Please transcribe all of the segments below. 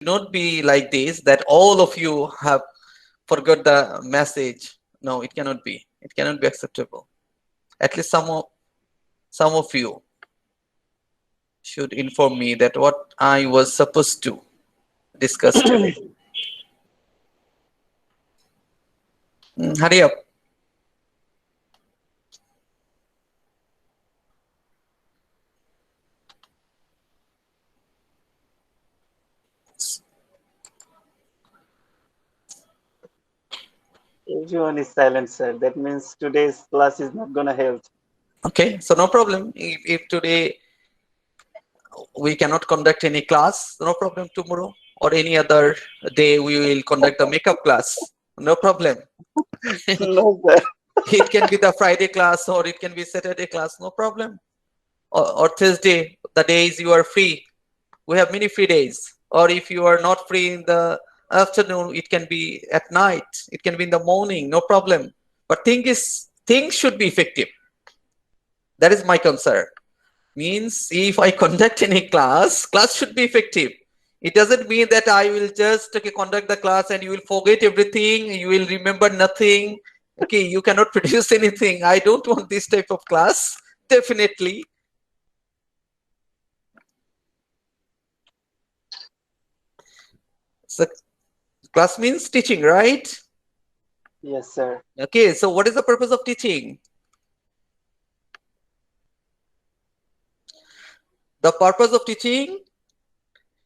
not be like this that all of you have forgot the message. No, it cannot be. It cannot be acceptable. At least some of you should inform me that what I was supposed to discuss today. Hurry up. Everyone is silent, sir. That means today's class is not gonna help. Okay, so no problem. If today we cannot conduct any class, no problem. Tomorrow or any other day we will conduct a makeup class. No problem. No, sir. It can be the Friday class or it can be Saturday class. No problem. Or Thursday, the days you are free. We have many free days. Or if you are not free in the afternoon, it can be at night. It can be in the morning. No problem. But things should be effective. That is my concern. Means if I conduct any class should be effective. It doesn't mean that I will just conduct the class and you will forget everything, you will remember nothing. Okay, you cannot produce anything. I don't want this type of class. Definitely. So class means teaching, right? Yes, sir. Okay, so what is the purpose of teaching? The purpose of teaching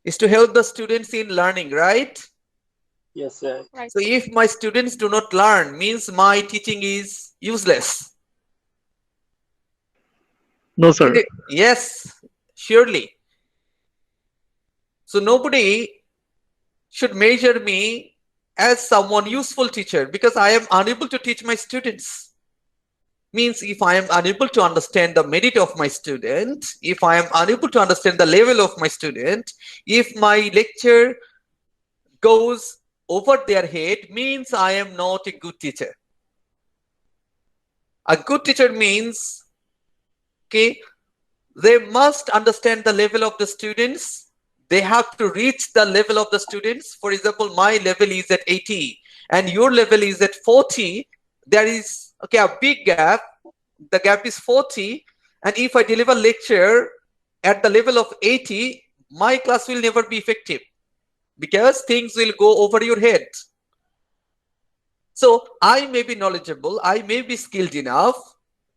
is to help the students in learning, right? Yes, sir. Right. So if my students do not learn, means my teaching is useless. No, sir. Yes, surely. So nobody should measure me as someone useful teacher because I am unable to teach my students. Means if I am unable to understand the merit of my student, if I am unable to understand the level of my student, if my lecture goes over their head, means I am not a good teacher. A good teacher means, okay, they must understand the level of the students. They have to reach the level of the students. For example, my level is at 80 and your level is at 40. There is, okay, a big gap. The gap is 40. And if I deliver lecture at the level of 80, my class will never be effective because things will go over your head. So I may be knowledgeable, I may be skilled enough,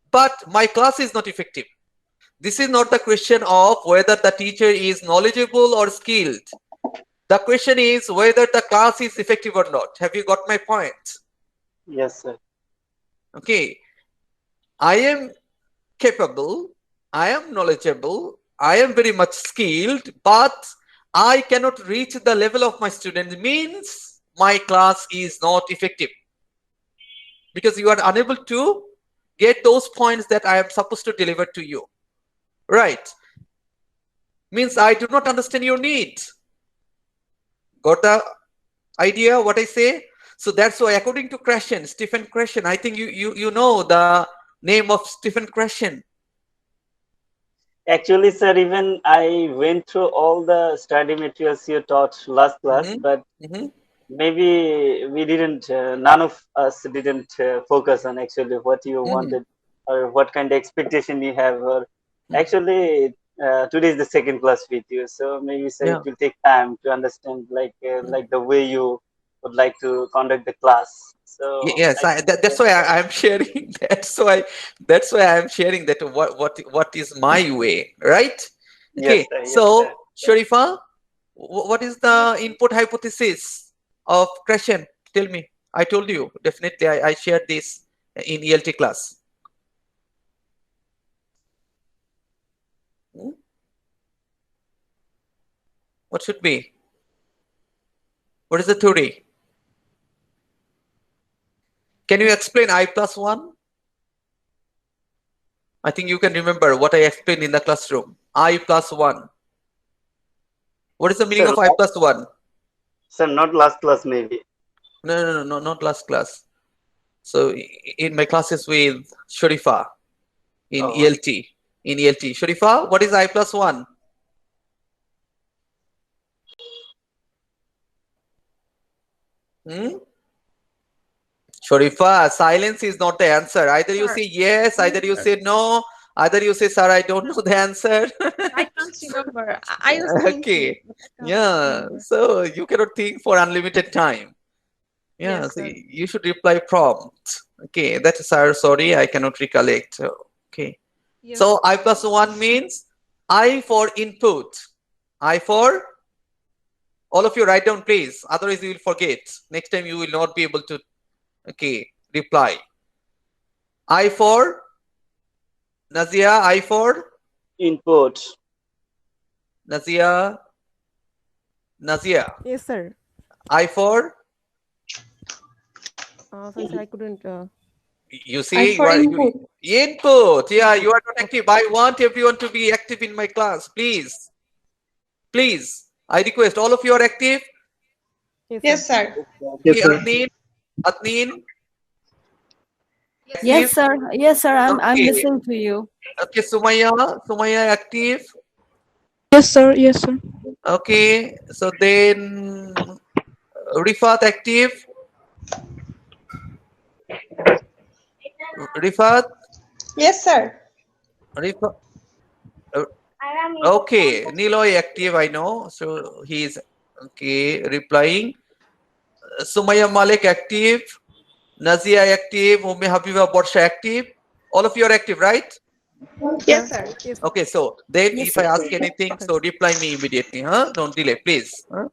but my class is not effective. This is not the question of whether the teacher is knowledgeable or skilled. The question is whether the class is effective or not. Have you got my point? Yes, sir. Okay. I am capable, I am knowledgeable, I am very much skilled, but I cannot reach the level of my student. Means my class is not effective because you are unable to get those points that I am supposed to deliver to you. Right. Means I do not understand your need. Got the idea what I say? So that's why according to Krashen, Stephen Krashen, I think you know the name of Stephen Krashen. Actually, sir, even I went through all the study materials you taught last class, but maybe we didn't, none of us didn't focus on actually what you wanted or what kind of expectation you have. Or actually, today is the second class with you, so maybe sir, it will take time to understand like the way you would like to conduct the class. So yes, that's why I'm sharing. That's why I'm sharing that what is my way, right? Okay. Yes, So yes, Sharifa, what is the input hypothesis of Krashen? Tell me. I told you definitely. I shared this in ELT class. What should be? What is the theory? Can you explain I plus 1? I think you can remember what I explained in the classroom. I plus 1. What is the meaning of I plus 1? Sir, not last class maybe. No, not last class. So in my classes with Sharifa in ELT. In ELT. Sharifa, what is I plus 1? Sharifa, silence is not the answer. Either you say yes, either you say no, either you say, sir, I don't know the answer. I can't remember. I was thinking. Okay. but I can't Yeah. remember. So you cannot think for unlimited time. Yeah. Yes, So sir. you should reply prompt. Okay. That is, sir, sorry, I cannot recollect. Okay. Yes. So I plus 1 means I for input. I for, all of you write down please. Otherwise you will forget. Next time you will not be able to, okay, reply. I for Nazia, I for Input. Nazia. Yes, sir. I for, Sorry, sir, I couldn't. you see, for input. Input. Yeah, you are not active. I want everyone to be active in my class, please. Please, I request all of you are active. Yes, sir. Okay, Adneen. Yes, sir. Yes, sir. I'm Okay. listening to you. Okay, Sumaya active. Yes, sir. Yes, sir. Okay, so then Rifat active. Rifat. Yes, sir. Rifat. Okay, Niloy active, I know. So he's okay replying. Sumaya Malik active. Nazia active. Ummi Habiba Borsha active. All of you are active, right? Yes, sir. Yes. Okay, so then Yes, if I ask anything, so reply me immediately, huh? Don't delay, please. Huh?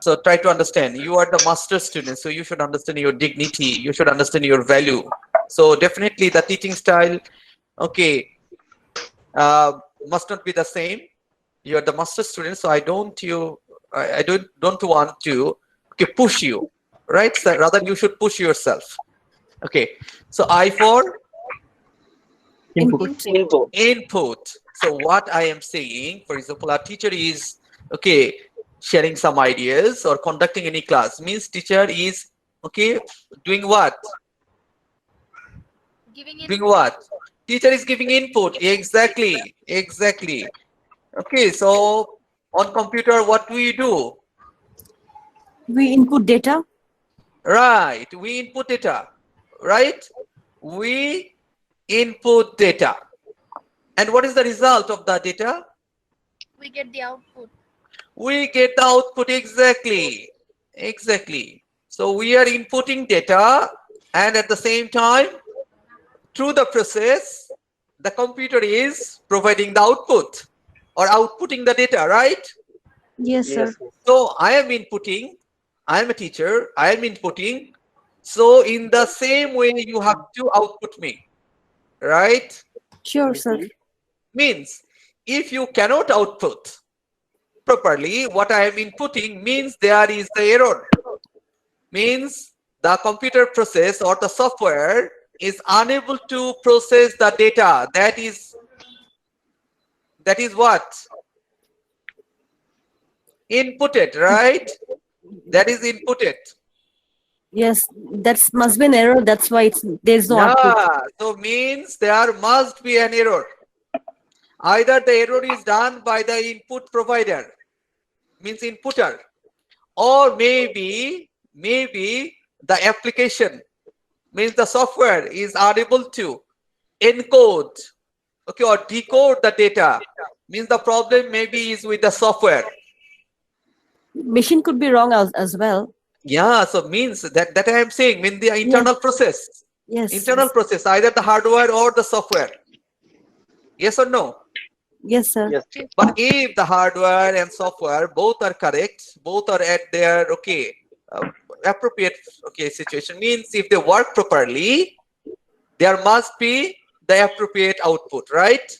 So try to understand. You are the master student, so you should understand your dignity. You should understand your value. So definitely the teaching style, okay, must not be the same. You are the master student, so I don't want to push you, right? So rather you should push yourself. Okay, so I for Input. input. So what I am saying, for example, our teacher is sharing some ideas or conducting any class, means teacher is doing what? Doing what? Teacher is giving input. Exactly. Okay, so on computer, what do we do? We input data. Right, we input data, right? We input data. And what is the result of the data? We get the output. We get the output, exactly. So we are inputting data, and at the same time, through the process, the computer is providing the output or outputting the data, right? Yes, sir. So I am inputting, I am a teacher, I am inputting. So in the same way, you have to output me, right? Sure, sir. Means if you cannot output properly, what I am inputting means there is the error. Means the computer process or the software is unable to process the data. That is what? Inputted, right? That is inputted. Yes, that must be an error. That's why there's no output. So means there must be an error. Either the error is done by the input provider, means inputter, or maybe the application, means the software is unable to encode, or decode the data, means the problem maybe is with the software. Machine could be wrong as well. Yeah, so means that I am saying, mean the internal process. Yes. Internal process, either the hardware or the software. Yes or no? Yes, sir. Yes. But if the hardware and software both are correct, both are at their appropriate situation, means if they work properly, there must be the appropriate output, right?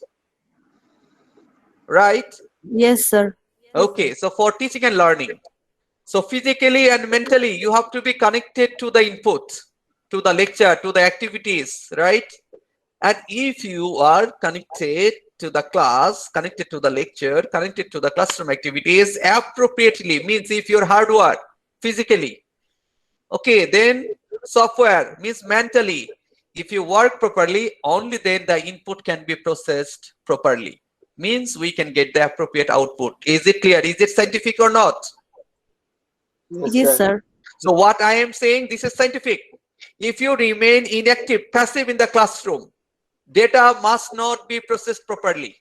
Right? Yes, sir. Okay, so for teaching and learning, so physically and mentally, you have to be connected to the input, to the lecture, to the activities, right? And if you are connected to the class, connected to the lecture, connected to the classroom activities appropriately, means if your hardware physically, okay, then software means mentally, if you work properly, only then the input can be processed properly, means we can get the appropriate output. Is it clear? Is it scientific or not? Yes, sir. So what I am saying, this is scientific. If you remain inactive, passive in the classroom, data must not be processed properly.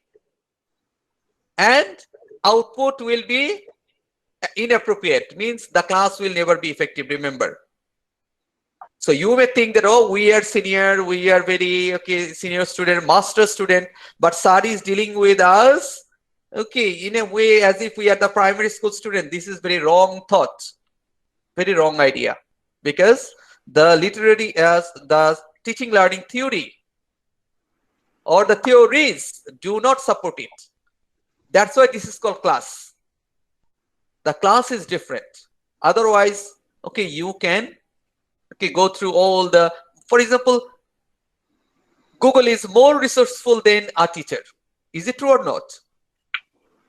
And output will be inappropriate, means the class will never be effective, remember. So you may think that, oh, we are senior, we are very, okay, senior student, master student, but sir is dealing with us, okay, in a way as if we are the primary school student. This is very wrong thought, very wrong idea, because the literary, the teaching learning theory or the theories do not support it. That's why this is called class. The class is different. Otherwise, okay, you can, okay, go through all the, for example, Google is more resourceful than a teacher. Is it true or not?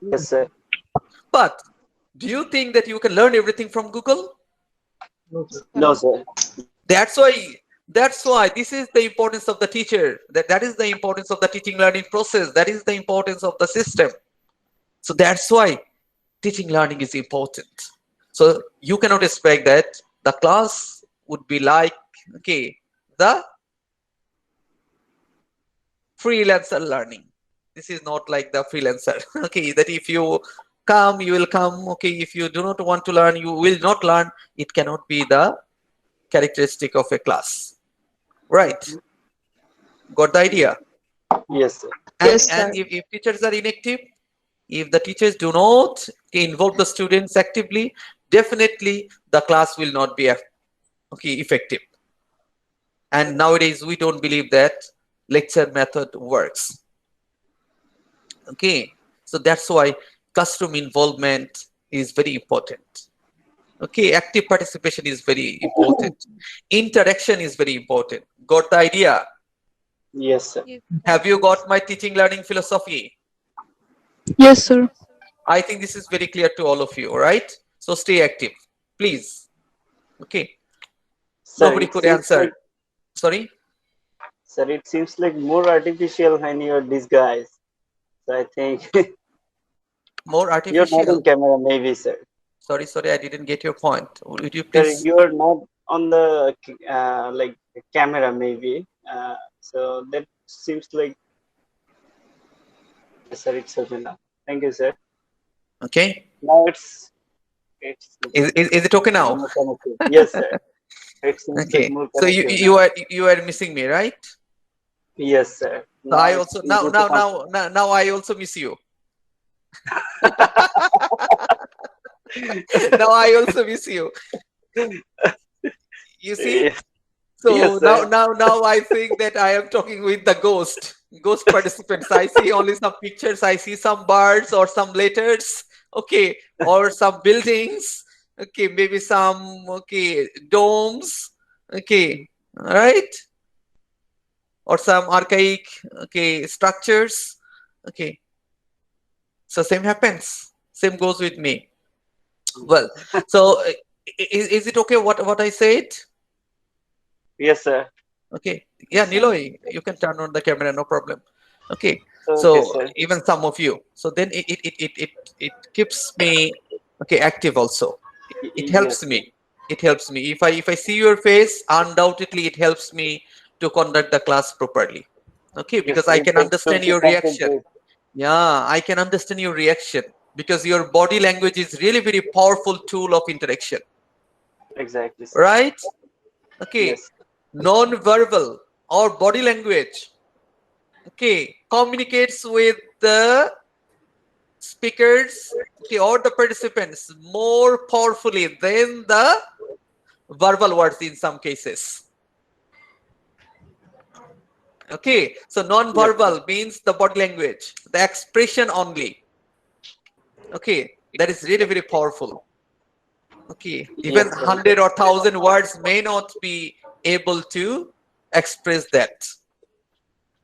Yes, sir. But do you think that you can learn everything from Google? No, sir. That's why this is the importance of the teacher. That is the importance of the teaching learning process. That is the importance of the system. So that's why teaching learning is important. So you cannot expect that the class would be like, okay, the freelancer learning. This is not like the freelancer. Okay, that if you come, you will come. Okay, if you do not want to learn, you will not learn. It cannot be the characteristic of a class, right? Got the idea? Yes, sir. And, Yes, sir. and if teachers are inactive, if the teachers do not involve the students actively, definitely the class will not be effective. And nowadays we don't believe that lecture method works. Okay, so that's why classroom involvement is very important. Okay, active participation is very important. Interaction is very important. Got the idea? Yes, sir. Have you got my teaching learning philosophy? Yes, sir. I think this is very clear to all of you, all right? So stay active, please. Okay. Sir, Nobody it could seems answer. like- Sorry? Sir, it seems like more artificial when you're disguised. So I think More you're not artificial? on camera, maybe, sir. Sorry, I didn't get your point. Would you Sir, please? you're not on the like camera, maybe. So that seems like. Yes, sir, it's okay now. Thank you, sir. Okay. Now it's Is it okay now? more connected. Yes, sir. It seems like Okay. more So connected you are missing me, right? Yes, sir. So I it's also easy to now I also miss you. Now I also miss you. You see? Yes. So Yes, sir. now I think that I am talking with the ghost participants. I see only some pictures. I see some birds or some letters. Okay, or some buildings. Okay, maybe some domes. Okay, all right, or some archaic structures. Okay, so same happens. Same goes with me. Well, so is it okay what I said? Yes, sir. Okay, yeah, Niloy, you can turn on the camera, no problem. Okay, Okay, so sir. even some of you, so then it keeps me active also. It helps Yes. me. It helps me if I see your face. Undoubtedly, it helps me to conduct the class properly. Okay, because I Yes, can it understand helps your to reaction. concentrate. Yeah, I can understand your reaction because your body language is really very powerful tool of interaction. Exactly, sir. Right? Okay. Yes. Non-verbal or body language, okay, communicates with the speakers, okay, or the participants more powerfully than the verbal words in some cases. Okay, so non-verbal means the body language, the expression only. Okay, that is really very powerful. Okay, even Yes, sir. 100 or 1,000 words may not be able to express that.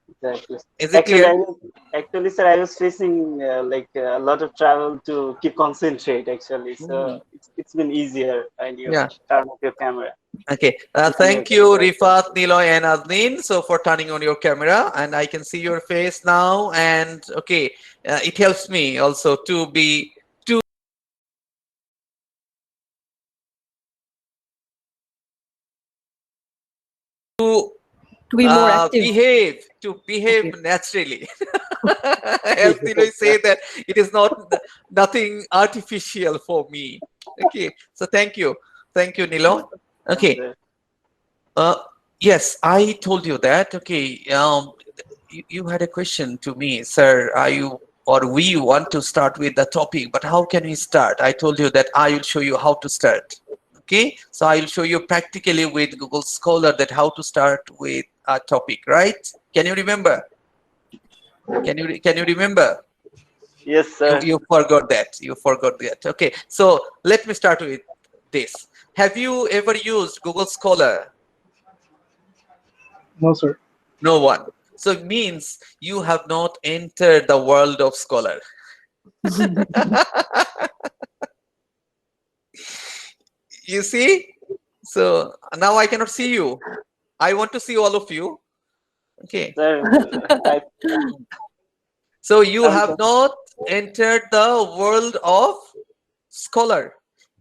Exactly. Is it clear? Actually, sir, I was facing like a lot of travel to keep concentrate. Actually, so it's been easier when you Yeah. turn off your camera. Okay. Thank you, Rifat, Niloy, and Azneen, so for turning on your camera, and I can see your face now. And okay, it helps me also to be To be more active. behave Okay. naturally. As Niloy say that it is nothing artificial for me. Okay, so thank you, Nilo. Okay, yes, I told you that. Okay, you had a question to me, sir. Are you or we want to start with the topic, but how can we start? I told you that I will show you how to start. Okay, so I will show you practically with Google Scholar that how to start with a topic, right? Can you remember? Can you remember? Yes, sir. You forgot that. You forgot that. Okay, so let me start with this. Have you ever used Google Scholar? No, sir. No one. So it means you have not entered the world of Scholar. You see? So now I cannot see you. I want to see all of you. Okay. Sir, So you have not entered the world of Scholar.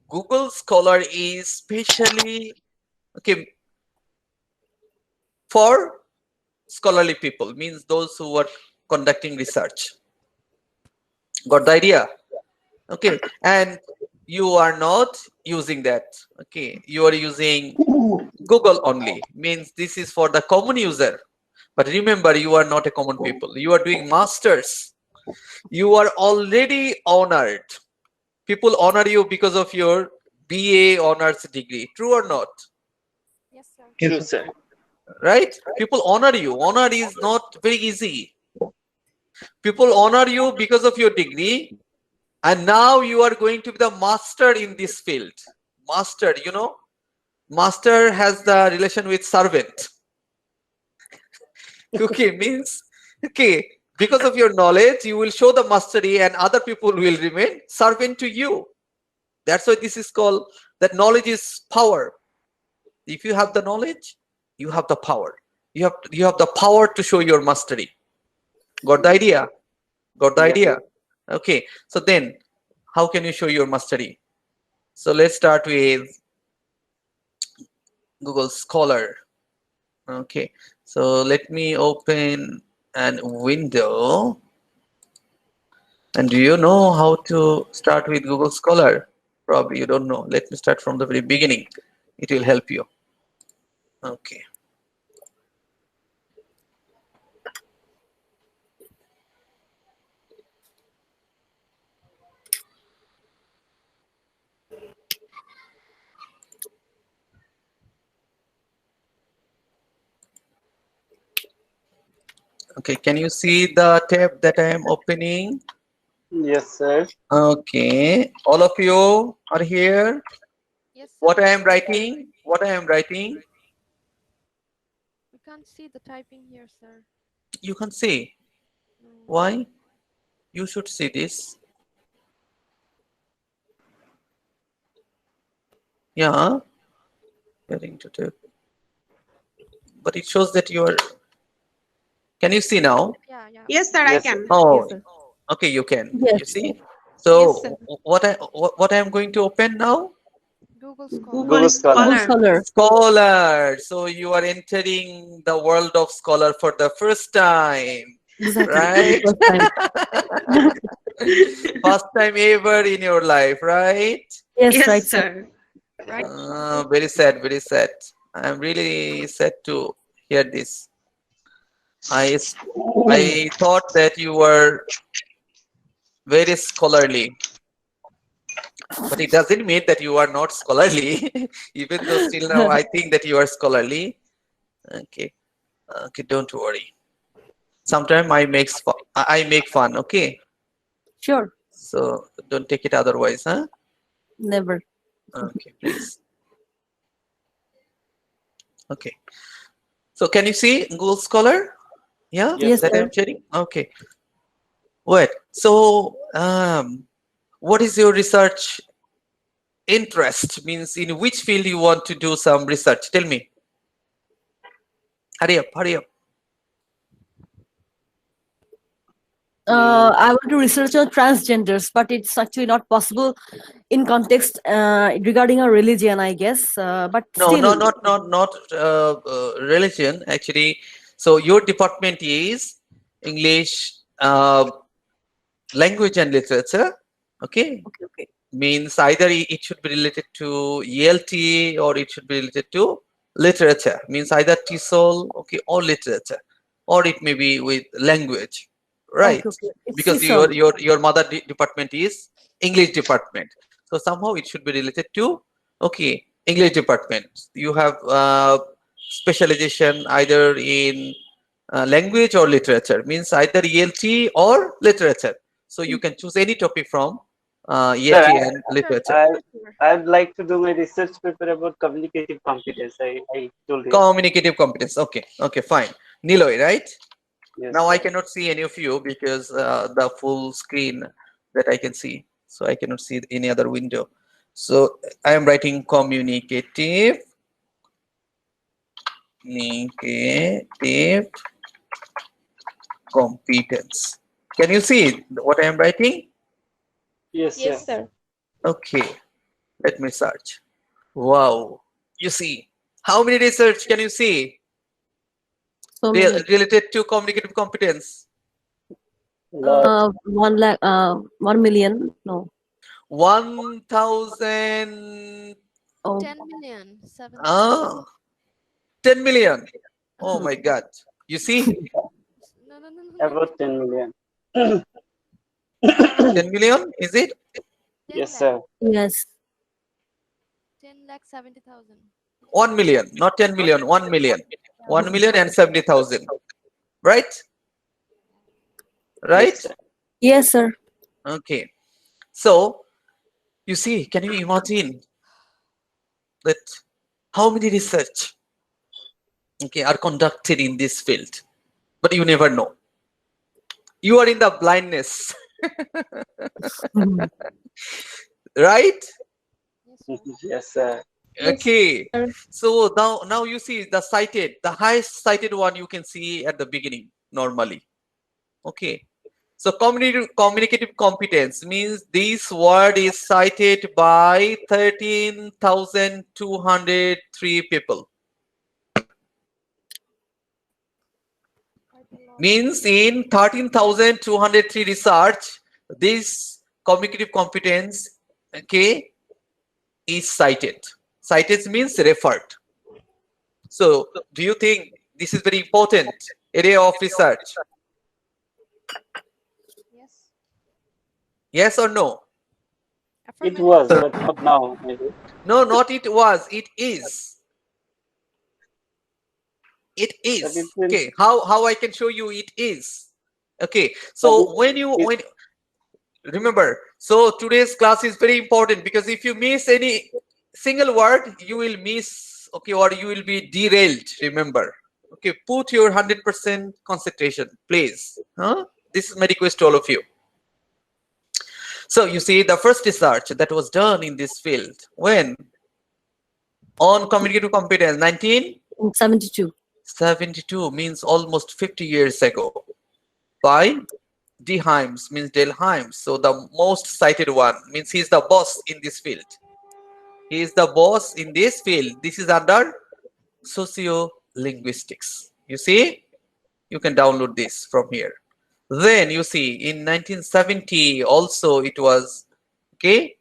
Google Scholar is specially for scholarly people, means those who are conducting research. Got the idea? Okay, and you are not using that. Okay, you are using Google only, means this is for the common user. But remember, you are not a common people. You are doing masters. You are already honored. People honor you because of your BA honors degree. True or not? Yes, sir. true, sir. Right? People honor you. Honor is not very easy. People honor you because of your degree, and now you are going to be the master in this field. Master, you know, master has the relation with servant. Okay, means, okay, because of your knowledge, you will show the mastery and other people will remain servant to you. That's why this is called, that knowledge is power. If you have the knowledge, you have the power. You have the power to show your mastery. Got the idea? Got the idea? Okay, so then how can you show your mastery? So let's start with Google Scholar. Okay, so let me open an window. And do you know how to start with Google Scholar? Probably you don't know. Let me start from the very beginning. It will help you. Okay. Okay, can you see the tab that I am opening? Yes, sir. Okay, all of you are here. Yes, sir. What I am writing? What I am writing? We can't see the typing here, sir. You can see. Why? You should see this. Yeah. Getting to type. But it shows that you are. Can you see now? Yeah, yeah. Yes, sir, I can. Oh, Yes, sir. okay, you can. Yes. You see. So Yes, sir. what I am going to open now? Google Scholar. Google Google Scholar. Scholar. Scholar. Scholar. So you are entering the world of Scholar for the first time. Exactly. Right? First time. First time ever in your life, right? Yes, Yes, right, sir. sir. Very sad, very sad. I'm really sad to hear this. I thought that you were very scholarly, but it doesn't mean that you are not scholarly. Even though still now I think that you are scholarly. Okay, okay, don't worry. Sometimes I make fun. Okay, Sure. so don't take it otherwise, huh? Never. Okay, please. Okay. So can you see Google Scholar? Yeah, Yes, that sir. I'm sharing. Okay. Wait. So, what is your research interest? Means in which field you want to do some research? Tell me. Hurry up, hurry up. I want to research on transgenders, but it's actually not possible in context regarding our religion, I guess. But No, still, not religion actually. So your department is English, language and literature. Okay, okay. means either it should be related to ELT or it should be related to literature. Means either TESOL, okay, or literature, or it may be with language, right? Okay. It's Because CSOL. your mother department is English department, so somehow it should be related to, okay, English department. You have specialization either in language or literature, means either ELT or literature. So you can choose any topic from ELT Sir, and literature. I'd like to do my research paper about communicative competence. I told you. Communicative competence. Okay, okay, fine. Niloy, right? Yes, Now I sir. cannot see any of you because the full screen that I can see. So I cannot see any other window. So I am writing communicative competence. Can you see what I am writing? Yes, Yes, sir. sir. Okay, let me search. Wow, you see, how many research can you see So many. related to communicative competence? Lot. 1 lakh, 1 million. No. 1,000. Oh, 10 million, 7. 10 million. Oh my God. You see, No, no, no, no, About 10 million. 10 million, is it? 10 Yes, lakh, sir. yes. 10 lakh 70,000. 1 million, not 10 million, 1 million. 1 million and 70,000. Right? Right? Yes, sir. Yes, sir. Okay. So, you see, can you imagine that how many research, okay, are conducted in this field? But you never know. You are in the blindness, Mhm. right? Yes, sir. Yes, sir. Okay. sir. So now you see the highest cited one you can see at the beginning normally. Okay. So communicative competence means this word is cited by 13,203 people. Quite a lot. Means in 13,203 research, this communicative competence, okay, is cited. Cited means referred. So do you think this is very important area of research? Yes. Yes or no? It Affirmative. was, but not now, maybe. No, not it was. It is. It But it is. will. Okay. How I can show you it is. Okay. But So when remember, so today's class is very important because if you miss any single word, you will miss, okay, or you will be derailed. Remember. Okay. Put your 100% concentration, please. Huh? This is my request to all of you. So you see the first research that was done in this field when on communicative competence 72. 1972 means almost 50 years ago by D. Himes, means Dale Himes. So the most cited one means he's the boss in this field. He is the boss in this field. This is under sociolinguistics. You see, you can download this from here. Then you see in 1970 also it was, okay.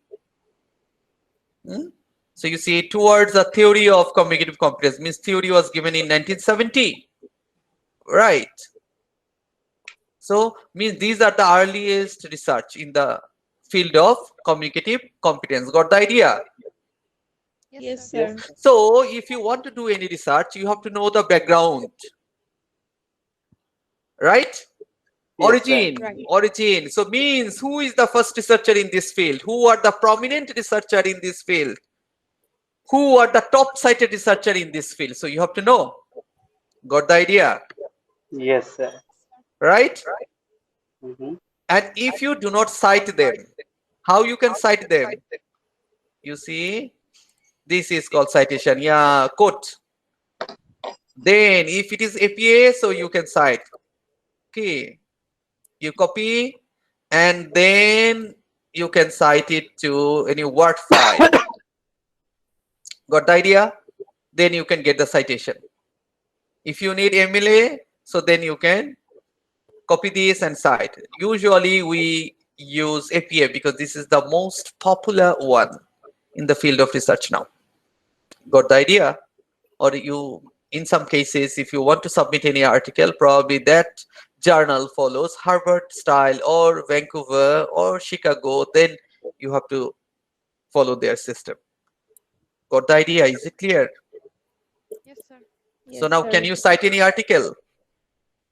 So you see towards the theory of communicative competence means theory was given in 1970, right? So means these are the earliest research in the field of communicative competence. Got the idea? Yes, Yes, sir. sir. So if you want to do any research, you have to know the background, right? yes, sir. Origin, Right. origin. So means who is the first researcher in this field? Who are the prominent researcher in this field? Who are the top cited researcher in this field? So you have to know. Got the idea, Yes, sir. right? Mm-hmm. And if you do not cite them, how you can cite them? You see, this is called citation. Yeah, quote. Then if it is APA, so you can cite. Okay. You copy and then you can cite it to any Word file. Got the idea? Then you can get the citation. If you need MLA, so then you can copy this and cite. Usually we use APA because this is the most popular one in the field of research now. Got the idea? Or you, in some cases, if you want to submit any article, probably that journal follows Harvard style or Vancouver or Chicago, then you have to follow their system. Got the idea? Is it clear? Yes, sir. So now can you cite any article?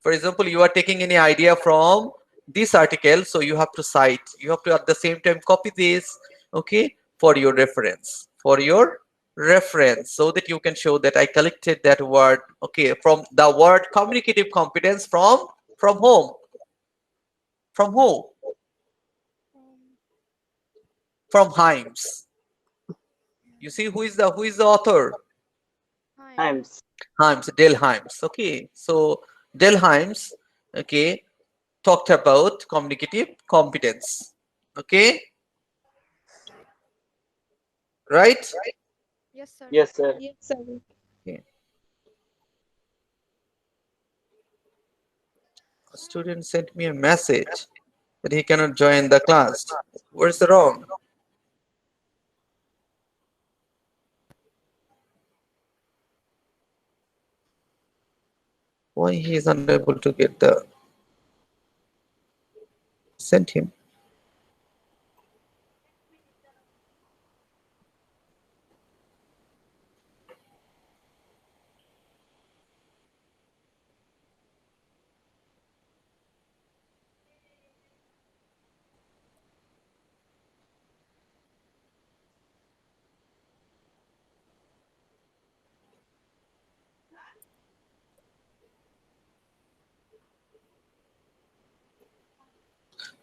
For example, you are taking any idea from this article, so you have to cite. You have to at the same time copy this, okay, for your reference. For your reference, so that you can show that I collected that word, okay, from the word communicative competence from whom? From who? From Himes. You see who is the author? Hi. Himes, Dale Himes. Okay, so Dale Himes, okay, talked about communicative competence. Okay, right? Yes, sir. Yes, sir. Yes, sir. Okay. A student sent me a message that he cannot join the class. Where's the wrong? Why he is unable to get the sent him?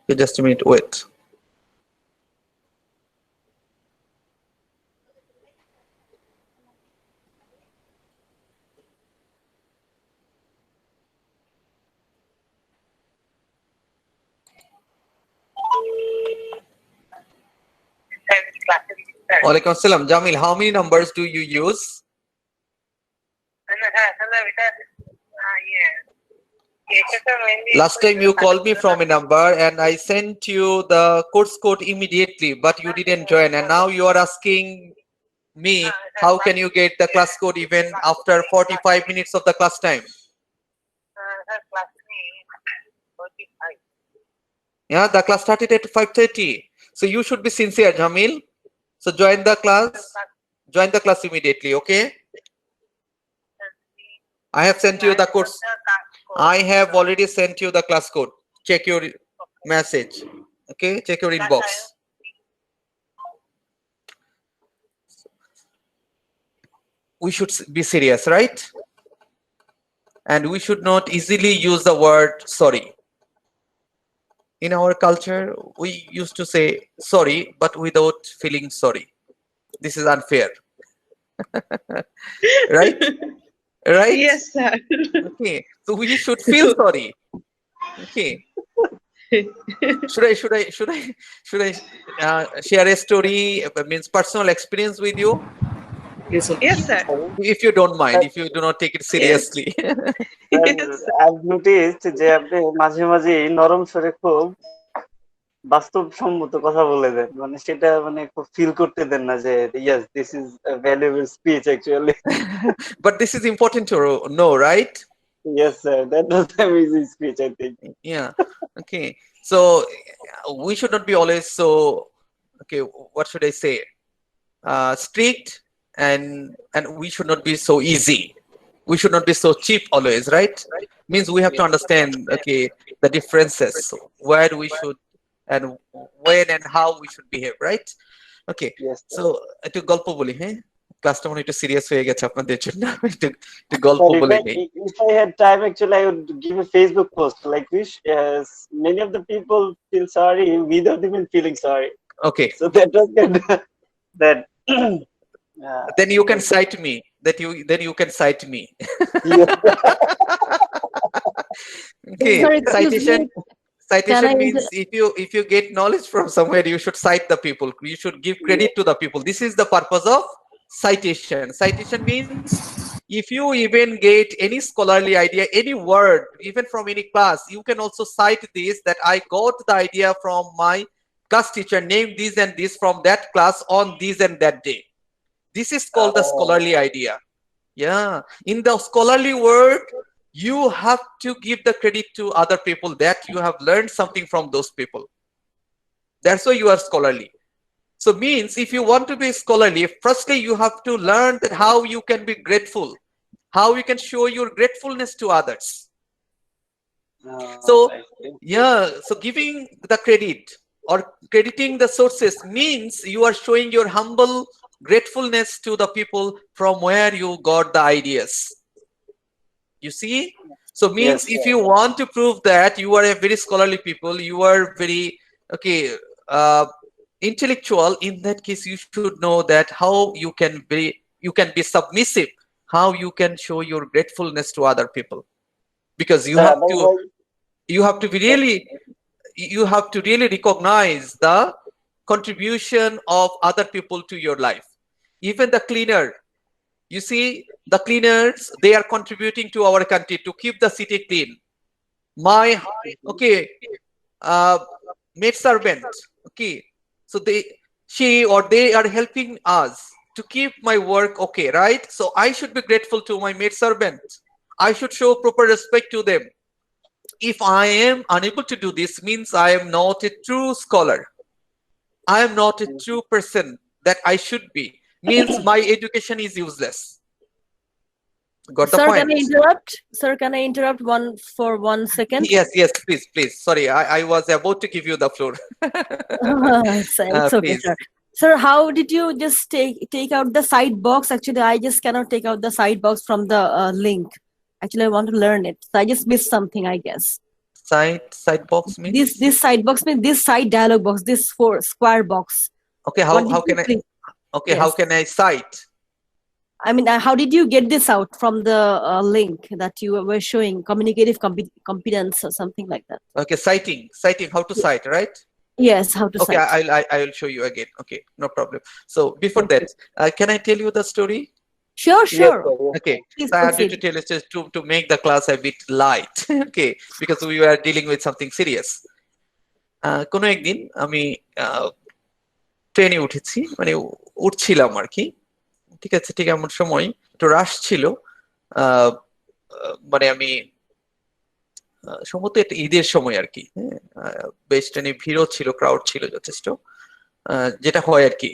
Okay, just a minute, wait. Walaikum Assalam. Jamil, how many numbers do you use? Last time you called me from a number and I sent you the course code immediately, but you didn't join, and now you are asking me how can you get the class code even after 45 minutes of the class time? Yeah, the class started at 5:30. So you should be sincere, Jamil. So join the class. Join the class immediately, okay? I have sent you the course. I have already sent you the class code. Check your message. Okay, check your inbox. We should be serious, right? And we should not easily use the word sorry. In our culture, we used to say sorry, but without feeling sorry. This is unfair. Right? Right? Yes, sir. Okay. So we should feel sorry. Okay. Should I share a story? Means personal experience with you? Yes, sir. If you don't mind, if you do not take it seriously. I've noticed যে আপনি মাঝে মাঝে নরম স্বরে খুব বাস্তবসম্মত কথা বলে দেন, মানে সেটা মানে খুব ফিল করতে দেন না যে yes, this is a valuable speech actually. But this is important to know, right? Yes, sir. That was the amazing speech, I think. Yeah. Okay. So we should not be always so, okay, what should I say? Strict, and we should not be so easy. We should not be so cheap always, right? Means we have to understand, okay, the differences, where we should and when and how we should behave, right? Okay. Yes, sir. So একটু গল্প বলি, হ্যাঁ, ক্লাসটা মনে একটু serious হয়ে গেছে আপনাদের জন্য, একটু গল্প বলে নেই। If I had time, actually, I would give a Facebook post like which many of the people feel sorry without even feeling sorry. Okay. So that was kind of that. Then you can cite me. Then you can cite me. Yeah. Okay. Sir, excuse Citation. me. Citation I means if you get knowledge from somewhere, you should cite the people. You should give credit to the people. This is the purpose of citation. Citation means if you even get any scholarly idea, any word, even from any class, you can also cite this, that I got the idea from my class teacher, named this and this from that class on this and that day. This is called the scholarly idea. Yeah. In the scholarly word, you have to give the credit to other people that you have learned something from those people. That's why you are scholarly. So means if you want to be scholarly, firstly you have to learn that how you can be grateful, how you can show your gratefulness to others. So yeah, so giving the credit or crediting the sources means you are showing your humble gratefulness to the people from where you got the ideas. You see? So means if you want to prove that you are a very scholarly people, you are very intellectual, in that case you should know that how you can be submissive, how you can show your gratefulness to other people, because you have to really recognize the contribution of other people to your life. Even the cleaner, you see, the cleaners, they are contributing to our country to keep the city clean. My maid servant, so they are helping us to keep my work okay, right? So I should be grateful to my maid servant. I should show proper respect to them. If I am unable to do this, means I am not a true scholar. I am not a true person that I should be. Means my education is useless. Got the point? Can I interrupt? Sir, can I interrupt for 1 second? Yes, please. Sorry, I was about to give you the floor. It's okay, sir. Sir, how did you just take out the side box? Actually, I just cannot take out the side box from the link. Actually, I want to learn it. So I just missed something, I guess. Side box means? This side box means this side dialog box, this square box. Okay, how can I? Okay, yes. How can I cite? I mean, how did you get this out from the link that you were showing? Communicative competence or something like that. Okay, citing. How to cite, right? Yes, how to cite. Okay, I will show you again. Okay, no problem. So before that, can I tell you the story? Sure. Okay, so I have to tell it just to make the class a bit light. Okay, because we were dealing with something serious. কোনো একদিন আমি ট্রেনে উঠেছি, মানে উঠছিলাম আর কি, ঠিক আছে, ঠিক এমন সময় একটু রাশ ছিল, মানে আমি সম্ভবত এটা ঈদের সময় আর কি, বেশ ট্রেনে ভিড়ও ছিল, ক্রাউড ছিল যথেষ্ট, যেটা হয় আর কি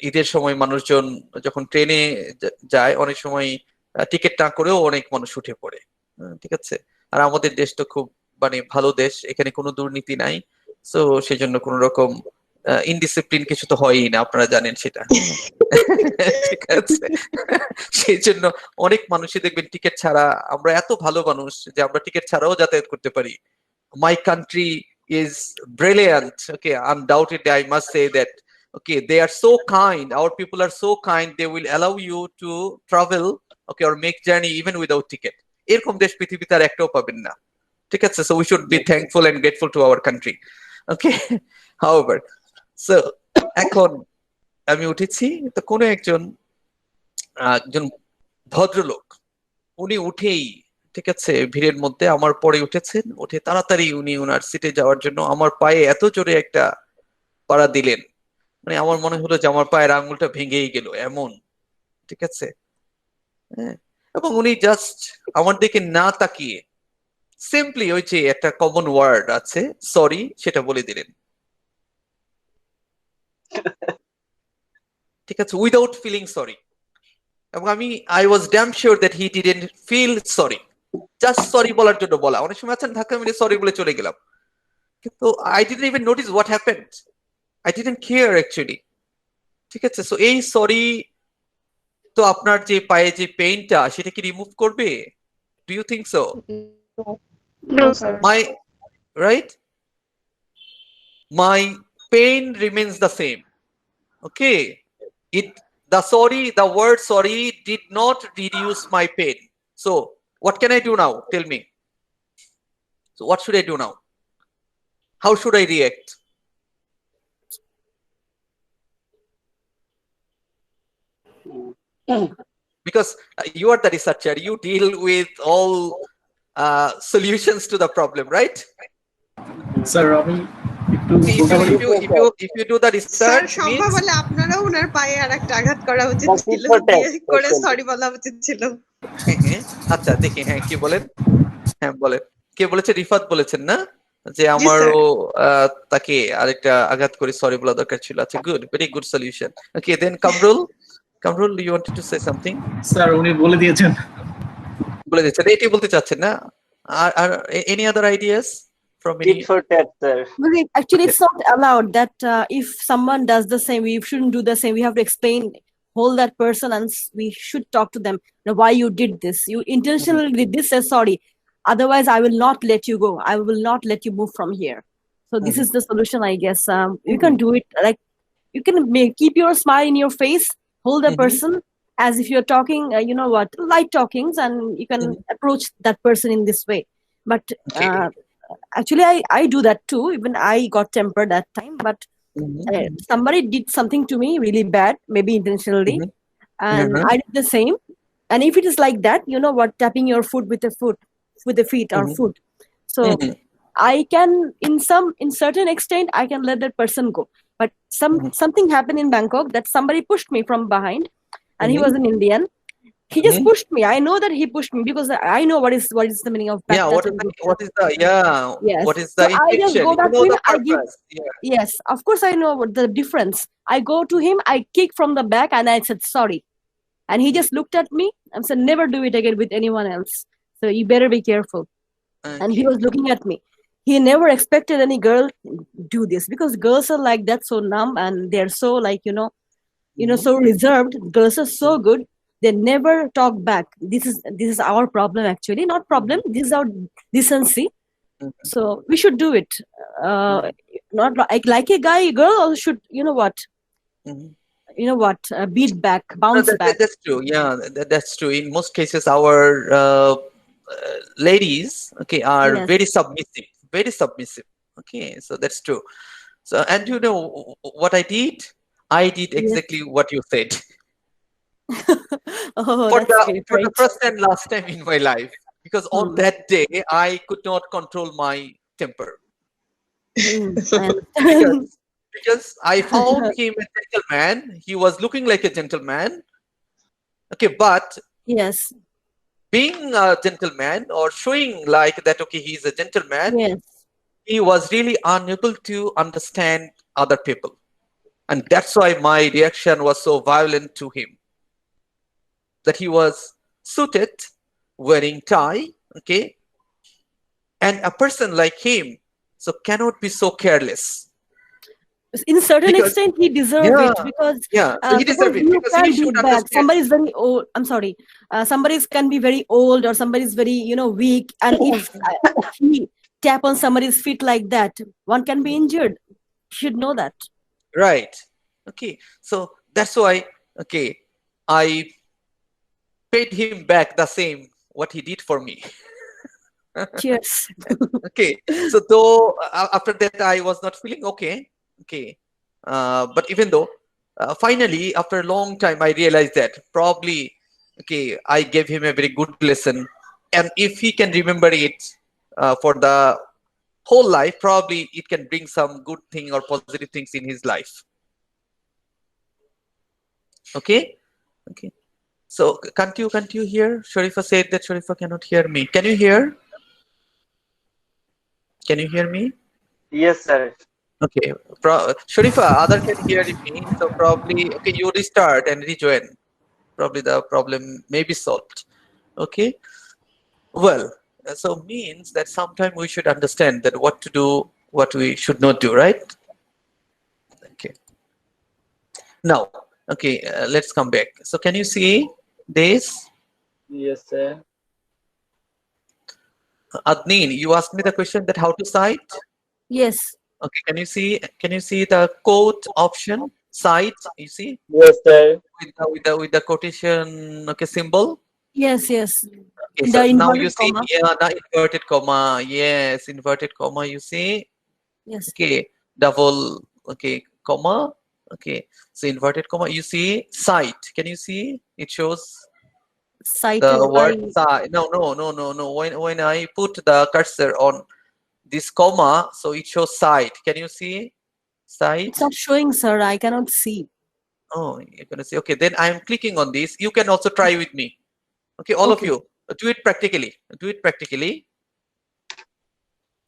ঈদের সময় মানুষজন যখন ট্রেনে যায় অনেক সময় টিকিট না করেও অনেক মানুষ উঠে পড়ে, ঠিক আছে। আর আমাদের দেশ তো খুব মানে ভালো দেশ, এখানে কোনো দুর্নীতি নাই, সো সেজন্য কোন রকম ইনডিসিপ্লিন কিছু তো হয়ই না, আপনারা জানেন সেটা, ঠিক আছে। সেই জন্য অনেক মানুষই দেখবেন টিকিট ছাড়া, আমরা এত ভালো মানুষ যে আমরা টিকিট ছাড়াও যাতায়াত করতে পারি। My country is brilliant, okay, undoubtedly I must say that, okay, they are so kind, our people are so kind, they will allow you to travel, okay, or make journey even without ticket. এরকম দেশ পৃথিবীতে আর একটাও পাবেন না, ঠিক আছে। So we should be thankful and grateful to our country, okay. However, so এখন আমি উঠেছি, তো কোনো একজন ভদ্রলোক, উনি উঠেই, ঠিক আছে, ভিড়ের মধ্যে আমার পরে উঠেছেন, উঠে তাড়াতাড়ি উনি ওনার সিটে যাওয়ার জন্য আমার পায়ে এত জোরে একটা পাড়া দিলেন, মানে আমার মনে হলো যে আমার পায়ের আঙুলটা ভেঙেই গেল এমন, ঠিক আছে। এবং উনি জাস্ট আমার দিকে না তাকিয়ে সিম্পলি ওই যে একটা কমন ওয়ার্ড আছে সরি, সেটা বলে দিলেন, ঠিক আছে, উইদাউট ফিলিং সরি। এবং I was damn sure that he didn't feel sorry, just sorry বলার জন্য বলা। অনেক সময় আছেন ধাক্কা মেরে সরি বলে চলে গেলাম, কিন্তু I didn't even notice what happened, I didn't care actually, ঠিক আছে। সো এই সরি তো আপনার যে পায়ে যে পেইনটা সেটা কি রিমুভ করবে? Do you think so? No, sir. My pain remains the same, okay. The word sorry did not reduce my pain. So what can I do now? Tell me. So what should I do now? How should I react? Because you are the researcher, you deal with all solutions to the problem, right? Sir, আমি একটু if you do the sir research সম্ভব means হলে আপনারাও ওনার পায়ে আর একটা আঘাত করা উচিত But ছিল, tit for tat, দিয়ে করে actually. সরি বলা উচিত ছিল। আচ্ছা দেখি, হ্যাঁ কি বলেন, হ্যাঁ বলেন, কে বলেছে? রিফাত বলেছেন না যে স্যার। আমারও তাকে আরেকটা আঘাত করে সরি বলা দরকার ছিল। আচ্ছা, good, very good solution. Okay, then Kamrul, you wanted to say something? Sir উনি বলে দিয়েছেন। বলে দিচ্ছেন, এটাই বলতে চাচ্ছেন না? আর any other ideas from any? Tit for tat, sir. Well, actually, Okay. it's not allowed that if someone does the same, we shouldn't do the same. We have to explain, hold that person, and we should talk to them. Now, why you did this? You intentionally did this. Say sorry. Otherwise, I will not let you go. I will not let you move from here. So this is the solution, I guess. You can do it like you can keep your smile in your face, hold the person as if you're talking, you know what, light talkings, and you can approach that person in this way. But actually, I do that too. Even I got tempered that time, but somebody did something to me really bad, maybe intentionally, and I did the same. And if it is like that, you know what, tapping your foot with the feet or foot. So I can, in certain extent, I can let that person go. But something happened in Bangkok that somebody pushed me from behind, and he was an Indian. He just pushed me. I know that he pushed me because I know what is the meaning of back. Yeah, what is the Yes. what is the So I just intention? go back You know to him, the I give. purpose. Yeah. Yes, of course I know what the difference. I go to him, I kick from the back, and I said sorry. And he just looked at me and said, never do it again with anyone else. So you better be careful. And he was looking at me. He never expected any girl do this because girls are like that, so numb, and they're so like, so reserved. Girls are so good. They never talk back. This is our problem, actually. Not problem. This is our decency. So we should do it. Not like a guy, girl also should, beat back, bounce back. That's true. Yeah, that's true. In most cases, our ladies, okay, are Yes. very submissive. Very submissive. Okay, so that's true. So, and you know what I did? I did exactly what you said. Oh, For that's the great. first and last time in my life, because on that day I could not control my temper. I understand. Because I found him a gentleman. He was looking like a gentleman. Okay, but Yes. being a gentleman or showing like that, okay, he's a gentleman, Yes. he was really unable to understand other people. And that's why my reaction was so violent to him. That he was suited, wearing tie, okay? And a person like him so cannot be so careless. In certain Because- extent, he deserved it because So he deserved it you because can he beat should back. understand. Somebody is very old. I'm sorry. Somebody can be very old, or somebody is very, weak. And if he tap on somebody's feet like that, one can be injured. You should know that. Right. Okay. So that's why, okay, I paid him back the same what he did for me. Cheers. Okay. So though after that I was not feeling okay. Okay. But even though finally after a long time I realized that probably, okay, I gave him a very good lesson, and if he can remember it for the whole life, probably it can bring some good thing or positive things in his life. Okay. So can't you hear? Sharifa said that Sharifa cannot hear me. Can you hear? Can you hear me? Yes, sir. Okay. Sharifa, other can hear me. So probably, okay, you restart and rejoin. Probably the problem may be solved. Okay. Well, so means that sometime we should understand that what to do, what we should not do, right? Okay. Now, okay, let's come back. So can you see this? Yes, sir. Adneen, you asked me the question that how to cite. Yes. Okay, can you see the quote option? Cite, you see, Yes, sir. with the quotation, okay, symbol. Yes. Okay, The so now you inverted see, comma. yeah, the inverted comma. Yes, inverted comma. You see, Yes. Okay, double, okay, comma, okay, so inverted comma. You see site. Can you see? It shows Cited the by. word site. No. When I put the cursor on this comma, so it shows site. Can you see site? It's not showing, sir. I cannot see. Oh, you're gonna say, okay, then I'm clicking on this. You can also try with me. Okay, all of Okay. you, do it practically. Do it practically.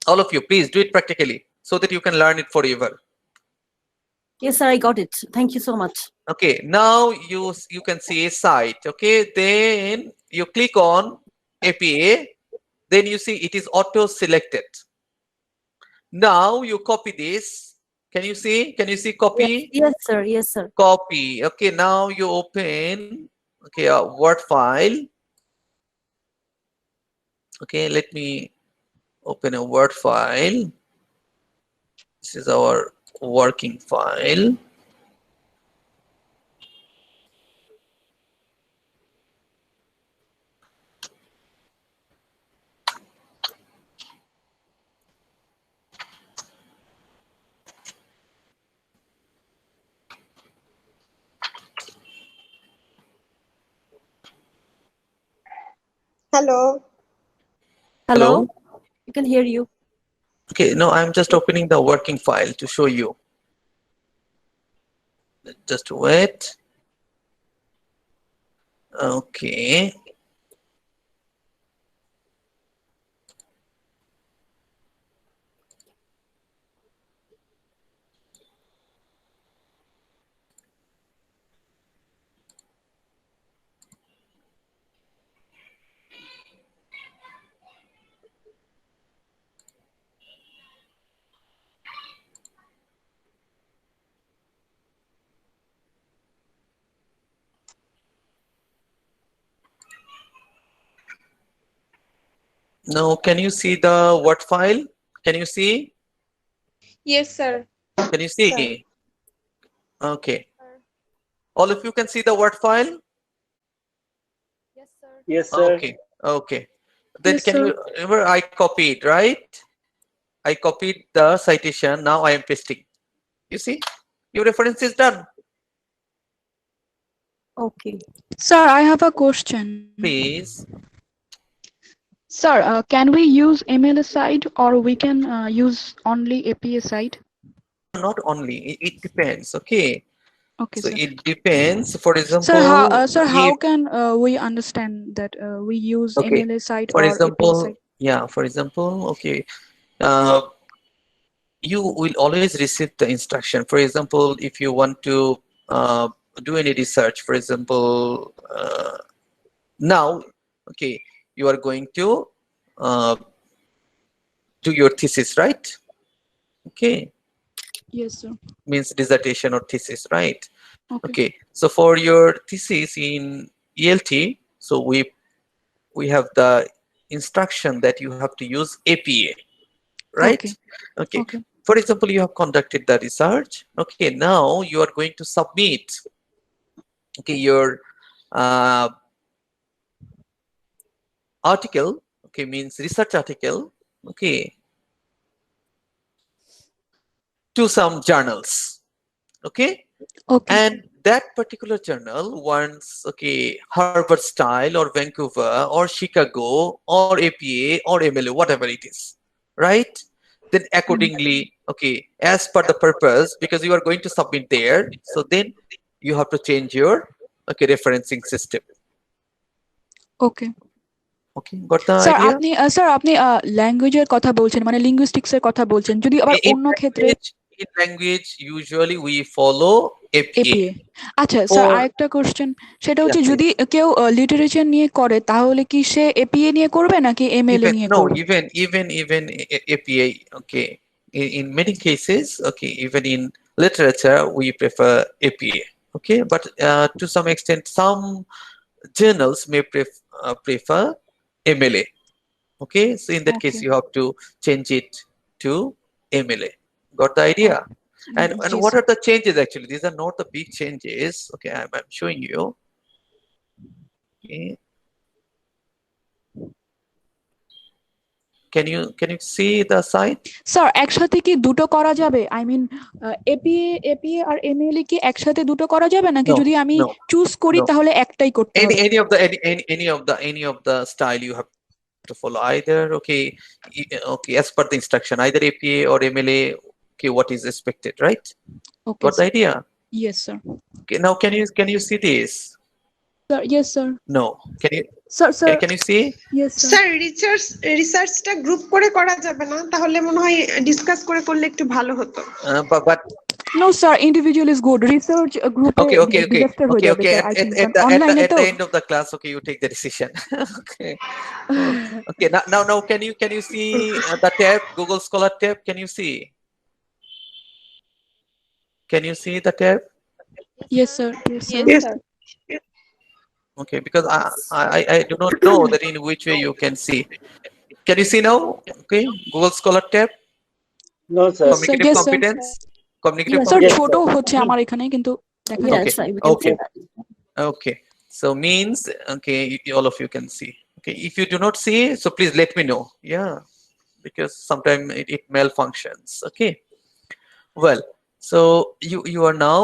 All of you, please do it practically so that you can learn it forever. Yes, sir. I got it. Thank you so much. Okay, now you can see a site. Okay, then you click on APA. Then you see it is auto selected. Now you copy this. Can you see? Can you see copy? Yes, sir. Yes, sir. Copy. Okay, now you open, okay, a Word file. Okay, let me open a Word file. This is our working file. Hello. Hello. You can hear you. Okay, no, I'm just opening the working file to show you. Just wait. Okay. Now, can you see the Word file? Can you see? Yes, sir. Can you see? Okay. All of you can see the Word file? Yes, sir. Yes, sir. Okay. Okay. Then Yes, can sir. you remember I copied, right? I copied the citation. Now I am pasting. You see? Your reference is done. Okay. Sir, I have a question. Please. Sir, can we use MLA side or we can use only APA side? Not only. It depends. Okay. Okay, So sir. it depends. For Sir, example, how if can we understand that we use okay. MLA side For or APA side? example, yeah. For example, okay. Uh, you will always receive the instruction. For example, if you want to do any research, for example, now, okay, you are going to do your thesis, right? Okay, Yes, sir. means dissertation or thesis, right? Okay. Okay, so for your thesis in ELT, so we have the instruction that you have to use APA, right? Okay. Okay. Okay. For example, you have conducted the research. Okay, now you are going to submit, okay, your article, okay, means research article, okay, to some journals, okay, Okay. and that particular journal wants, okay, Harvard Style or Vancouver or Chicago or APA or MLA, whatever it is, right? Then accordingly, okay, as per the purpose, because you are going to submit there, so then you have to change your, okay, referencing system. Okay. Okay, got the sir idea? আপনি ল্যাঙ্গুয়েজের কথা বলছেন মানে লিঙ্গুইস্টিক্সের কথা বলছেন যদি আবার অন্য ক্ষেত্রে In language, usually we follow APA. APA আচ্ছা স্যার For আরেকটা কোশ্চেন সেটা yeah, হচ্ছে যদি please. কেউ লিটারেচার নিয়ে করে তাহলে কি সে এপিএ নিয়ে করবে নাকি এমএলএ Even নিয়ে no, করবে even APA. Okay, in many cases, okay, even in literature, we prefer APA. Okay, but to some extent, some journals may prefer MLA. Okay, so in that case, Okay. you have to change it to MLA. Got the idea? And G what sir are the changes actually? These are not the big changes. Okay, I'm showing you. Okay. can you see the site? Sir একসাথে কি দুটো করা যাবে? I mean APA আর MLA কি একসাথে দুটো করা যাবে নাকি No, যদি আমি no, চুজ করি no. তাহলে একটাই করতে হবে? Any of the style you have to follow, either okay as per the instruction, either APA or MLA, okay, what is expected, right? Okay Got the idea? Yes sir. Okay, now can you see this? Sir yes sir. No, sir can you see? Yes sir. Sir রিসার্চটা group করে করা যাবে না? তাহলে মনে হয় discuss করে করলে একটু ভালো হতো। But no sir individual is good, research গ্রুপে ডিজাস্টার হয়ে যাবে স্যার। আই থিংক অনলাইনে তো at the end of the class, okay, you take the decision. Okay. Okay, now can you see the tab, Google Scholar tab? Can you see? Can you see the tab? Yes sir. Yes. Okay, because I do not know that in which way you can see. Can you see now? Okay, Google Scholar tab, No, sir. communicative yes, sir. competence, communicative sir Yes, ছোট sir. হচ্ছে আমার এখানে কিন্তু দেখা Yes, যাচ্ছে। we can Okay. see that. Okay, so means okay, all of you can see. Okay, if you do not see, so please let me know. Yeah, because sometimes it malfunctions. Okay, well, so you are now,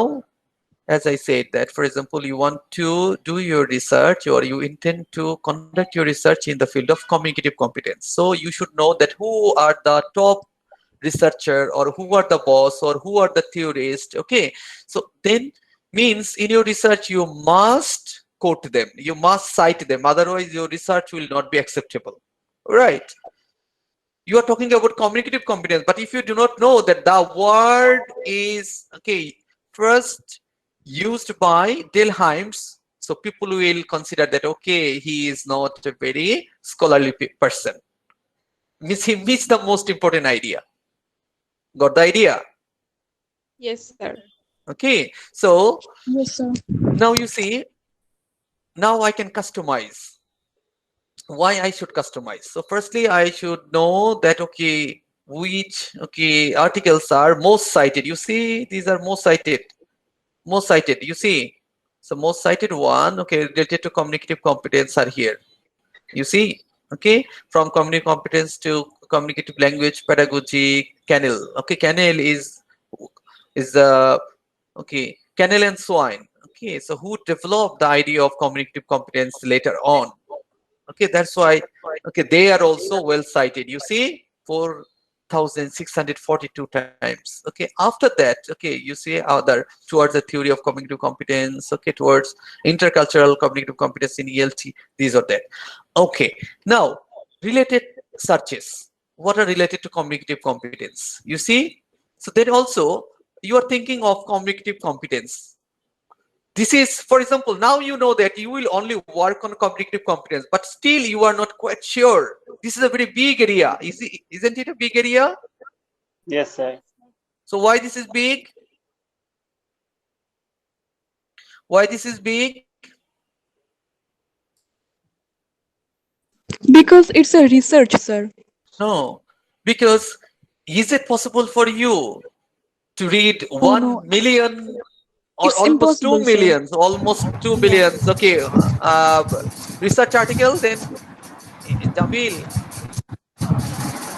as I said, that for example you want to do your research or you intend to conduct your research in the field of communicative competence. So you should know that who are the top researcher or who are the boss or who are the theorists. Okay, so then means in your research you must quote them, you must cite them, otherwise your research will not be acceptable, right? You are talking about communicative competence, but if you do not know that the word is okay first used by Delheims, so people will consider that okay, he is not a very scholarly person, means he missed the most important idea. Got the idea? Yes, sir. Okay, so Yes, sir. now you see, now I can customize. Why I should customize? So firstly I should know that okay, which okay articles are most cited. You see, these are most cited, you see. So most cited one, okay, related to communicative competence are here, you see. Okay, from communicative competence to communicative language pedagogy, Cannell. Okay, Cannell is okay, Cannell and Swine. Okay, so who developed the idea of communicative competence later on. Okay, that's why okay, they are also well cited, you see, 4,642 times. Okay, after that, okay, you see other towards the theory of cognitive competence, okay, towards intercultural cognitive competence in ELT, these are there. Okay, now related searches, what are related to communicative competence, you see. So then also you are thinking of communicative competence. This is, for example, now you know that you will only work on communicative competence, but still you are not quite sure. This is a very big area. Isn't it a big area? Yes, sir. So why this is big? Why this is big? Because it's a research, sir. No, because is it possible for you to read 1 no. million or It's almost impossible, 2 sir. millions, almost 2 billions, okay, research article? Then Jamil,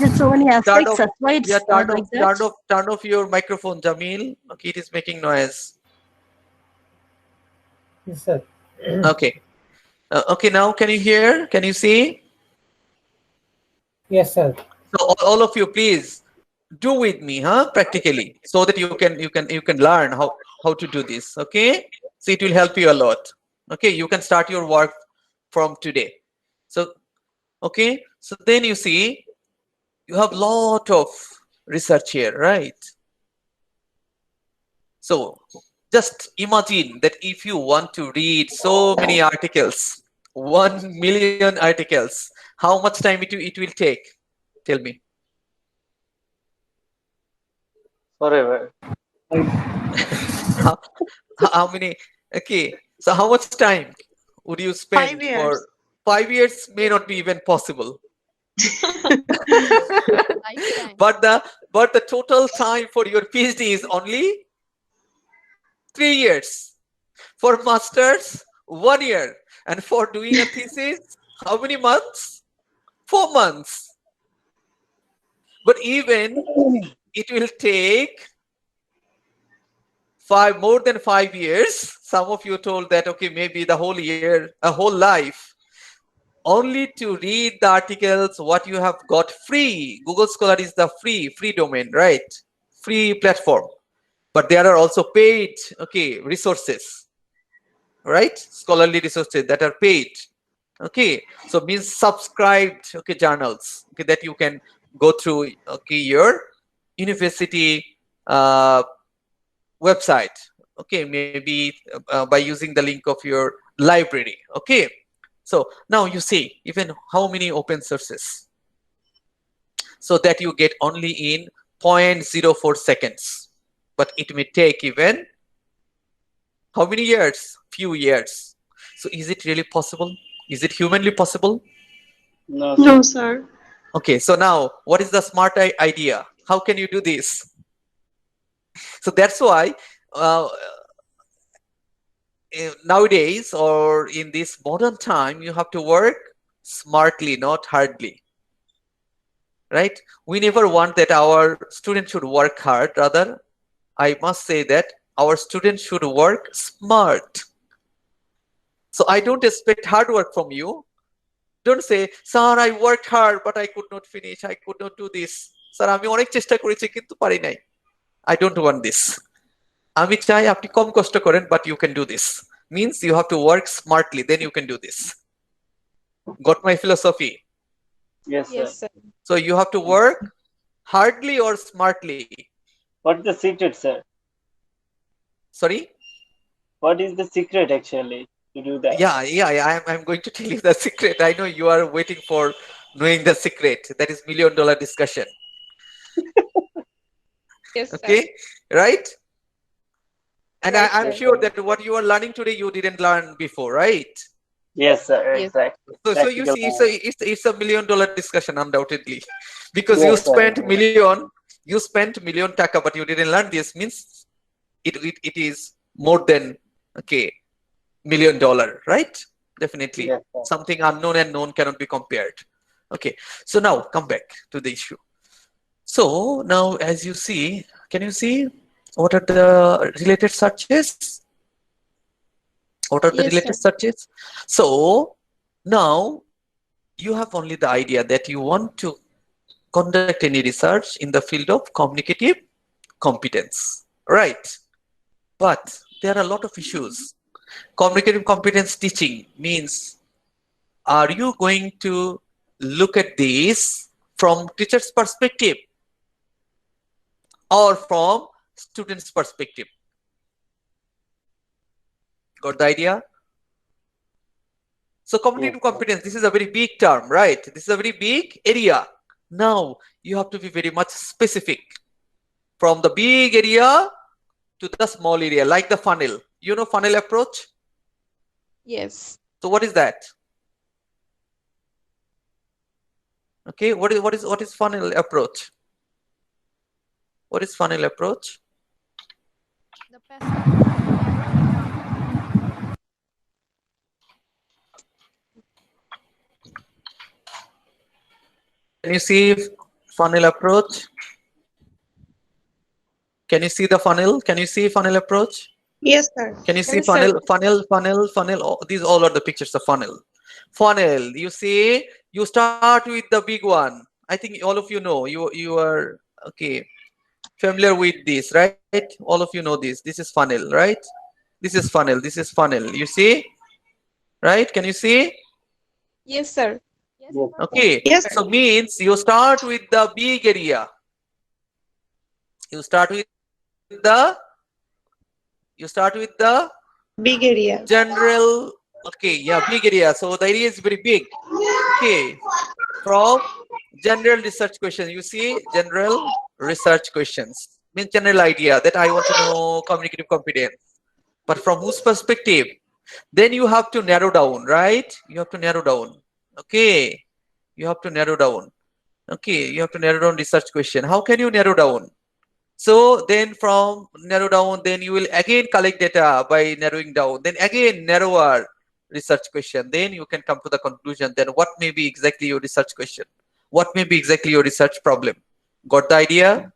There's so many aspects. That's why it's yeah, like that. turn off your microphone, Jamil. Okay, it is making noise. Yes, sir. Okay. Okay, now can you hear? Can you see? Yes, sir. So all of you, please do with me, practically, so that you can learn how to do this. Okay, so it will help you a lot. Okay, you can start your work from today. So okay, so then you see you have lot of research here, right? So just imagine that if you want to read so many articles, 1 million articles, how much time it will take? Tell me. Forever. How many? Okay, so how much time would you spend 5 years. for 5 years? May not be even possible. Lifetime. But the total time for your PhD is only 3 years. For masters, 1 year. And for doing a thesis, how many months? 4 months. But even it will take more than 5 years. Some of you told that, okay, maybe the whole year, a whole life, only to read the articles what you have got free. Google Scholar is the free domain, right? Free platform. But there are also paid, okay, resources, right? Scholarly resources that are paid. Okay, so means subscribed, okay, journals, okay, that you can go through, okay, your university website, okay, maybe by using the link of your library. Okay, so now you see even how many open sources, so that you get only in 0.04 seconds, but it may take even how many years? Few years. So is it really possible? Is it humanly possible? No, No, sir. Okay, so now what is the smart idea? How can you do this? So that's why nowadays, or in this modern time, you have to work smartly, not hardly, right? We never want that our students should work hard. Rather, I must say that our students should work smart. So I don't expect hard work from you. Don't say, sir, I worked hard, but I could not finish. I could not do this. Sir, আমি অনেক চেষ্টা করেছি কিন্তু পারি নাই. I don't want this. আমি চাই আপনি কম কষ্ট করেন, but you can do this. Means you have to work smartly, then you can do this. Got my philosophy? yes, sir. Yes, sir. So you have to work hardly or smartly. What's the secret, sir? Sorry? What is the secret actually to do that? Yeah. I'm going to tell you the secret. I know you are waiting for knowing the secret. That is $1 million discussion. Yes, sir. Okay, right? And Right, I'm sir. sure that what you are learning today, you didn't learn before, right? Yes, sir. Yes. Exactly. So you Practical see, it's a $1 million discussion undoubtedly, because you Yes, sir. spent million taka, but you didn't learn this. Means it is more than, okay, $1 million, right? Definitely. Yes, sir. Something unknown and known cannot be compared. Okay, so now come back to the issue. So now, as you see, can you see what are the related searches? What are the Yes, related sir. searches? So now you have only the idea that you want to conduct any research in the field of communicative competence, right? But there are a lot of issues. Communicative competence teaching means, are you going to look at this from teacher's perspective or from student's perspective? Got the idea? So communicative competence, this is a very big term, right? This is a very big area. Now you have to be very much specific from the big area to the small area, like the funnel. You know funnel approach? Yes. So what is that? Okay, what is funnel approach? What is funnel approach? The passive. Can you see funnel approach? Can you see the funnel? Can you see funnel approach? Yes, sir. Can you see Yes, sir. funnel? Oh, these all are the pictures of funnel. Funnel, you see, you start with the big one. I think all of you know, you are, okay, familiar with this, right? All of you know this. This is funnel, right? This is funnel. This is funnel. You see, right? Can you see? Yes, sir. Yes, Yes. sir. Okay. Yes, So means you start with the big area. You start with the big area. general, okay, yeah, big area. So the area is very big. Okay, from general research questions, you see, general research questions means general idea that I want to know communicative competence, but from whose perspective? Then you have to narrow down, right? You have to narrow down. Okay, you have to narrow down. Okay, you have to narrow down research question. How can you narrow down? So then from narrow down, then you will again collect data by narrowing down, then again narrower research question. Then you can come to the conclusion, then what may be exactly your research question? What may be exactly your research problem? Got the idea?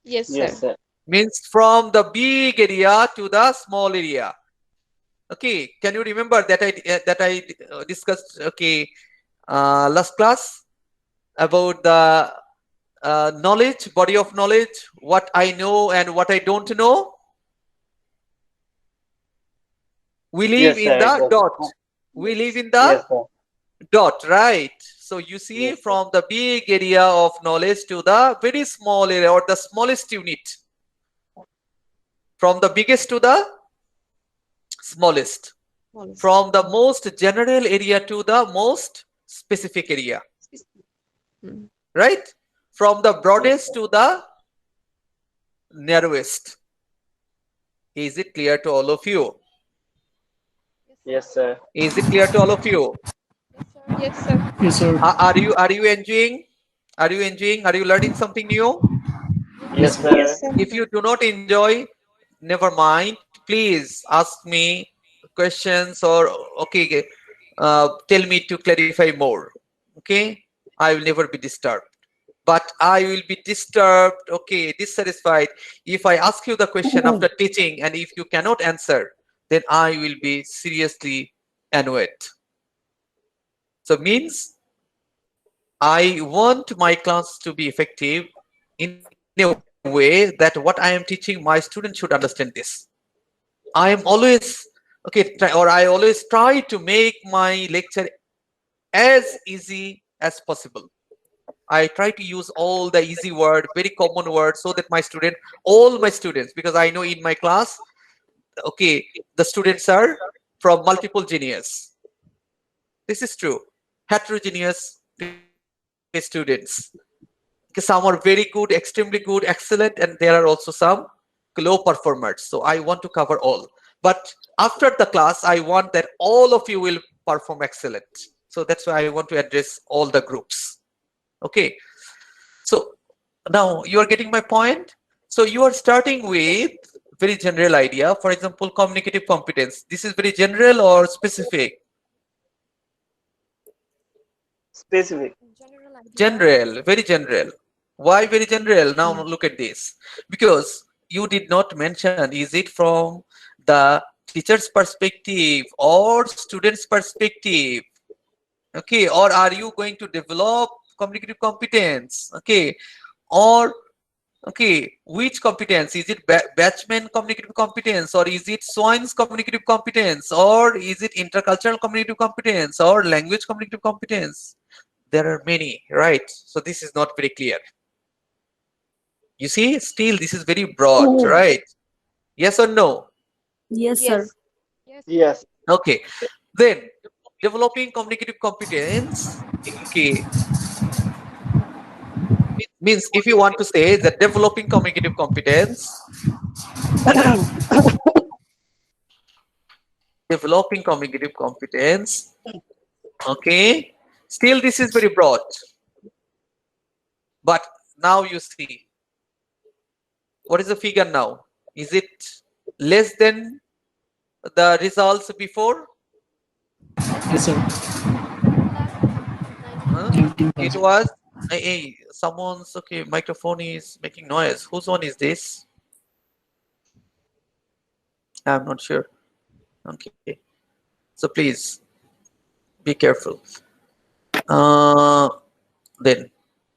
Yes, sir. Yes, sir. Means from the big area to the small area. Okay, can you remember that I discussed, okay, last class about the knowledge, body of knowledge, what I know and what I don't know? We live Yes, in sir. the Exactly. dot. We live in the Yes, sir. dot, right? So you see, Yes, sir. from the big area of knowledge to the very small area or the smallest unit. From the biggest to the smallest. Smallest. From the most general area to the most specific area. Hmm. Right? From the broadest sir. to the narrowest. Is it clear to all of you? Yes, sir. Is it clear to all of you? Yes, sir. Yes, sir. Are you enjoying? Are you enjoying? Are you learning something new? Yes, sir. Yes, sir. If you do not enjoy, never mind. Please ask me questions or okay, tell me to clarify more. Okay, I will never be disturbed. But I will be disturbed, okay, dissatisfied if I ask you the question after teaching and if you cannot answer, then I will be seriously annoyed. So means I want my class to be effective in a way that what I am teaching, my students should understand this. I am always, okay, I always try to make my lecture as easy as possible. I try to use all the easy word, very common words, so that all my students, because I know in my class, okay, the students are from multiple genius. This is true. Heterogeneous students. Okay, some are very good, extremely good, excellent, and there are also some low performers. So I want to cover all. But after the class, I want that all of you will perform excellent. So that's why I want to address all the groups. Okay. So now you are getting my point. So you are starting with very general idea. For example, communicative competence. This is very general or specific? Specific. General idea. General, very general. Why very general? Now look at this. Because you did not mention, is it from the teacher's perspective or student's perspective? Okay, or are you going to develop communicative competence? Okay, or okay, which competence? Is it Batchman communicative competence, or is it Swine's communicative competence, or is it intercultural communicative competence, or language communicative competence? There are many, right? So this is not very clear. You see, still this is very broad, right? Yes or no? Yes, sir. Yes. Yes. Okay, then developing communicative competence. Okay, means if you want to say that developing communicative competence, developing communicative competence, okay, still this is very broad. But now you see, what is the figure now? Is it less than the results before? Yes, sir. Huh? 19,000. It was, hey, someone's, okay, microphone is making noise. Whose one is this? I'm not sure. Okay. So please be careful. Then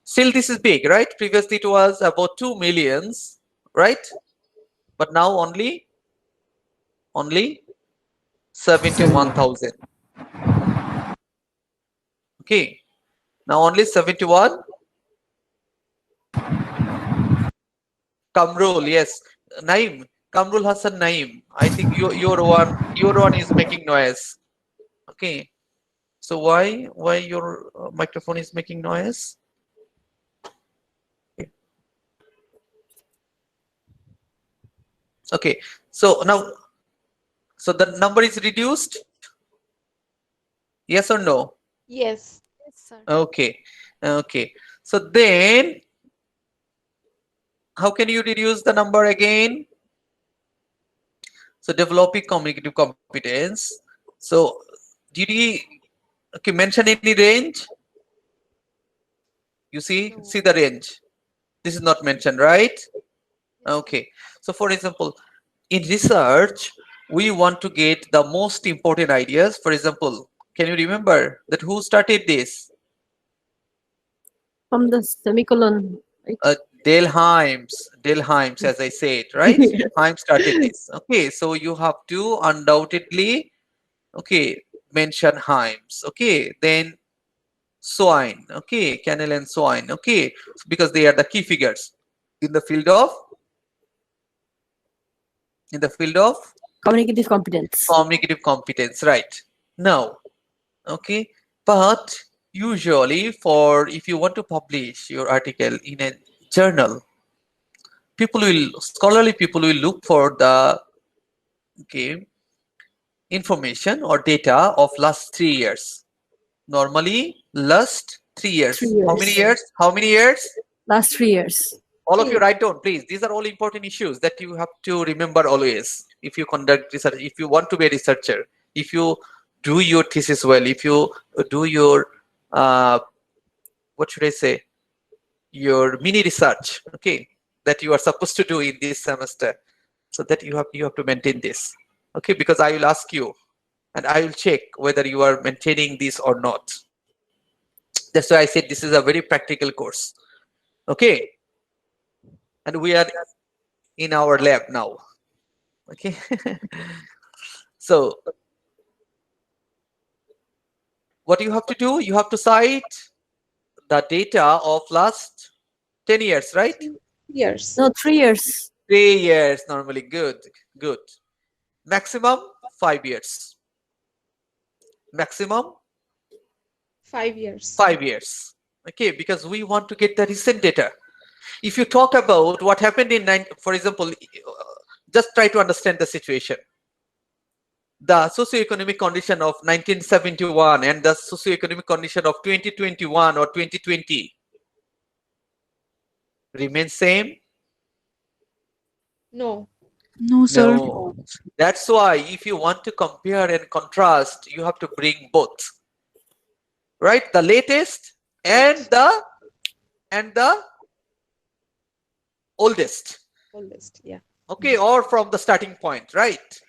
still this is big, right? Previously it was about 2 millions, right? But now only 71,000. Okay. Now only 71. Kamrul, yes. Naim, Kamrul Hassan Naim. I think your one is making noise. Okay. So why your microphone is making noise? Okay. So now, so the number is reduced. Yes or no? Yes. Yes, sir. Okay. Okay. So then, how can you reduce the number again? So developing communicative competence. So did he mention any range? You see, No. see the range. This is not mentioned, right? Okay. So for example, in research, we want to get the most important ideas. For example, can you remember that who started this? From the semicolon. Right? Dale Hymes, as I said, right? Hymes started this. Okay, so you have to undoubtedly, okay, mention Hymes. Okay, then Swine. Okay, Cannell and Swine. Okay, because they are the key figures in the field of Communicative competence. Communicative competence, right? Now, okay, but usually if you want to publish your article in a journal, scholarly people will look for the information or data of last 3 years. Normally, last 3 years. 3 years. How many years? How many years? Last 3 years. All of you write down, please. These are all important issues that you have to remember always. If you conduct research, if you want to be a researcher, if you do your thesis well, if you do your what should I say, your mini research, okay, that you are supposed to do in this semester, so that you have to maintain this, okay, because I will ask you and I will check whether you are maintaining this or not. That's why I said this is a very practical course, okay, and we are in our lab now, okay. So what you have to do, you have to cite the data of last 10 years, right? Years. No, 3 years. 3 years normally. Good. Maximum 5 years. Maximum 5 years. 5 years. Okay, because we want to get the recent data. If you talk about what happened for example, just try to understand the situation. The socioeconomic condition of 1971 and the socioeconomic condition of 2021 or 2020 remain same? No. No, sir. No. That's why if you want to compare and contrast, you have to bring both, right? The latest and the oldest. Oldest. Yeah. Okay, or from the starting point, right?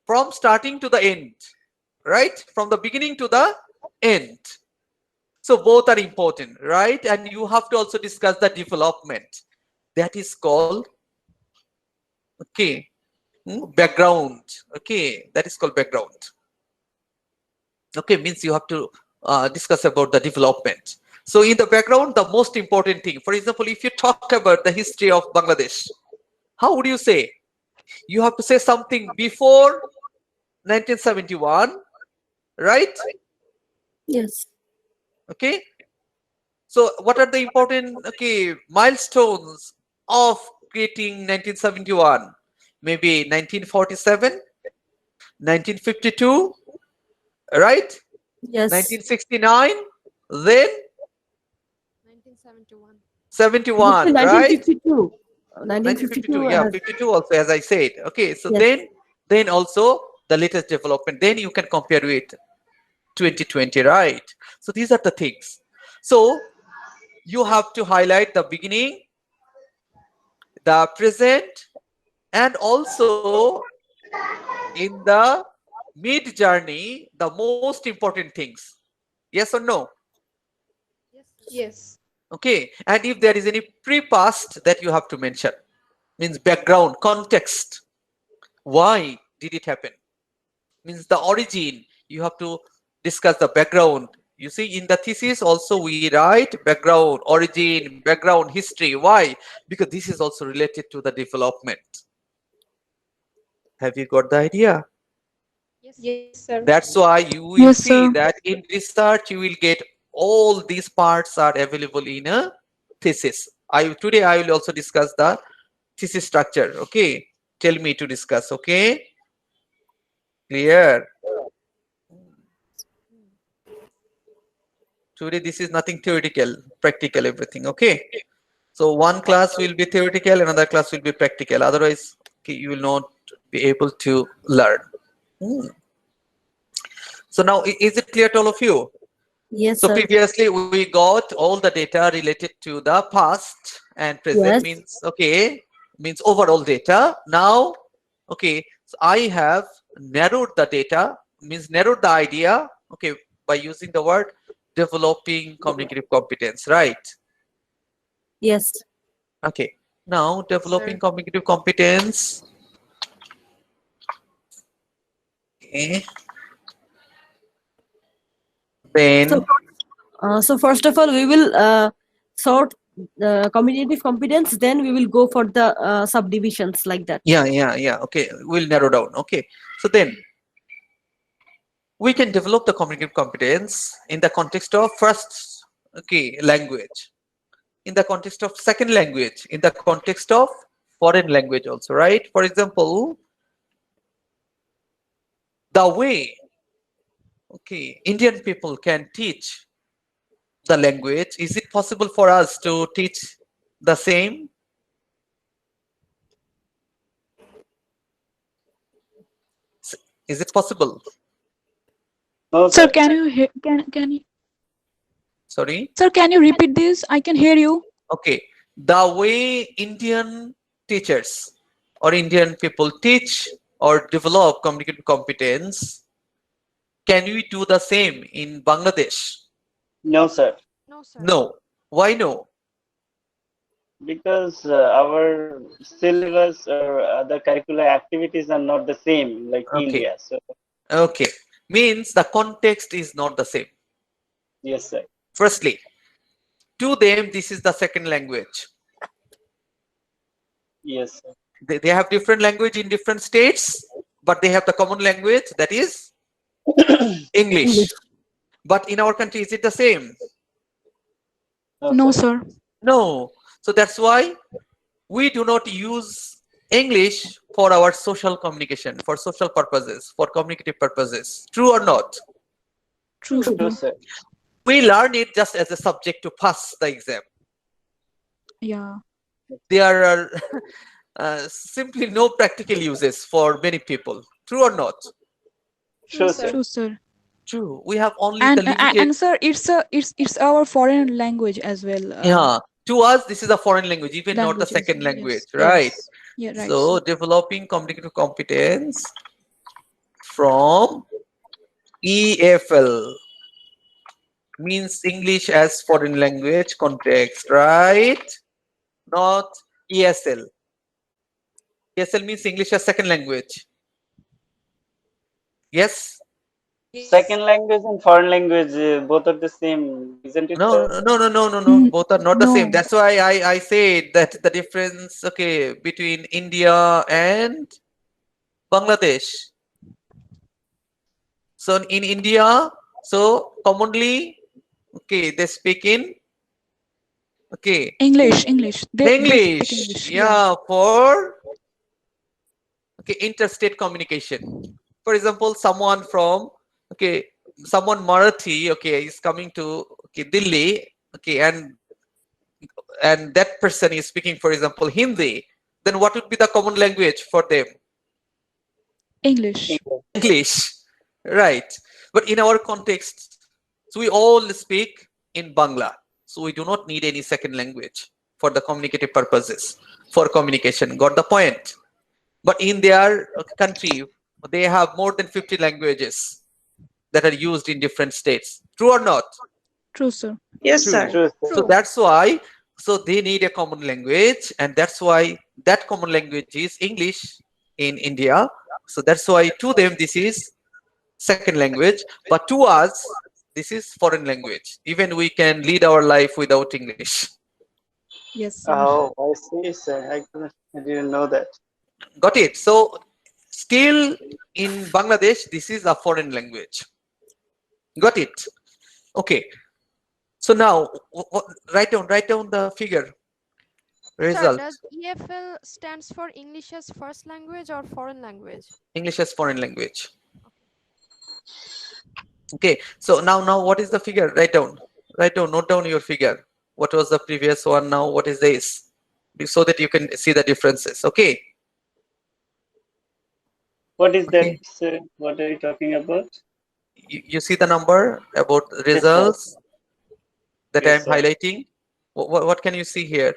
From starting to the end, right? From the beginning to the end. So both are important, right? And you have to also discuss the development. That is called, okay, background. Okay, that is called background. Okay, means you have to discuss about the development. So in the background, the most important thing, for example, if you talk about the history of Bangladesh, how would you say? You have to say something before 1971, right? Yes. Okay. So what are the important milestones of creating 1971? Maybe 1947, 1952, right? Yes. 1969, then 1971. 71, right? 1952. 1952, 1952. yeah, 52 also, as I said. Okay, so Yes. then also the latest development, then you can compare with 2020, right? So these are the things. So you have to highlight the beginning, the present, and also in the mid journey, the most important things. Yes or no? Yes. Yes. Okay, and if there is any pre-past that you have to mention, means background, context. Why did it happen? Means the origin. You have to discuss the background. You see, in the thesis also we write background, origin, background, history. Why? Because this is also related to the development. Have you got the idea? Yes, sir. That's why you will Yes, see sir. that in research you will get all these parts are available in a thesis. Today I will also discuss the thesis structure. Okay, tell me to discuss. Okay, clear? Today this is nothing theoretical, practical, everything. Okay, so one class will be theoretical, another class will be practical. Otherwise, you will not be able to learn. So now, is it clear to all of you? Yes, So sir. previously we got all the data related to the past and present Yes. means, okay, means overall data. Now, okay, so I have narrowed the data, means narrowed the idea, okay, by using the word developing communicative competence, right? Yes. Okay, now developing communicative competence. Okay. Then, So first of all, we will sort communicative competence. Then we will go for the subdivisions like that. yeah. Okay, we'll narrow down. Okay, so then we can develop the communicative competence in the context of first, okay, language, in the context of second language, in the context of foreign language also, right? For example, the way, okay, Indian people can teach the language, is it possible for us to teach the same? Is it possible? No, Sir, sir. can you can you Sorry. sir, can you repeat this? I can hear you. Okay, the way Indian teachers or Indian people teach or develop communicative competence, can we do the same in Bangladesh? No, sir. No, sir. No. Why no? Because our syllabus or other curricular activities are not the same like Okay. India. So Okay, means the context is not the same. yes, sir. Firstly, to them, this is the second language. Yes, sir. They have different language in different states, but they have the common language, that is English. But in our country, is it the same? No, sir. No. So that's why we do not use English for our social communication, for social purposes, for communicative purposes. True or not? True, True, sir. sir. We learn it just as a subject to pass the exam. Yeah. There are simply no practical uses for many people. True or not? True, sir. True, sir. True. We have only And the limited. and sir, it's our foreign language as well. Yeah. To us, this is a foreign language, even not the Language as second well, language, yes, right? yes. Yeah, right. So developing communicative competence from EFL means English as foreign language context, right? Not ESL. ESL means English as second language. Yes? Second language and foreign language, both are the same, isn't it, No, sir? no. Both are not the same. No. That's why I said that the difference, okay, between India and Bangladesh. So in India, so commonly, okay, they speak in, okay, English. They English. speak English. Yeah, for, okay, interstate communication. For example, someone from, okay, someone Marathi, okay, is coming to, okay, Delhi, okay, and that person is speaking, for example, Hindi. Then what would be the common language for them? English. English, right? But in our context, so we all speak in Bangla, so we do not need any second language for the communicative purposes, for communication. Got the point? But in their country, they have more than 50 languages that are used in different states. True or not? True, sir. Yes, True. sir. True, sir. So that's why, so they need a common language, and that's why that common language is English in India. So that's why to them this is second language, but to us this is foreign language. Even we can lead our life without English. Yes, sir. Oh, I see, sir. I didn't know that. Got it? So still in Bangladesh, this is a foreign language. Got it? Okay. So now write down the figure. Sir, Result. does EFL stands for English as first language or foreign language? English as foreign language. Okay. So now what is the figure? Write down. Note down your figure. What was the previous one? Now what is this? So that you can see the differences. Okay. What is Okay. that, sir? What are you talking about? You see the number about sir. results that Yes, I'm sir. highlighting. What can you see here?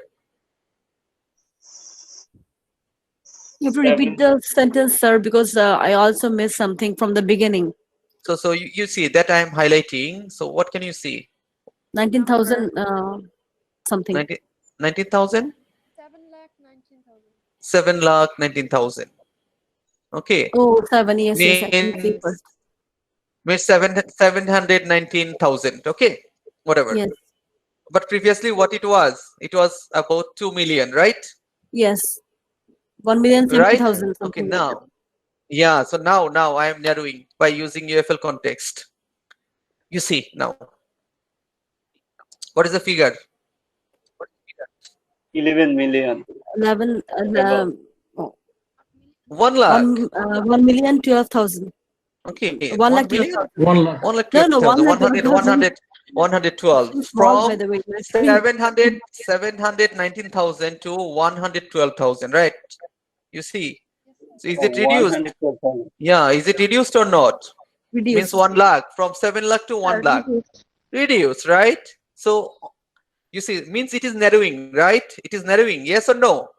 You have to repeat the sentence, sir, because I also missed something from the beginning. So you see that I'm highlighting. So what can you see? 19,000 something. 19,000? 7,19,000. 7,19,000. Okay. Oh, 7, yes, yes. I can see Means, first. means 719,000. Okay. Whatever. Yes, But previously what it was about 2 million, right? yes. 1,070,000 Right? something Okay, like now. Yeah, so now I am narrowing by using UFL context. You see now. What is the figure? 11 million. that. 11, Above. 1 lakh. 1,012,000. Okay. 1 lakh 1 million? 1 lakh. 1 lakh No, no, 12,000. 1,00,000. 112. Small, by From the way. 719,000 to 112,000, right? You see. So is Oh, it reduced? 112,000. Yeah, is it reduced or not? Means Reduced. 1 lakh. From 7 lakh to 1 lakh. Reduced, right? So you see, means it is narrowing, right? It is narrowing, yes or no?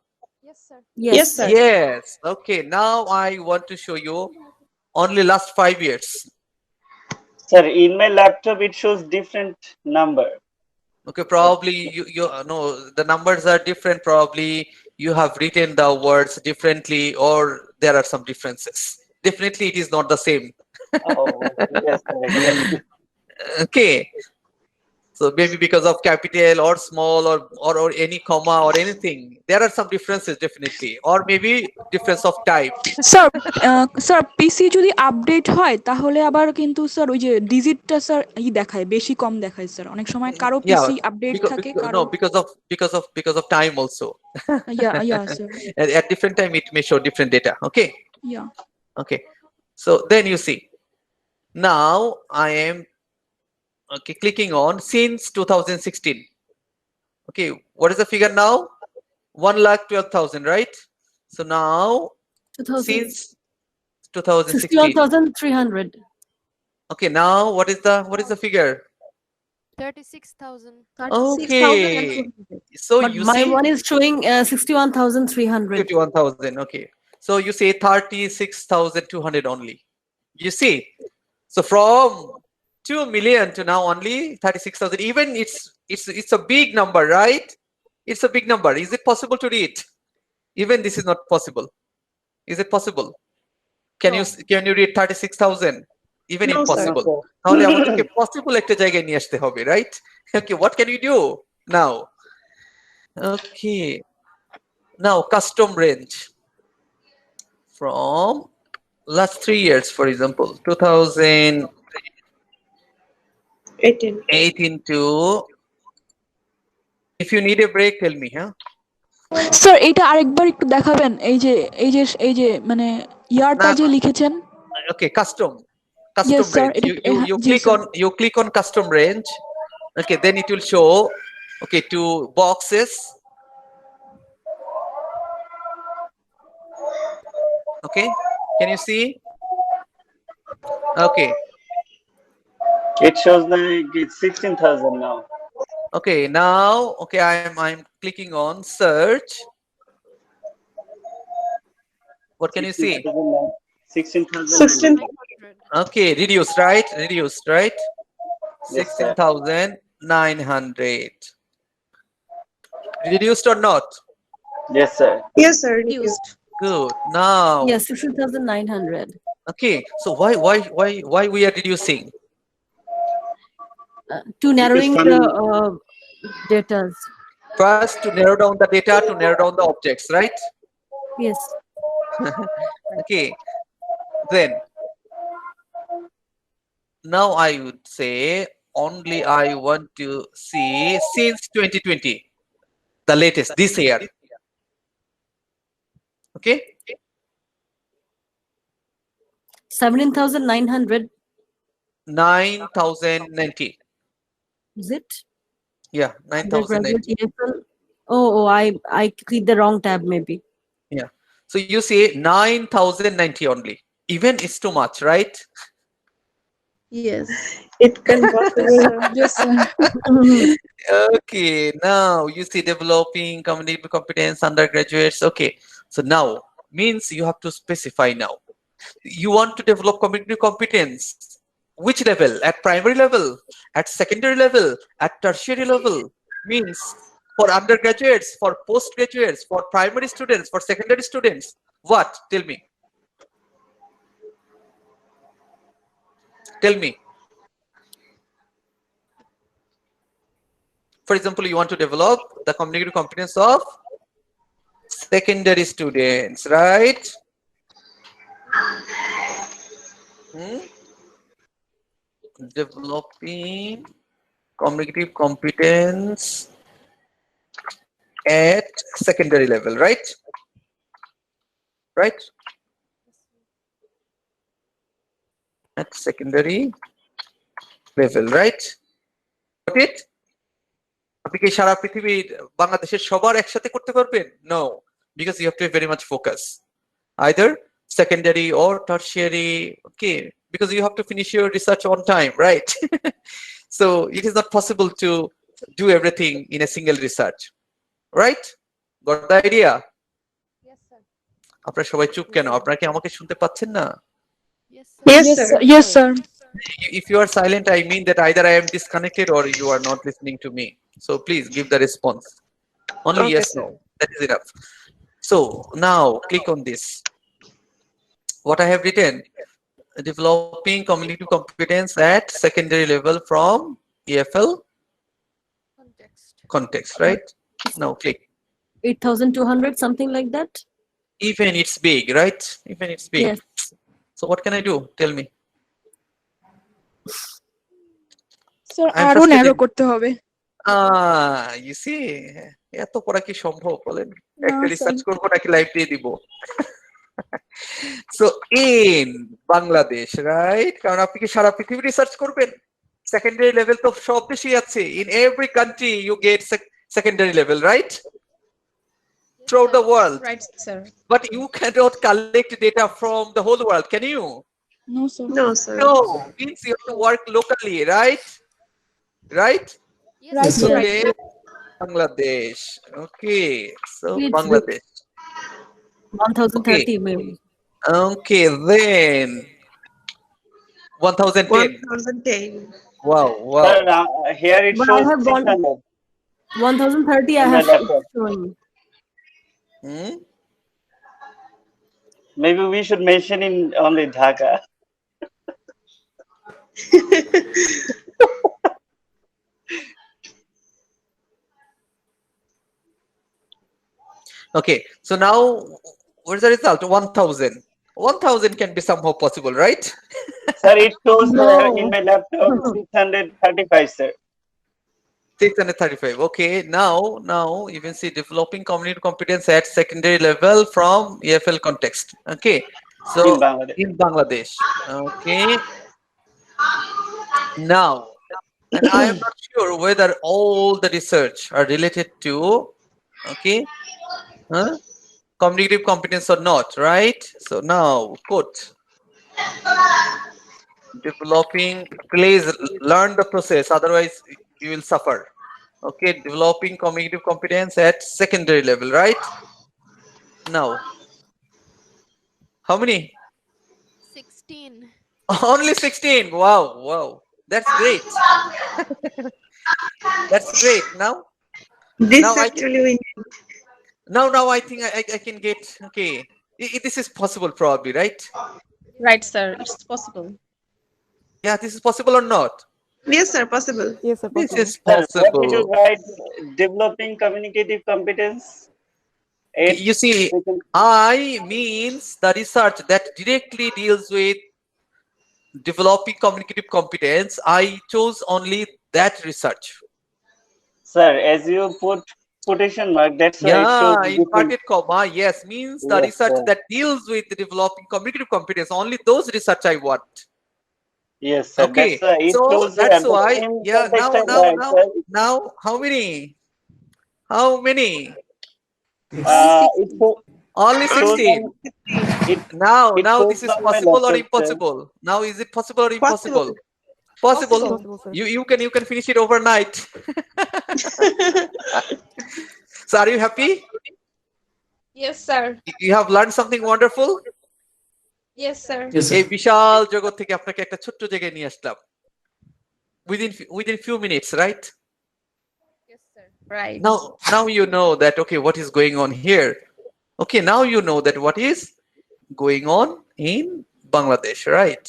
Yes, sir. Yes, sir. Yes. Okay, now I want to show you only last 5 years. Sir, in my laptop it shows different number. Okay, probably you no, the numbers are different. Probably you have written the words differently, or there are some differences. Definitely, it is not the same. Oh, yes, sir, exactly. Okay, so maybe because of capital or small or any comma or anything, there are some differences definitely, or maybe difference of type. Sir sir PC যদি update হয় তাহলে আবার কিন্তু sir ওই যে ডিজিটটা sir দেখায় বেশি কম দেখায় স্যার অনেক সময় কারো Yeah, পিসি আপডেট থাকে কারো no, because of time also. Yeah sir At different time, it may show different data. Okay. Yeah Okay, so then you see, now I am clicking on since 2016. Okay, what is the figure now? 1,12,000, right? So now 2,000. since 2016. 61,300. Okay, now what is the figure? 36,000. Okay, so But you my see one is showing 61,300. 51,000. Okay, so you say 36,200 only. You see, so from 2 million to now only 36,000. Even it's a big number, right? It's a big number. Is it possible to read? Even this is not possible. Is it possible? Can you read 36,000? Even No, sir. impossible. No, sir. তাহলে আমাদেরকে possible একটা জায়গায় নিয়ে আসতে হবে, right? Okay, what can you do now? Okay, now custom range from last 3 years, for example, 2018 18. to. If you need a break, tell me, huh? Sir এটা আরেকবার একটু দেখাবেন এই যে মানে ইয়ারটা না। যে লিখেছেন Okay, custom Yes, sir. range. You Yes, click sir. on custom range. Okay, then it will show two boxes. Okay, can you see? Okay, It shows like it's 16,000 now. okay, now I'm clicking on search. What can you see? 16,000. 16. 900. Okay, reduced, right? Reduced, right? Yes, sir. 16,900. Reduced or not? Yes, sir. Yes, sir. Used. Good. Now, Yes, 16,900. okay. So why we are reducing? To narrowing some- the data. First, to narrow down the data, to narrow down the objects, right? Yes. Okay. Then, now I would say only I want to see since 2020, the latest, this year. Okay. 17,900. 9,090. Is it? Yeah, 9,090. Undergraduate EFL. Oh, I clicked the wrong tab maybe. So you see 9,090 only. Even it's too much, right? Yes. It can possibly. Yes, sir. Okay, now you see developing community competence undergraduates. Okay, so now means you have to specify now. You want to develop community competence. Which level? At primary level, at secondary level, at tertiary level? Means for undergraduates, for postgraduates, for primary students, for secondary students. What? Tell me. Tell me. For example, you want to develop the communicative competence of secondary students, right? Developing communicative competence at secondary level, right? Right? At secondary level, right? Got it? আপনি কি সারা পৃথিবীর বাংলাদেশের সবার একসাথে করতে পারবেন? No, because you have to be very much focus. Either secondary or tertiary, okay, because you have to finish your research on time, right? So it is not possible to do everything in a single research, right? Got the idea? Yes, sir. আপনারা সবাই চুপ কেন? আপনারা কি আমাকে শুনতে পাচ্ছেন না? Yes, sir. Yes, sir. Yes, sir. If you are silent, I mean that either I am disconnected or you are not listening to me. So please give the response. Only Okay, yes, sir. no. That is enough. So now click on this. What I have written, developing community competence at secondary level from EFL context, right? Now click. 8,200, something like that. Even it's big, right? Even it's big. Yes. So what can I do? Tell me. Sir I'm আরো frustrated. Narrow করতে হবে। You see, এত পড়া কি সম্ভব বলেন? একটা sir. Research করবো নাকি লাইভ দিয়ে দিব? So in Bangladesh, right? কারণ আপনি কি সারা পৃথিবী রিসার্চ করবেন? সেকেন্ডারি লেভেল তো সব দেশেই আছে. In every country you get secondary level, right? Throughout the world. Right, sir. But you cannot collect data from the whole world, can you? No, sir. No, sir. No, means you have to work locally, right? Right? Yes, Right, sir. sir. Okay. Bangladesh. Okay. So It's Bangladesh. 1,030 maybe. Okay, then 1010. 1010. Wow, wow. Sir, here it But I shows have 600. 1,030 I On have the laptop. shown. Hmm? Maybe we should mention in only Dhaka. Okay, so now what's the result? 1000. 1000 can be somehow possible, right? Sir, it shows No. in my laptop 635, sir. 635. Okay, now you can see developing community competence at secondary level from EFL context. Okay, so In Bangladesh. Bangladesh. Okay, now, and I am not sure whether all the research are related to, okay, communicative competence or not, right? So now, quote, developing, please learn the process, otherwise you will suffer. Okay, developing communicative competence at secondary level, right? Now, how many? 16. Only 16. Wow, wow, that's great. That's great. Now This Now I actually we need. now I think I can get, okay, this is possible probably, right? Right, sir. It's possible. Yeah, this is possible or not? Yes, sir, possible. Yes, sir. This is Sir, what did you possible. write? Developing communicative competence. You see, I means the research that directly deals with developing communicative competence. I chose only that research. Sir, as you put quotation mark, that's why it Yeah, shows different. inverted comma, yes, means the Yes, research sir. that deals with the developing communicative competence. Only those research I want. Yes, sir. Okay, That's why it so shows that's the why, same yeah, context I write, sir. now, how many? How many? It shows Only it shows 16. on- it- Now it this shows is on my possible or laptop, sir. impossible? Now is it possible or impossible? Possible. Possible. You can finish it overnight. So are you happy? Yes, sir. You have learned something wonderful. Yes, sir. Yes, এই sir. বিশাল জগৎ থেকে আপনাকে একটা ছোট্ট জায়গায় নিয়ে আসলাম within few minutes, right? Yes, sir. Right. Now you know that, okay, what is going on here. Okay, now you know that what is going on in Bangladesh, right?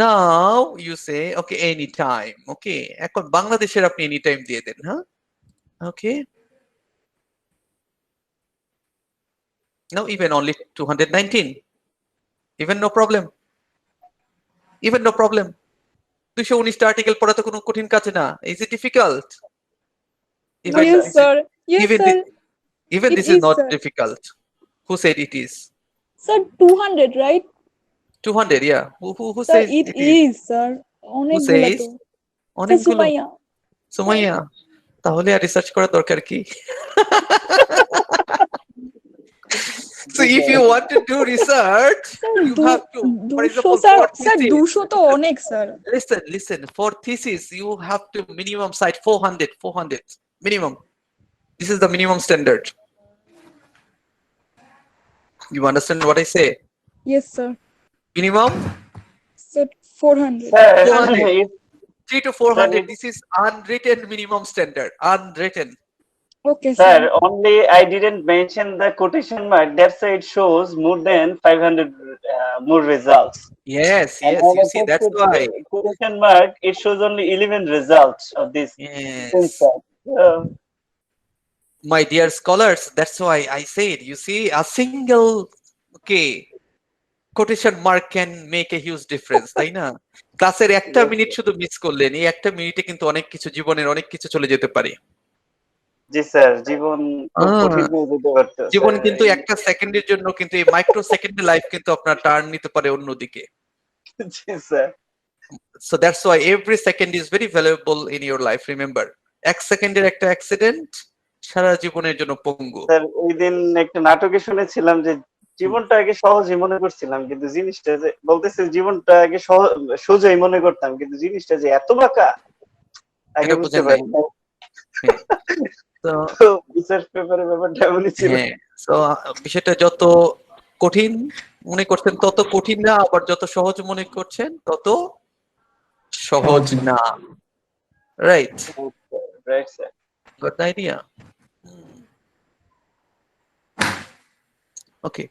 Now you say, okay, anytime. Okay, এখন বাংলাদেশের আপনি anytime দিয়ে দেন, huh? Okay. Now even only 219. Even no problem. Even no problem. 219 article পড়া তো কোনো কঠিন কাজ না. Is it difficult? Even Yes, sir. Yes, even sir. even It this is is, not sir. difficult. Who said it is? Sir, 200, right? 200, yeah. Who Sir, says it it is? is, sir. অনেকগুলো says? তো। Sir, অনেকগুলো। সুমাইয়া। সুমাইয়া, তাহলে আর research করার দরকার কি? So if you want to do research, Sir, you have to, for 200, example, sir. for Sir, thesis, 200 তো অনেক, sir. listen, for thesis, you have to minimum cite 400, minimum. This is the minimum standard. You understand what I say? Yes, sir. Minimum Sir, 400. Sir, 400. if 3 to 400. Sir, This is unwritten minimum standard. Unwritten. Okay, sir, sir. only I didn't mention the quotation mark. That's why it shows more than 500 more results. Yes, And yes. when You I see, put that's the why. quotation mark, it shows only 11 results of this Yes. sensor. My dear scholars, that's why I said, you see, a single, okay, quotation mark can make a huge difference, তাই না? ক্লাসের একটা minute শুধু miss করলেন, এই একটা মিনিটে কিন্তু অনেক কিছু, জীবনের অনেক কিছু চলে যেতে পারে। জি স্যার, জীবন খুব কঠিন হয়ে যেতে পারতো। জীবন কিন্তু একটা সেকেন্ডের জন্য কিন্তু এই মাইক্রো সেকেন্ডের লাইফ কিন্তু আপনার টার্ন নিতে পারে অন্যদিকে। জি sir. So that's why every second is very valuable in your life. Remember, এক সেকেন্ডের একটা অ্যাক্সিডেন্ট সারা জীবনের জন্য পঙ্গু। স্যার ওই দিন একটা নাটকে শুনেছিলাম যে জীবনটা আগে সহজই মনে করছিলাম, কিন্তু জিনিসটা যে বলতেছে জীবনটা আগে সোজাই মনে করতাম, কিন্তু জিনিসটা যে এত বাঁকা আগে বুঝতে পারি না। তো রিসার্চ পেপারে ব্যাপারটা এমনই ছিল। হ্যাঁ, তো বিষয়টা যত কঠিন মনে করছেন তত কঠিন না, আবার যত সহজ মনে করছেন তত সহজ না। Right? Right sir. Got the idea? Okay.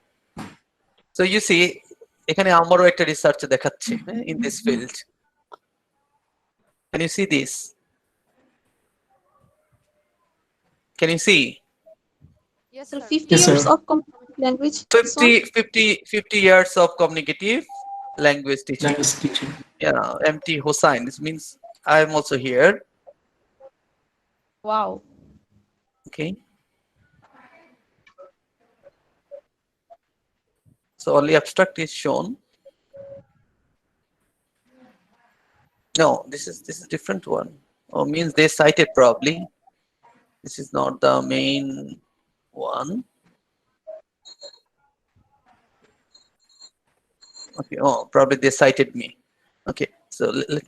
So you see, এখানে আমারও একটা রিসার্চ দেখাচ্ছে in this field. Can you see this? Can you see? Yes, Sir, sir. 50 Yes, years sir. of language. 50 years of communicative language teaching. Language teaching. Yeah, MT Hossain. This means I am also here. Wow. Okay. So only abstract is shown. No, this is different one. Oh, means they cited probably. This is not the main one. Okay. Oh, probably they cited me. Okay. So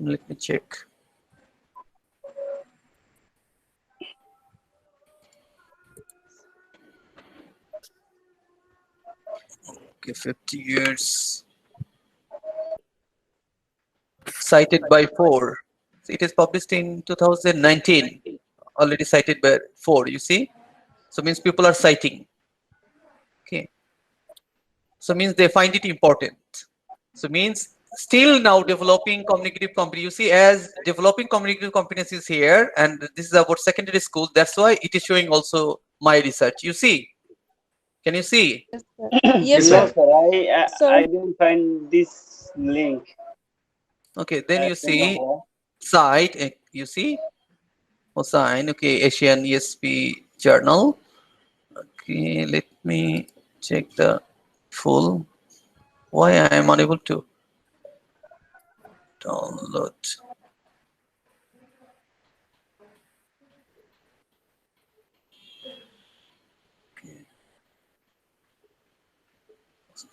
let me check. Okay, 50 years. Cited by 4. So it is published in 2019. Already cited by 4, you see? So means people are citing. Okay. So means they find it important. So means still now developing communicative competence. You see, as developing communicative competence is here, and this is about secondary school. That's why it is showing also my research. You see? Can you see? Yes, No, sir. sir, I didn't find this link. Okay, then you see site. You see? Hossain. Okay, Asian ESP journal. Okay, let me check the full. Why I am unable to download? Okay.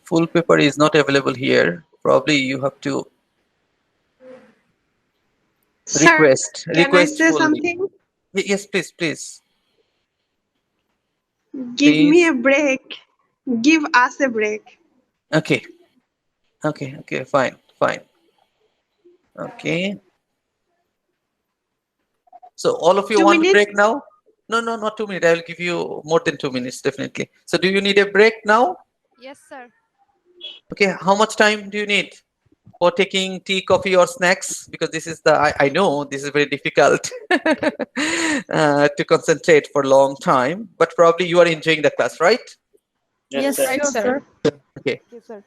Full paper is not available here. Probably you have to Sir, request can I say fully. something? Yes, please. Give Please. me a break. Give us a break. Okay. Okay. Fine. Okay. So all of you 2 want a minutes? break now? No, not 2 minutes. I will give you more than 2 minutes, definitely. So do you need a break now? Yes, sir. Okay. How much time do you need for taking tea, coffee, or snacks? Because this is I know this is very difficult to concentrate for a long time, but probably you are enjoying the class, right? Yes, sir. Right, sure, sir. sir. Okay. Yes, sir.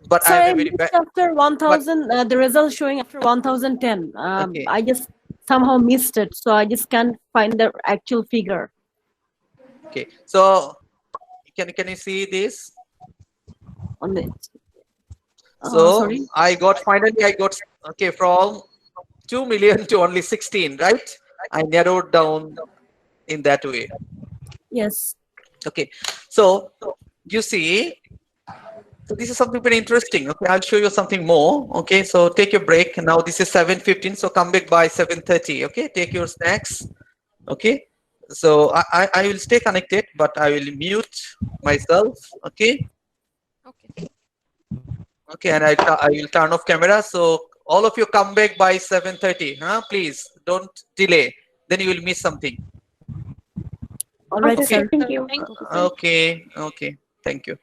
But I Sir, am I a very missed bad. after 1000, the results showing after 1010. Okay. I just somehow missed it, so I just can't find the actual figure. Okay. So can you see this? On it. So Sorry. I got okay from 2 million to only 16, right? I narrowed down in that way. Yes. Okay. So you see, so this is something very interesting. Okay, I'll show you something more. Okay, so take your break. Now this is 7:15, so come back by 7:30. Okay, take your snacks. Okay. So I will stay connected, but I will mute myself. Okay. Okay. Okay, and I will turn off camera. So all of you come back by 7:30. Please don't delay. Then you will miss something. All right, Okay, sir. thank you. Thank you. Okay. Thank you.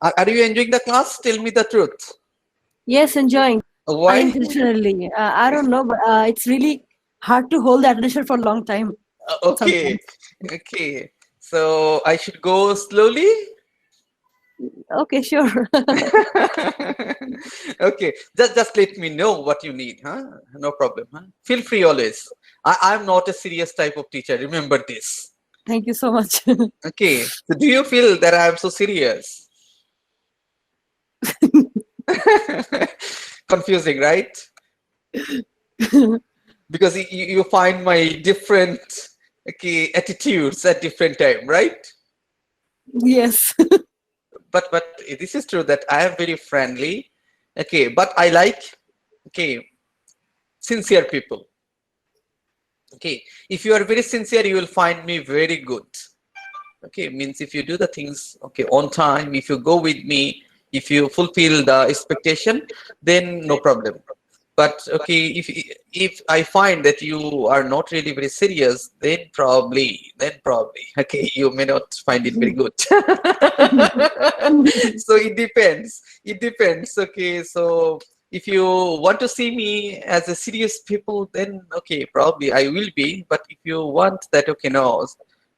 Are you enjoying the class? Tell me the truth. Yes, enjoying. Why? Unintentionally. I don't know, but it's really hard to hold the attention for a long time. Okay. Sometimes. Okay. So I should go slowly? Okay, sure. Okay. Just let me know what you need, huh? No problem. Huh? Feel free always. I'm not a serious type of teacher. Remember this. Thank you so much. Okay. So do you feel that I'm so serious? Confusing, right? Because you find my different attitudes at different time, right? Yes. But this is true that I am very friendly. Okay, but I like sincere people. Okay, if you are very sincere, you will find me very good. Okay, means if you do the things on time, if you go with me, if you fulfill the expectation, then no problem. But okay, if I find that you are not really very serious, then probably okay, you may not find it very good. So it depends. Okay, so if you want to see me as a serious people, then okay, probably I will be. But if you want that, okay, no,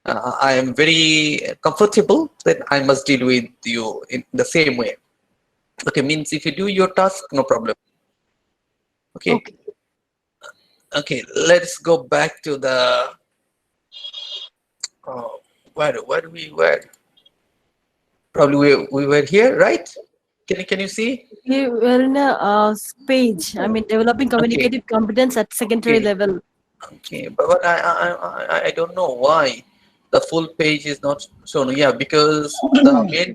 I am very comfortable, then I must deal with you in the same way. Okay, means if you do your task, no problem. Okay. Okay, let's go back to the where we were. Probably we were here, right? Can you see? We were in a page. I mean, developing communicative competence at secondary Okay. level. Okay, but I don't know why the full page is not shown. Yeah, because the main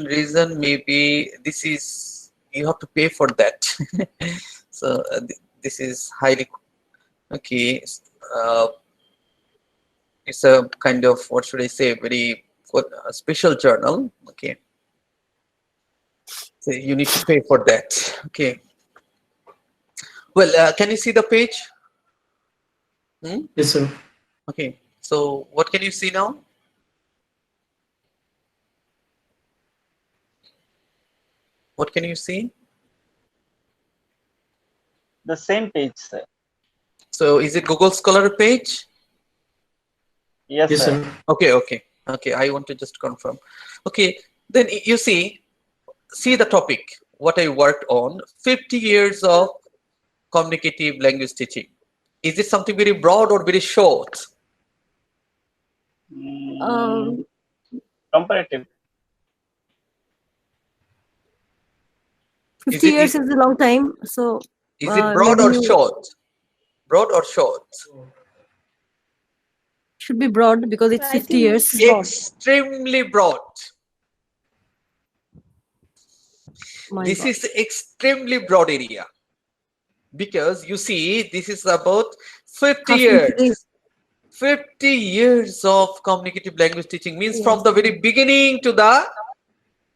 reason maybe this is you have to pay for that. So this is highly okay. It's a kind of, what should I say, very for a special journal. Okay. So you need to pay for that. Okay. Well, can you see the page? Yes, sir. Okay. So what can you see now? What can you see? The same page, sir. So is it Google Scholar page? Yes, Yes, sir. sir. Okay. I want to just confirm. Okay. Then you see the topic, what I worked on, 50 years of communicative language teaching. Is it something very broad or very short? Comparative. 50 years is a long time. So is it broad or short? Broad or short? Should be broad because it's I 50 think years. Extremely broad. My This God. is extremely broad area, because you see this is about 50 years. 50 years of communicative language teaching means from the very beginning to the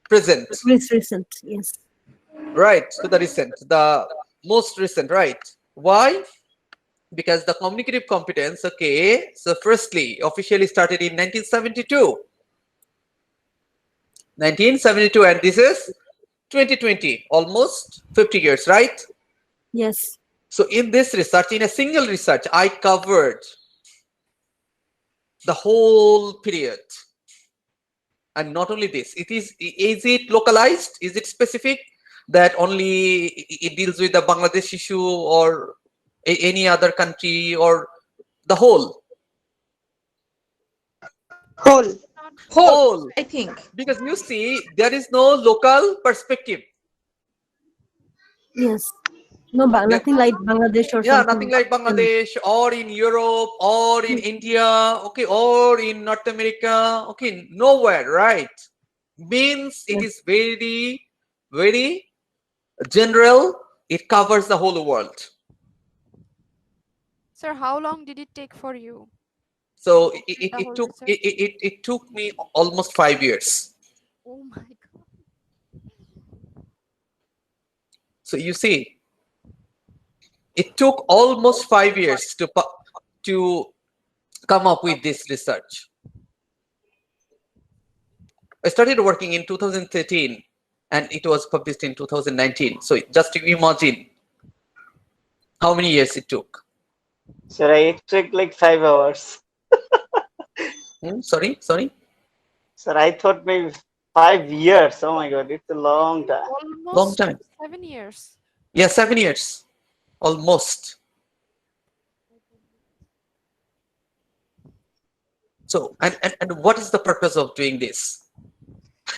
present. Recent, yes. Right, to the recent, the most recent, right? Why? Because the communicative competence, okay, so firstly, officially started in 1972. 1972, and this is 2020, almost 50 years, right? Yes. So in this research, in a single research, I covered the whole period. And not only this, is it localized? Is it specific that only it deals with the Bangladesh issue or any other country, or the whole? Whole, I think. Because you see, there is no local perspective. Yes. No, nothing like Bangladesh or something. Nothing like Bangladesh or in Europe or in India, okay, or in North America, okay, nowhere, right? Means it is very, very general. It covers the whole world. Sir, how long did it take for you? So it took me almost 5 years. Oh my God. So you see, it took almost 5 years to come up with this research. I started working in 2013 and it was published in 2019. So just to imagine how many years it took. Sir, it took like 5 hours. Sorry? Sir, I thought maybe 5 years. Oh my God, it's a long time. Almost Long time. 7 years. Yeah, 7 years. Almost. So, and what is the purpose of doing this?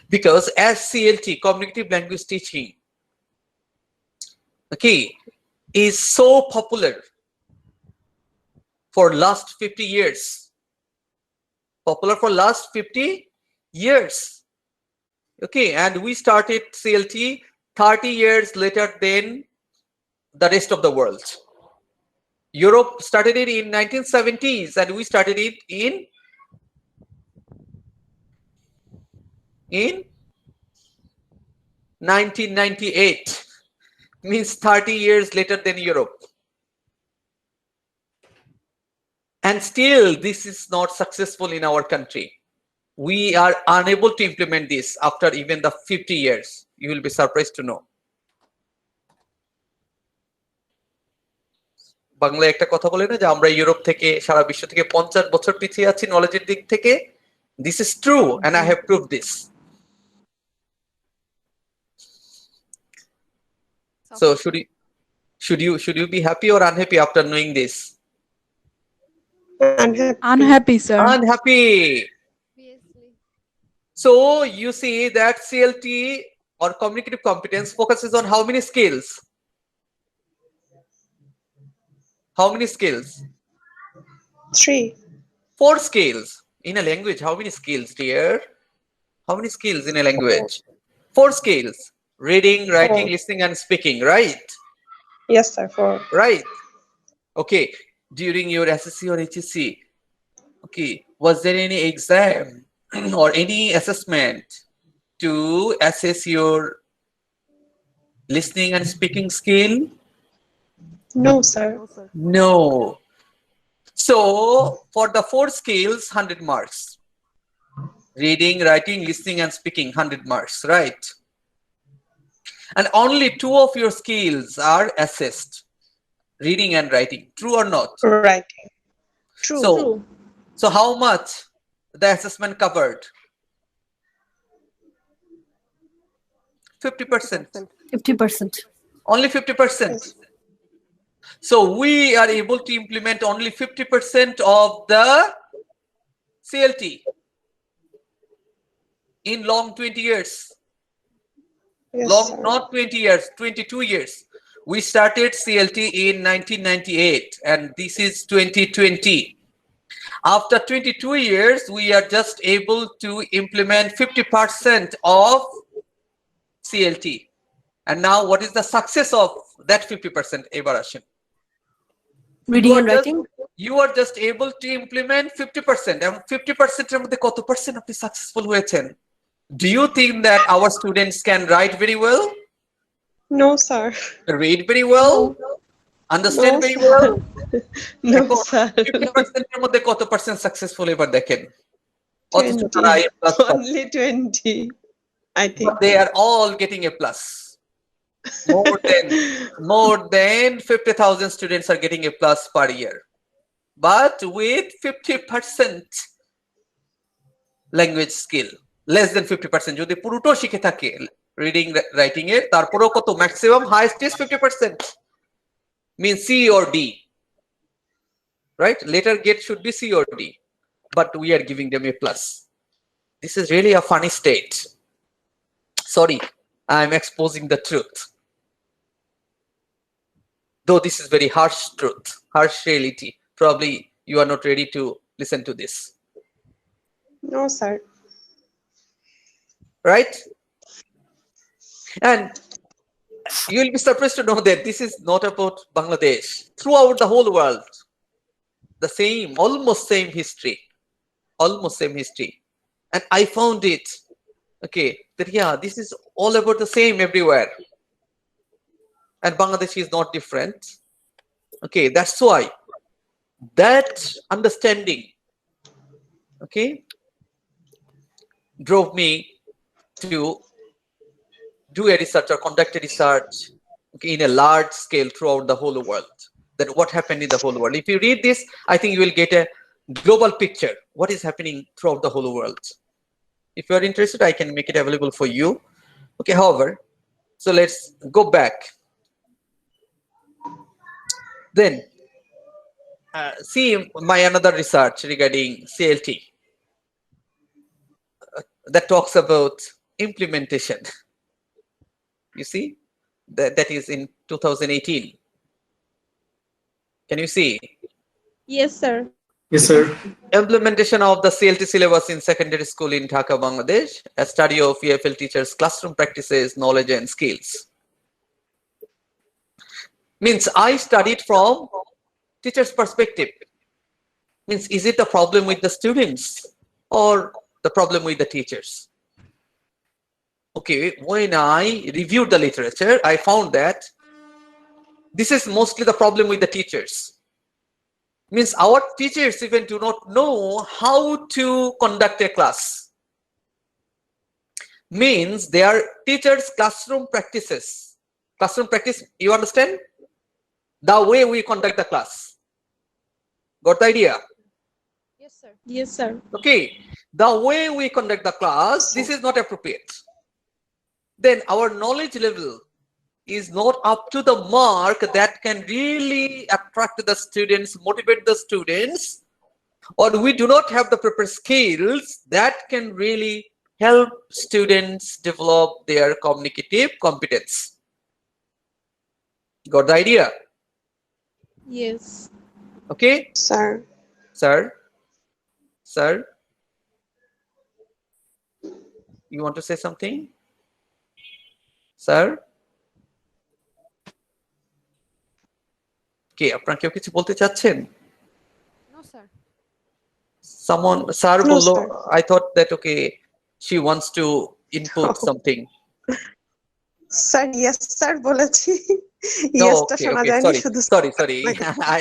Because as CLT, cognitive language teaching, okay, is so popular for last 50 years. Popular for last 50 years. Okay, and we started CLT 30 years later than the rest of the world. Europe started it in 1970s and we started it in 1998. Means 30 years later than Europe. And still this is not successful in our country. We are unable to implement this after even the 50 years. You will be surprised to know. বাংলায় একটা কথা বলে না যে আমরা Europe থেকে সারা বিশ্ব থেকে 50 বছর পিছিয়ে আছি নলেজের দিক থেকে. This is true and I have proved this. So should you be happy or unhappy after knowing this? Unhappy, sir. Unhappy. Obviously. So you see that CLT or communicative competence focuses on how many skills? How many skills? 3. 4 skills. In a language, how many skills, dear? How many skills in a language? 4 skills. Reading, writing, listening, and speaking, right? Yes, sir. 4. Right. Okay. During your SSC or HSC, okay, was there any exam or any assessment to assess your listening and speaking skill? No, sir. No, sir. No. So for the 4 skills, 100 marks. Reading, writing, listening, and speaking, 100 marks, right? And only 2 of your skills are assessed. Reading and writing. True or not? Right. True. So, so how much the assessment covered? 50%. 50%. Only 50%. So we are able to implement only 50% of the CLT in long 20 years. Yes, Long, sir. not 20 years, 22 years. We started CLT in 1998 and this is 2020. After 22 years, we are just able to implement 50% of CLT. And now what is the success of that 50%, Evarashin? Reading and writing? You are just able to implement 50%. And 50% এর মধ্যে কত percent আপনি successful হয়েছেন? Do you think that our students can write very well? No, sir. Read very well? Understand No, very sir. well? No, sir. 50% এর মধ্যে কত percent successful এবার দেখেন? অথচ 20. তারা A+ পাচ্ছে। Only 20, I think. But they are all getting A+. More than 50,000 students are getting A+ per year. But with 50% language skill, less than 50%, যদি পুরোটা শিখে থাকে reading, writing এর, তারপরেও কত maximum highest is 50%. Means C or D. Right? Later gate should be C or D. But we are giving them A+. This is really a funny state. Sorry, I'm exposing the truth. Though this is very harsh truth, harsh reality. Probably you are not ready to listen to this. No, sir. Right? And you will be surprised to know that this is not about Bangladesh. Throughout the whole world, the same, almost same history. Almost same history. And I found it, okay, that yeah, this is all about the same everywhere. And Bangladesh is not different. Okay, that's why that understanding, okay, drove me to do a research or conduct a research, okay, in a large scale throughout the whole world. That what happened in the whole world. If you read this, I think you will get a global picture. What is happening throughout the whole world? If you are interested, I can make it available for you. Okay, however, so let's go back. Then see my another research regarding CLT that talks about implementation. You see, that is in 2018. Can you see? Yes, sir. Yes, sir. Implementation of the CLT syllabus in secondary school in Dhaka, Bangladesh. A study of EFL teachers' classroom practices, knowledge and skills. Means I studied from teacher's perspective. Means is it the problem with the students or the problem with the teachers? Okay, when I reviewed the literature, I found that this is mostly the problem with the teachers. Means our teachers even do not know how to conduct a class. Means their teachers' classroom practices. Classroom practice, you understand? The way we conduct the class. Got the idea? Yes, sir. Yes, sir. Okay, the way we conduct the class, this is not appropriate. Then our knowledge level is not up to the mark that can really attract the students, motivate the students, or we do not have the proper skills that can really help students develop their communicative competence. Got the idea? Yes. Okay, Sir. sir, sir, you want to say something? Sir? কে আপনারা কেউ কিছু বলতে চাচ্ছেন? No, sir. Someone, sir, No, bollo, sir. I thought that, okay, she wants to input No. something. Sir yes sir বলেছি No, ইয়েসটা okay, শোনা okay, যায়নি sorry, শুধু sorry.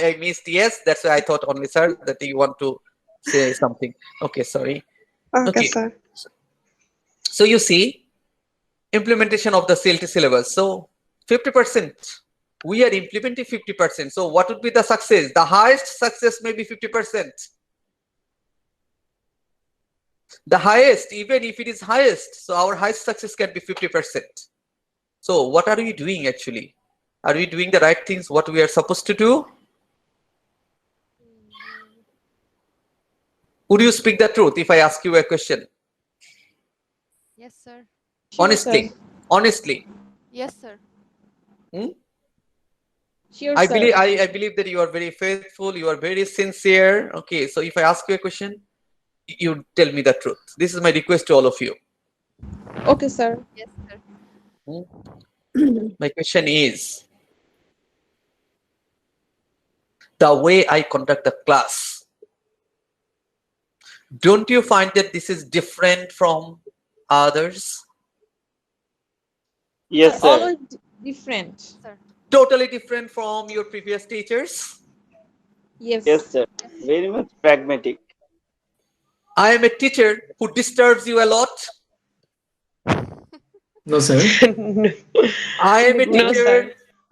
I missed yes. That's why I thought only, sir, that you want to say something. Okay, sorry. Okay Okay. Sir So you see, implementation of the CLT syllabus. So 50%, we are implementing 50%. So what would be the success? The highest success may be 50%. The highest, even if it is highest, so our highest success can be 50%. So what are we doing actually? Are we doing the right things, what we are supposed to do? Would you speak the truth if I ask you a question? Yes, sir. Honestly, honestly. Yes, sir. Sure, I sir. believe I believe that you are very faithful, you are very sincere. Okay, so if I ask you a question, you tell me the truth. This is my request to all of you. Okay, sir. Yes, sir. My question is, the way I conduct the class, don't you find that this is different from others? Yes, sir. Always different. Totally different from your previous teachers? Yes. Yes, sir. Very much pragmatic. I am a teacher who disturbs you a lot. No, sir. I am a No, teacher. sir.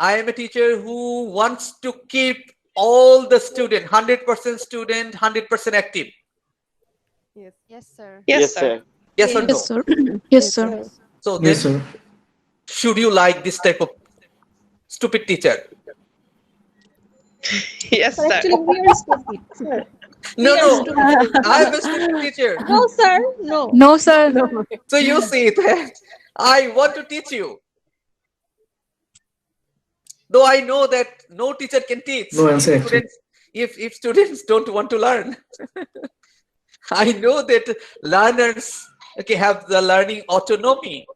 I am a teacher who wants to keep all the student, 100% student, 100% active. Yes, sir. Yes, sir. Yes or no? sir. Yes, sir. So Yes, then, sir. should you like this type of stupid teacher? Yes, Sir, sir. actually, we are stupid, sir. No, We are no. stupid. I am a stupid teacher. No, sir. No. No, sir. So you see that I want to teach you. Though I know that no teacher can teach No answer, if actually. students, if students don't want to learn. I know that learners, okay, have the learning autonomy.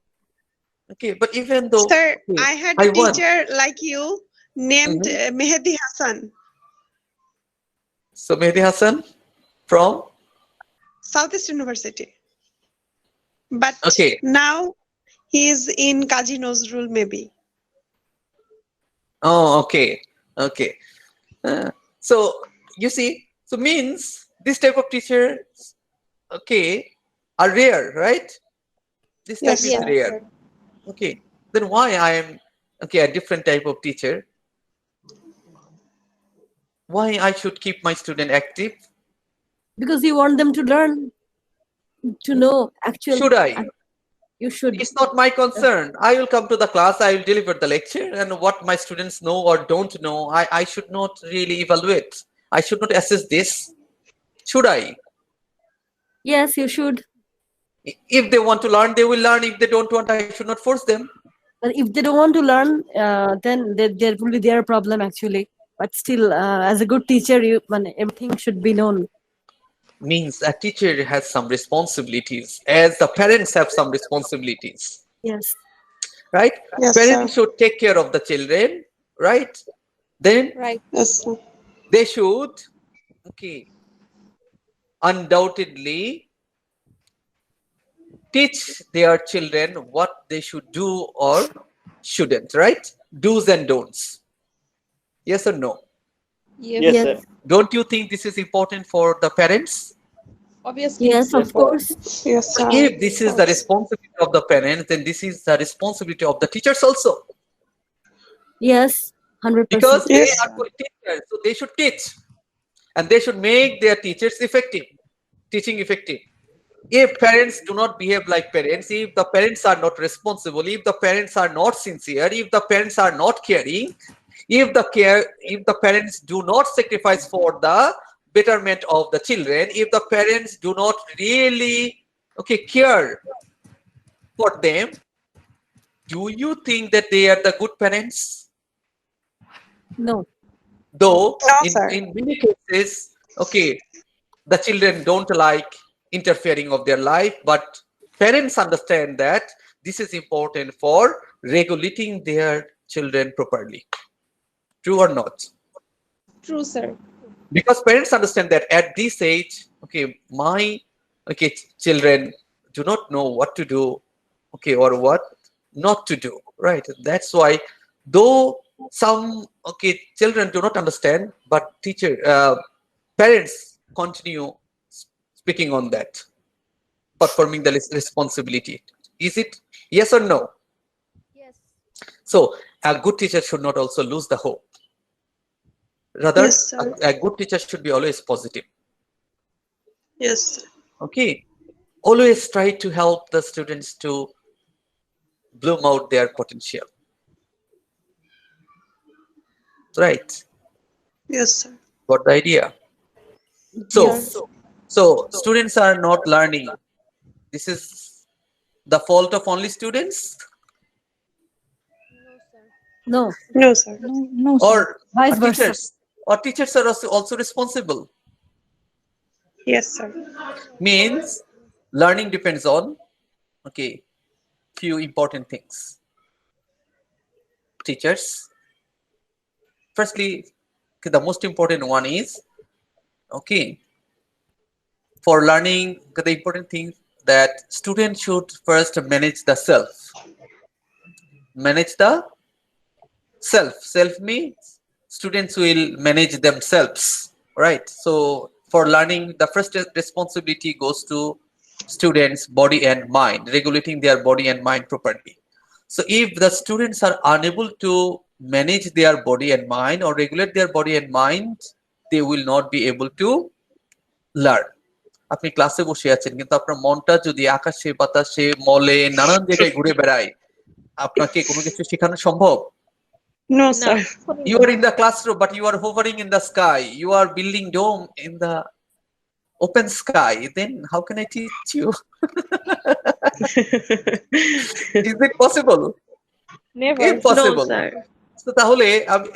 Okay, but even though Sir, okay, I had I a want- teacher like you named Mehdi Hassan, So Mehdi Hassan from Southeast University. But Okay. now he is in Kaji Nazrul maybe. Oh, okay, okay. So you see, so means this type of teachers, okay, are rare, right? This type Yes, is sir. rare. Okay, then why I am okay a different type of teacher? Why I should keep my student active? Because you want them to learn, to know actual. Should I? You should. It's not my concern. I will come to the class, I will deliver the lecture, and what my students know or don't know, I should not really evaluate. I should not assess this. Should I? Yes, you should. If they want to learn, they will learn. If they don't want, I should not force them. But if they don't want to learn, then there will be their problem actually. But still, as a good teacher, everything should be known. Means a teacher has some responsibilities, as the parents have some responsibilities, Yes. right? Yes, Parents sir. should take care of the children, right? Then Right. Yes, sir. they should, okay, undoubtedly teach their children what they should do or shouldn't, right? Do's and don'ts. Yes or no? Yes. Yes, Yes. sir. Don't you think this is important for the parents? Obviously. Yes, of course. Yes, So sir. if this is the responsibility of the parents, then this is the responsibility of the teachers also. Yes, 100%. Because Yes. they are good teachers, so they should teach. And they should make their teachers effective, teaching effective. If parents do not behave like parents, if the parents are not responsible, if the parents are not sincere, if the parents are not caring, if the parents do not sacrifice for the betterment of the children, if the parents do not really care for them, do you think that they are the good parents? No. Though No, sir. in many cases, the children don't like interfering of their life, but parents understand that this is important for regulating their children properly. True or not? True, sir. Because parents understand that at this age, okay, my children do not know what to do, okay, or what not to do, right? That's why, though some children do not understand, but parents continue speaking on that, performing the responsibility. Is it yes or no? Yes. So a good teacher should not also lose the hope. Rather, Yes, sir. a good teacher should be always positive. Yes, sir. Okay, always try to help the students to bloom out their potential, right? Yes, sir. Got the idea? So Yes. so students are not learning. This is the fault of only students, No, sir. No, No, sir. No, sir. or vice versa. teachers are also responsible. Yes, sir. Means learning depends on few important things. Teachers, firstly, the most important one is for learning, the important thing that students should first manage the self. Manage the self. Self means students will manage themselves, right? So for learning, the first responsibility goes to students' body and mind, regulating their body and mind properly. So if the students are unable to manage their body and mind or regulate their body and mind, they will not be able to learn. আপনি ক্লাসে বসে আছেন, কিন্তু আপনার মনটা যদি আকাশে বাতাসে মলে নানান জায়গায় ঘুরে বেড়ায়, আপনাকে কোনো কিছু শেখানো সম্ভব? No, sir. You are in the classroom, but you are hovering in the sky. You are building dome in the open sky. Then how can I teach you? Is it possible? Never. Impossible. No, sir. So তাহলে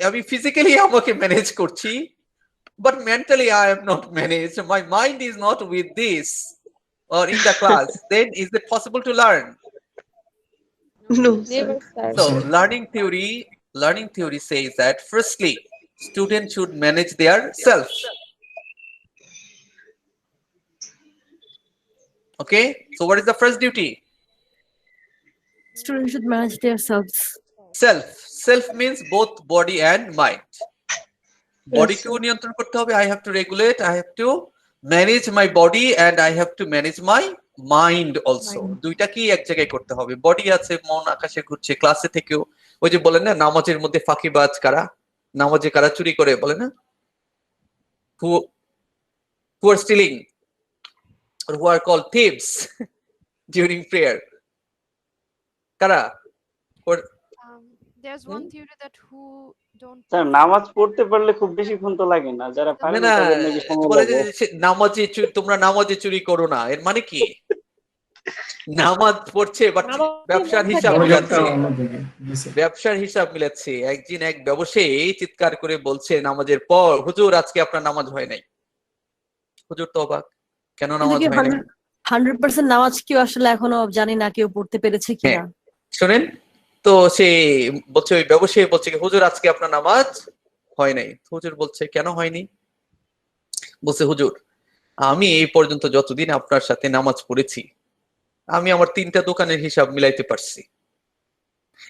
আমি physically আমাকে manage করছি, but mentally I am not managed. My mind is not with this or in the class. Then is it possible to learn? No, sir. Never, sir. So learning theory says that firstly, students should manage their self. Okay, so what is the first duty? Students should manage themselves. Self means both body and mind. Body sir. কেও নিয়ন্ত্রণ করতে হবে, I have to regulate, I have to manage my body and I have to manage my mind also. দুইটা কি এক জায়গায় করতে হবে। বডি আছে, মন আকাশে ঘুরছে, ক্লাসে থেকেও ওই যে বলেন না, নামাজের মধ্যে ফাঁকিবাজ কারা, নামাজে কারা চুরি করে, বলে না, who are stealing or who are called thieves during prayer, কারা? There's one theory that who don't sir নামাজ পড়তে পারলে খুব বেশিক্ষণ তো লাগে না, যারা পারে না না, তাদের নাকি সময় বলে লাগে। যে তোমরা নামাজে চুরি করো না, এর মানে কি? নামাজ পড়ছে বাট ব্যবসার হিসাব মিলাচ্ছে, ব্যবসার হিসাব মিলাচ্ছে। একদিন এক ব্যবসায়ী চিৎকার করে বলছে নামাজের পর, হুজুর আজকে আপনার নামাজ হয় নাই। হুজুর তো অবাক, কেন নামাজ হয় নাই? 100% নামাজ কেউ আসলে এখনো জানি না কেউ পড়তে পেরেছে কিনা। শোনেন তো, সে বলছে, ওই ব্যবসায়ী বলছে হুজুর আজকে আপনার নামাজ হয় নাই। হুজুর বলছে কেন হয়নি? বলছে হুজুর আমি এই পর্যন্ত যতদিন আপনার সাথে নামাজ পড়েছি, আমি আমার 3টা দোকানের হিসাব মিলাইতে পারছি।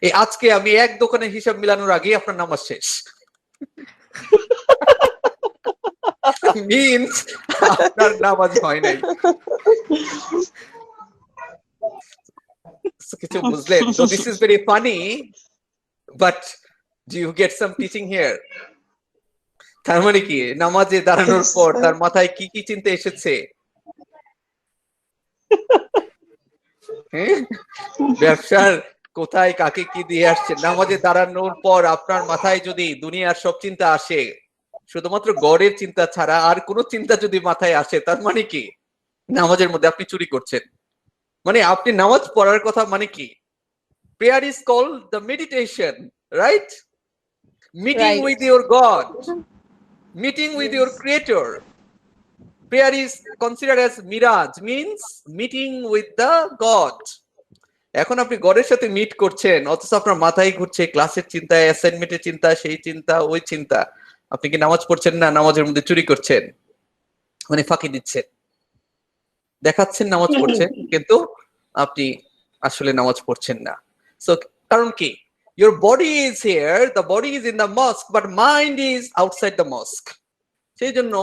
এই আজকে আমি এক দোকানের হিসাব মিলানোর আগে আপনার নামাজ শেষ। মিন্স আপনার নামাজ হয় নাই। কিছু বুঝলেন? So this is very funny, but do you get some teaching here? তার মানে কি, নামাজে দাঁড়ানোর পর তার মাথায় কি কি চিন্তা এসেছে? ব্যবসার কোথায় কাকে কি দিয়ে আসছে? নামাজে দাঁড়ানোর পর আপনার মাথায় যদি দুনিয়ার সব চিন্তা আসে, শুধুমাত্র গড়ের চিন্তা ছাড়া আর কোনো চিন্তা যদি মাথায় আসে, তার মানে কি নামাজের মধ্যে আপনি চুরি করছেন। মানে আপনি নামাজ পড়ার কথা মানে কি? Prayer is called the meditation, right? Meeting Right. with your God, meeting with your Creator. Prayer is considered as miraj, means meeting with the God. এখন আপনি গডের সাথে মিট করছেন, অথচ আপনার মাথায় ঘুরছে ক্লাসের চিন্তা, অ্যাসাইনমেন্টের চিন্তা, সেই চিন্তা, ওই চিন্তা। আপনি কি নামাজ পড়ছেন না নামাজের মধ্যে চুরি করছেন, মানে ফাঁকি দিচ্ছেন, দেখাচ্ছেন নামাজ পড়ছেন কিন্তু আপনি আসলে নামাজ পড়ছেন না। সো কারণ কি, your body is here, the body is in the mosque, but mind is outside the mosque. সেই জন্য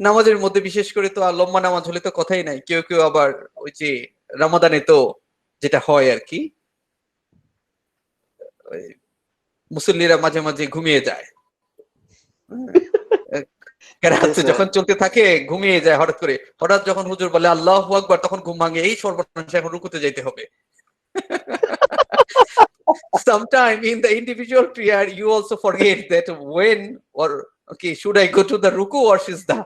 নামাজের মধ্যে বিশেষ করে তো আর লম্বা নামাজ হলে তো কথাই নাই। কেউ কেউ আবার ওই যে রমাদানে তো যেটা হয় আর কি, মুসল্লিরা মাঝে মাঝে ঘুমিয়ে যায়, যখন চলতে থাকে ঘুমিয়ে যায় হঠাৎ করে, হঠাৎ যখন হুজুর বলে আল্লাহু আকবার তখন ঘুম ভাঙে, এই সর্বনাশ এখন রুকুতে যাইতে হবে। Sometime in the individual prayer you also forget that when or okay should I go to the ruku or sijda,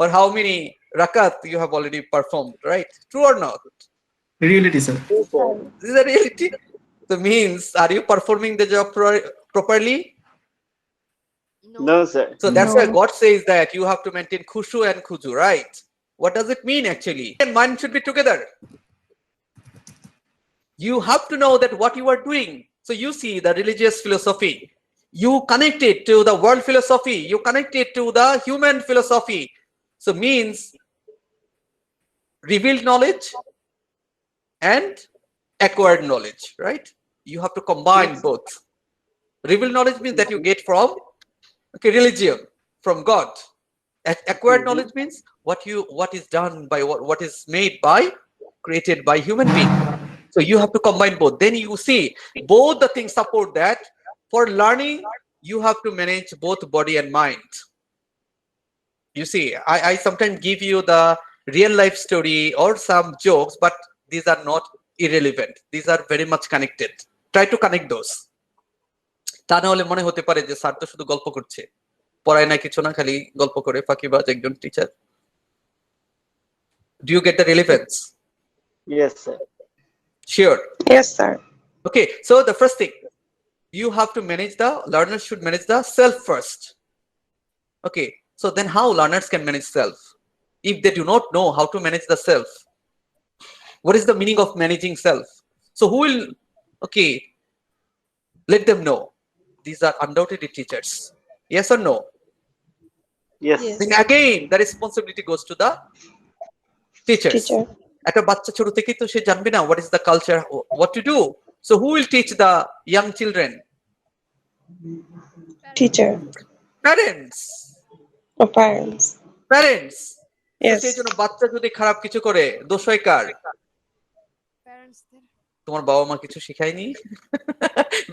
or how many rakat you have already performed, right? True or not? Reality, sir. This is a reality. So means, are you performing the job properly? No, sir. So that's why God says that you have to maintain khushu and khuju, right? What does it mean actually? And mind should be together. You have to know that what you are doing. So you see the religious philosophy, you connect it to the world philosophy, you connect it to the human philosophy. So means revealed knowledge and acquired knowledge, right? You have to combine both. Revealed knowledge means that you get from religion, from God. Acquired knowledge means what is done by what is made by, created by human being. So you have to combine both. Then you see both the things support that. For learning, you have to manage both body and mind. You see, I sometimes give you the real life story or some jokes, but these are not irrelevant. These are very much connected. Try to connect those. তা না হলে মনে হতে পারে যে sir তো শুধু গল্প করছে, পড়ায় না কিছু না, খালি গল্প করে, ফাঁকিবাজ একজন teacher. Do you get the relevance? Yes, sir. Sure. Yes, sir. Okay, so the first thing, you have to manage learners should manage the self first. Okay, so then how learners can manage self? If they do not know how to manage the self, what is the meaning of managing self? So who will, okay, let them know. These are undoubtedly teachers. Yes or no? Yes. Then again, the responsibility goes to the teachers. Teacher. একটা বাচ্চা ছোট থেকেই তো সে জানবে না what is the culture, what to do. So who will teach the young children? Teacher. Parents. Or parents. Parents. Yes. সেই জন্য বাচ্চা যদি খারাপ কিছু করে দোষ হয় কার? Parents দের। তোমার বাবা মা কিছু শেখায়নি?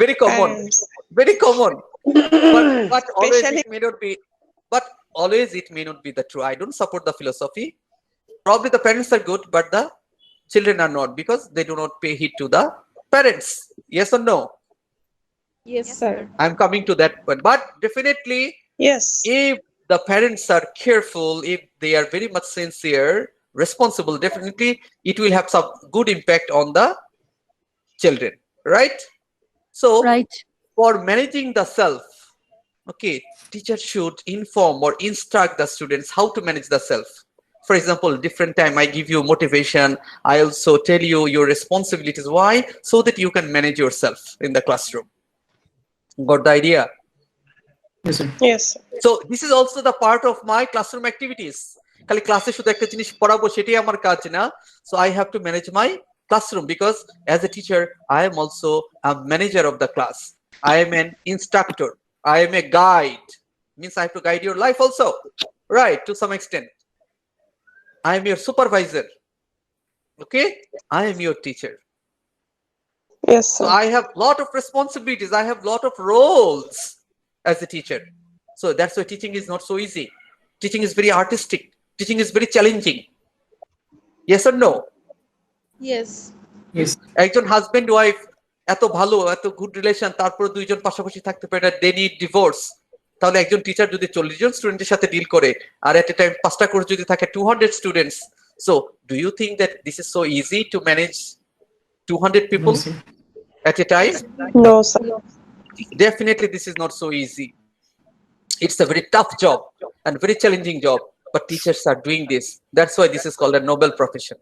Very common. Parents. Very common. But always Especially- it may not be. But always it may not be the true. I don't support the philosophy. Probably the parents are good, but the children are not, because they do not pay heed to the parents. Yes or no? Yes, sir. I'm coming to that point. But definitely, Yes. if the parents are careful, if they are very much sincere, responsible, definitely it will have some good impact on the children, right? So Right. for managing the self, okay, teacher should inform or instruct the students how to manage the self. For example, different time I give you motivation, I also tell you your responsibilities. Why? So that you can manage yourself in the classroom. Got the idea? Yes, sir. Yes. So this is also the part of my classroom activities. খালি ক্লাসে শুধু একটা জিনিস পড়াবো সেটাই আমার কাজ না। So I have to manage my classroom, because as a teacher I am also a manager of the class. I am an instructor. I am a guide. Means I have to guide your life also, right? To some extent. I am your supervisor. Okay? I am your teacher. Yes, So sir. I have lot of responsibilities. I have lot of roles as a teacher. So that's why teaching is not so easy. Teaching is very artistic. Teaching is very challenging. Yes or no? Yes. Yes. একজন husband wife এত ভালো, এত good relation, তারপর দুইজন পাশাপাশি থাকতে পারে না, দে নিড ডিভোর্স। তাহলে একজন টিচার যদি 40 জন স্টুডেন্টের সাথে ডিল করে, আর এট এ টাইম 5টা কোর্স যদি থাকে 200 students, so do you think that this is so easy to manage 200 people No, sir. at a time? No, sir. Definitely this is not so easy. It's a very tough job and very challenging job, but teachers are doing this. That's why this is called a noble profession.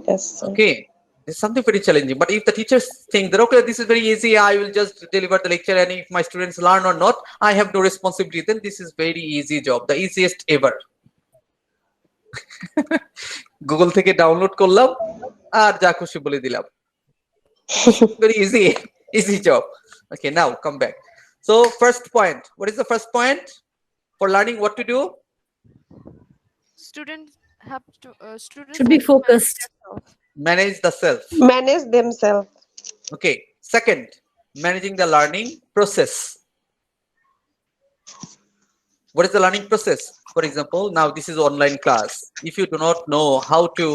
Yes, sir. Okay, It's something very challenging. But if the teachers think that, okay, this is very easy, I will just deliver the lecture, and if my students learn or not, I have no responsibility, then this is very easy job, the easiest ever. Google থেকে download করলাম আর যা খুশি বলে দিলাম। Very easy job. Okay, now come back. So first point, what is the first point for learning what to do? Students have to students Should be have to manage focused. themselves. Manage the self. Manage themselves. Okay, second, managing the learning process. What is the learning process? For example, now this is online class. If you do not know how to,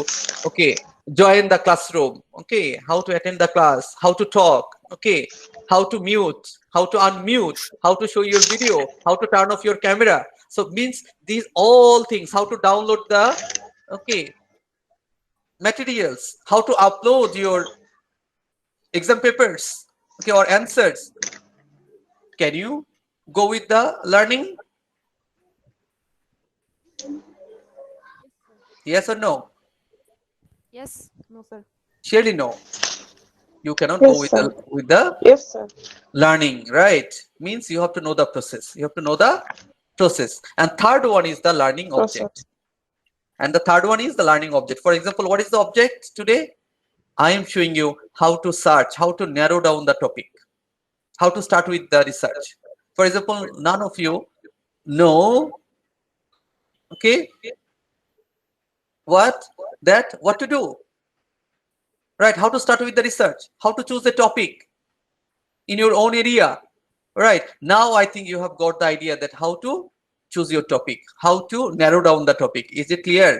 okay, join the classroom, okay, how to attend the class, how to talk, okay, how to mute, how to unmute, how to show your video, how to turn off your camera. So means these all things, how to download the, okay, materials, how to upload your exam papers, okay, or answers. Can you go with the learning? Yes or no? Yes. No, sir. Surely no. You cannot Yes, go with the Yes, sir. learning, right? Means you have to know the process. You have to know the process. And third one is the learning object. And the third one is the learning object. For example, what is the object today? I am showing you how to search, how to narrow down the topic, how to start with the research. For example, none of you know, okay, what to do, right? How to start with the research, how to choose the topic in your own area, right? Now I think you have got the idea that how to choose your topic, how to narrow down the topic. Is it clear?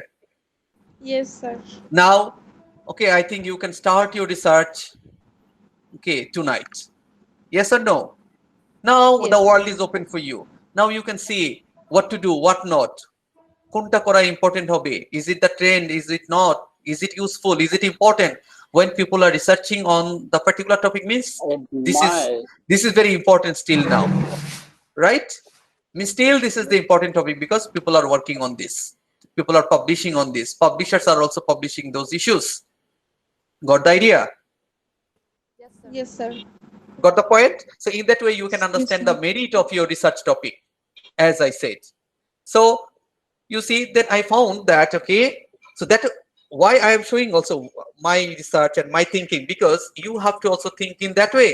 Yes, sir. Now, okay, I think you can start your research, okay, tonight. Yes or no? Now the Yes. world is open for you. Now you can see what to do, what not. Kunta kora important hobe. Is it the trend? Is it not? Is it useful? Is it important? When people are researching on the particular topic, means this is very important still now, right? Means still this is the important topic because people are working on this. People are publishing on this. Publishers are also publishing those issues. Got the idea? Yes, sir. Yes, sir. Got the point? So in that way, you can understand the merit of your research topic, as I said. So you see that I found that, okay, so that why I am showing also my research and my thinking, because you have to also think in that way,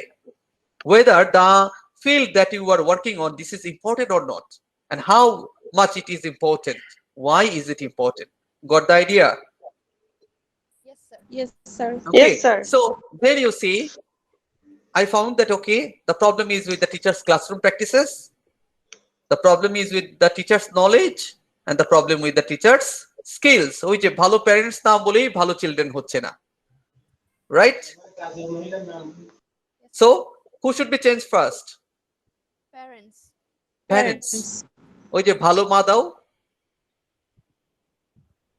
whether the field that you are working on, this is important or not, and how much it is important. Why is it important? Got the idea? Yes, sir. Yes, sir. Okay. Yes, sir. So there you see, I found that, okay, the problem is with the teacher's classroom practices, the problem is with the teacher's knowledge, and the problem with the teacher's skills. ওই যে ভালো parents না বলেই ভালো children হচ্ছে না, right? So who should be changed first? Parents. ওই যে ভালো মা দাও,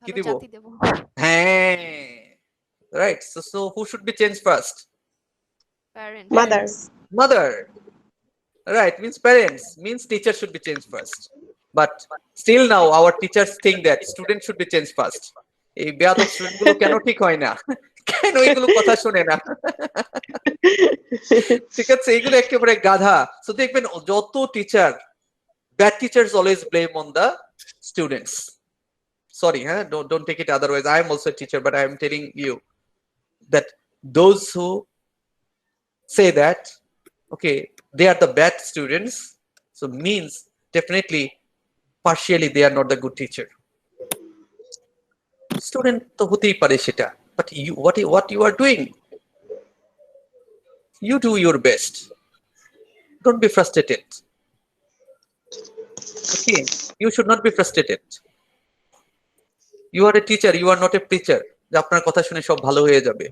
কি ভালো দিব? জাতি দেব। হ্যাঁ, right? So who should be changed first? Parents. Mother, right? Means parents, means teacher should be changed first. But still now our teachers think that students should be changed first. এই বেয়াদব স্টুডেন্ট গুলো কেন ঠিক হয় না, কেন এগুলো কথা শুনে না, ঠিক আছে, এগুলো একেবারে গাধা। তো দেখবেন যত teacher, bad teachers always blame on the students. Sorry, don't take it otherwise. I am also a teacher, but I am telling you that those who say that, okay, they are the bad students, so means definitely partially they are not the good teacher. Student to hotei pare seta, but you what you are doing, you do your best, don't be frustrated, okay? You should not be frustrated. You are a teacher, you are not a preacher যে আপনার কথা শুনে সব ভালো হয়ে যাবে।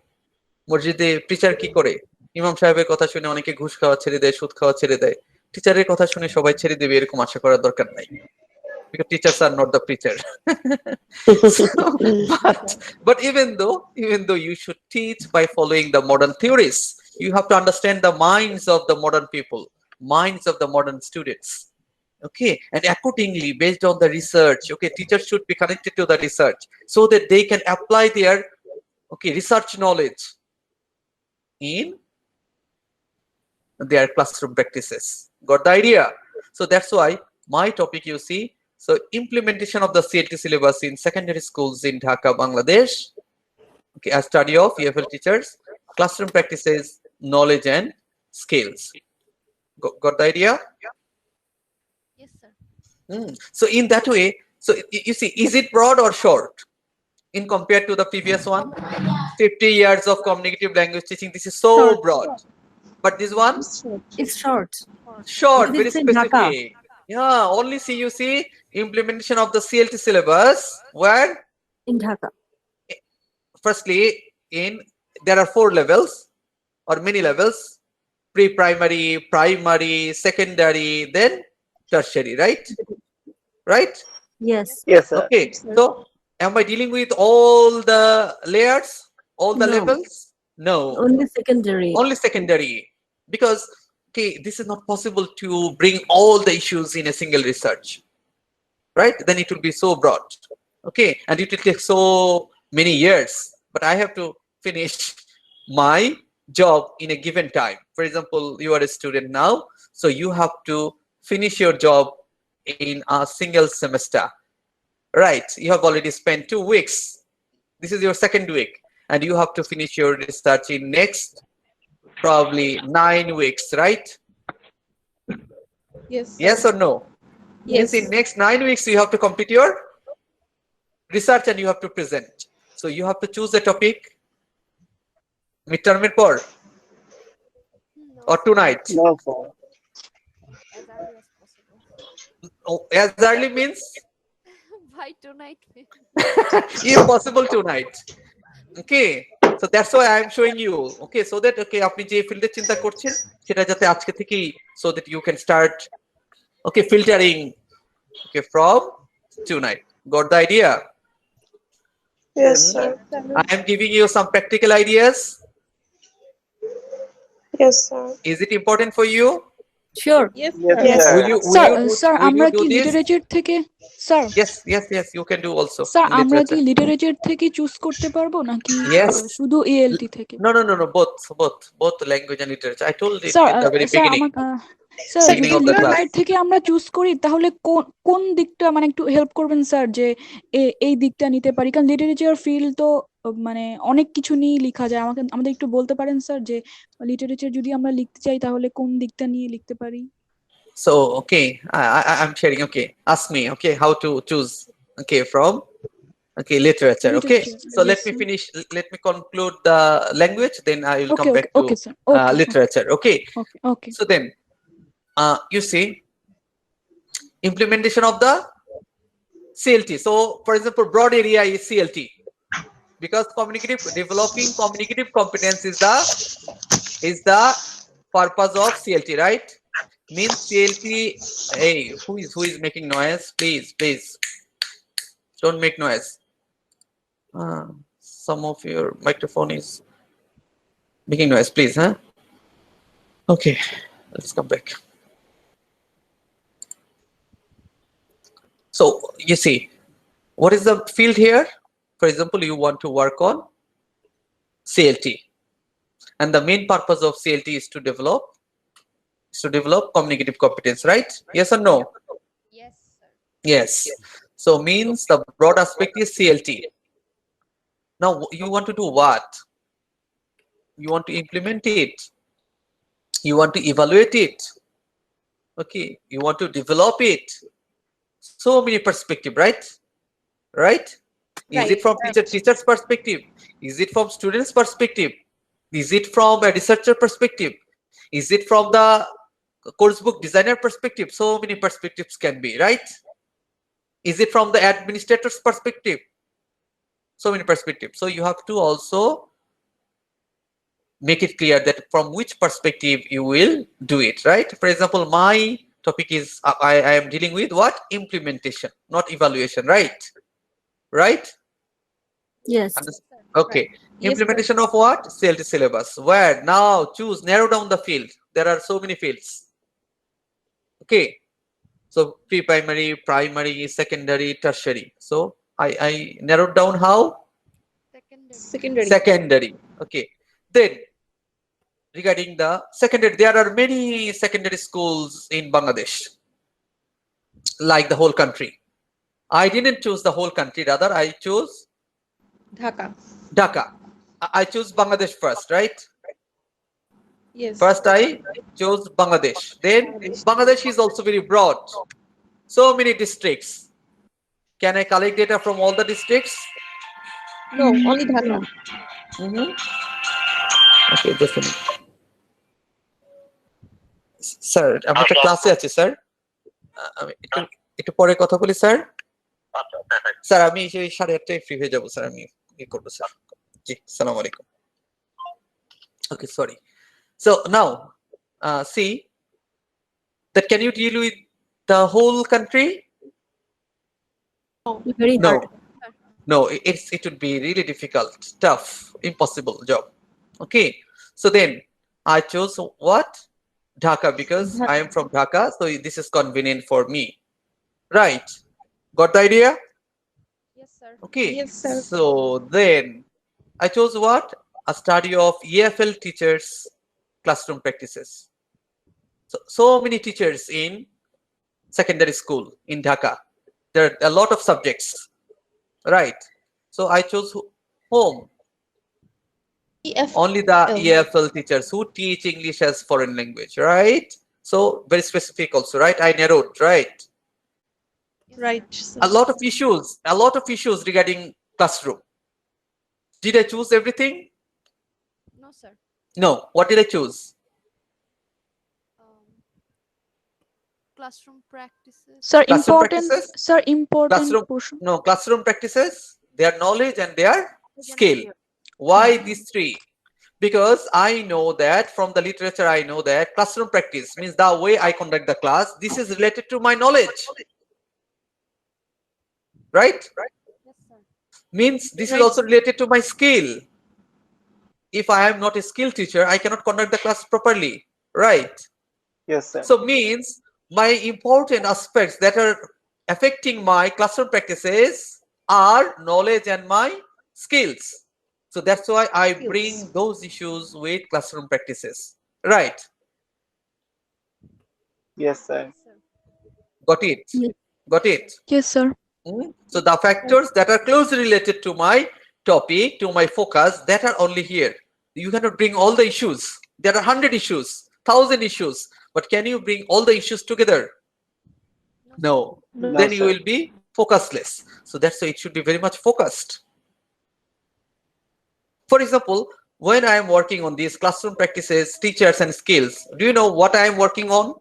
মসজিদে preacher কি করে, ইমাম সাহেবের কথা শুনে অনেকে ঘুষ খাওয়া ছেড়ে দেয়, সুদ খাওয়া ছেড়ে দেয়। টিচারের কথা শুনে সবাই ছেড়ে দেবে এরকম আশা করার দরকার নাই, because teachers are not the preacher. So, but even though you should teach by following the modern theories, you have to understand the minds of the modern people, minds of the modern students, okay? And accordingly, based on the research, okay, teachers should be connected to the research so that they can apply their, okay, research knowledge in their classroom practices. Got the idea? So that's why my topic, you see, so implementation of the CLT syllabus in secondary schools in Dhaka, Bangladesh. Okay, a study of EFL teachers, classroom practices, knowledge and skills. Got the idea? Yes, sir. So in that way, so you see, is it broad or short in compared to the previous one? 50 years of communicative language teaching. This is so Short. broad. But this one, It's short. short, Because very it's in Dhaka. specific. Yeah, only see, you see, implementation of the CLT syllabus where In Dhaka. firstly there are 4 levels or many levels: pre-primary, primary, secondary, then tertiary, right? Right? Yes. Yes, sir. Okay, so am I dealing with all the layers, all the No. levels? No, Only secondary. only secondary, because okay, this is not possible to bring all the issues in a single research, right? Then it will be so broad, okay, and it will take so many years. But I have to finish my job in a given time. For example, you are a student now, so you have to finish your job in a single semester, right? You have already spent 2 weeks. This is your second week, and you have to finish your research in next probably 9 weeks, right? Yes. Sir. Yes or no? Yes. In next 9 weeks, you have to complete your research and you have to present. So you have to choose a topic midterm পর No, or tonight. No, sir. as early as possible. Oh, as early means By tonight. if possible tonight. Okay, so that's why I am showing you. Okay, so that okay, আপনি যে ফিল্ডে চিন্তা করছেন সেটা যাতে আজকে থেকেই, so that you can start okay filtering okay from tonight. Got the idea? Yes, sir. I am giving you some practical ideas. Yes, sir. Is it important for you? Sure. Yes. Yes, Sir. Yes. sir. Will you sir will আমরা you do কি this? Literature থেকে sir Yes, you can do also. Sir in আমরা কি literature. Literature থেকে choose করতে পারবো নাকি Yes. শুধু এএলটি থেকে? No, both language and literature. I told it sir in the very sir beginning. Sir Beginning যদি of the class. লিটারেচার থেকে আমরা চুজ করি তাহলে কোন দিকটা মানে একটু হেল্প করবেন স্যার, যে এই দিকটা নিতে পারি? কারণ লিটারেচার ফিল্ড তো মানে অনেক কিছু নিয়ে লেখা যায়। আমাদের একটু বলতে পারেন স্যার যে লিটারেচার যদি আমরা লিখতে চাই তাহলে কোন দিকটা নিয়ে লিখতে পারি? So okay, I'm sharing. Okay, ask me. Okay, how to choose? Okay, from okay literature. Okay, Literature, so let yes, me sir. finish. Let me conclude the language. Then I will come back to Okay sir, okay literature. Okay. okay So then, you see, implementation of the CLT. So, for example, broad area is CLT, because developing communicative competence is the purpose of CLT, right? Means CLT. Hey, who is making noise? Please, don't make noise. Some of your microphone is making noise. Please, huh? Okay, let's come back. So you see, what is the field here? For example, you want to work on CLT, and the main purpose of CLT is to develop communicative competence, right? Yes or no? Yes, sir. Yes. So means the broad aspect is CLT. Now you want to do what? You want to implement it. You want to evaluate it. Okay. You want to develop it. So many perspective, right? Is it from teacher's perspective? Is it from students' perspective? Is it from a researcher perspective? Is it from the course book designer perspective? So many perspectives can be, right? Is it from the administrator's perspective? So many perspectives. So you have to also make it clear that from which perspective you will do it, right? For example, my topic is I am dealing with what? Implementation, not evaluation, right? Yes. Okay. Yes, Implementation of what? CLT syllabus. Where? Now choose, narrow down the field. There are so many fields. Okay. So pre-primary, primary, secondary, tertiary. So I narrowed down how? Secondary. Secondary. Okay. Then regarding the secondary. There are many secondary schools in Bangladesh, like the whole country. I didn't choose the whole country, rather I chose Dhaka. Dhaka. I chose Bangladesh first, right? Yes. First I chose Bangladesh. Then Bangladesh is also very broad. So many districts. Can I collect data from all the districts? No, only Dhaka. Okay, just a minute. Sir আমি একটা ক্লাসে আছি sir, আমি একটু পরে কথা বলি sir. Sir আমি সেই 8:30টায় ফ্রি হয়ে যাব স্যার, আমি কি করব স্যার? জি, আসসালামু আলাইকুম। ওকে, sorry. So now see that, can you deal with the whole country? Very No. hard. No, it would be really difficult, tough, impossible job. Okay, so then I chose what? Dhaka, because I am from Dhaka, so this is convenient for me. Right? Got the idea? Yes, sir. Okay. Yes, sir. So then I chose what? A study of EFL teachers' classroom practices. So many teachers in secondary school in Dhaka. There are a lot of subjects. Right. So I chose home. Only the EFL teachers who teach English as foreign language, right? So very specific also, right? I narrowed, right? Right. Sir. A lot of issues regarding classroom. Did I choose everything? No, sir. No. What did I choose? Classroom practices. Sir, Classroom important, practices? sir, important Classroom- portion. No, classroom practices, their knowledge and their skill. Why these three? Because I know that from the literature, I know that classroom practice means the way I conduct the class. This is related to my knowledge, right? Yes, sir. Means this is also related to my skill. If I am not a skilled teacher, I cannot conduct the class properly, right? Yes, sir. So means my important aspects that are affecting my classroom practices are knowledge and my skills. So that's why I bring those issues with classroom practices, right? Yes, sir. Got it? Yes. Got it? Yes, sir. So the factors that are closely related to my topic, to my focus, that are only here. You cannot bring all the issues. There are 100 issues, 1,000 issues, but can you bring all the issues together? No. No, Then you sir. will be focusless. So that's why it should be very much focused. For example, when I am working on these classroom practices, teachers and skills, do you know what I am working on?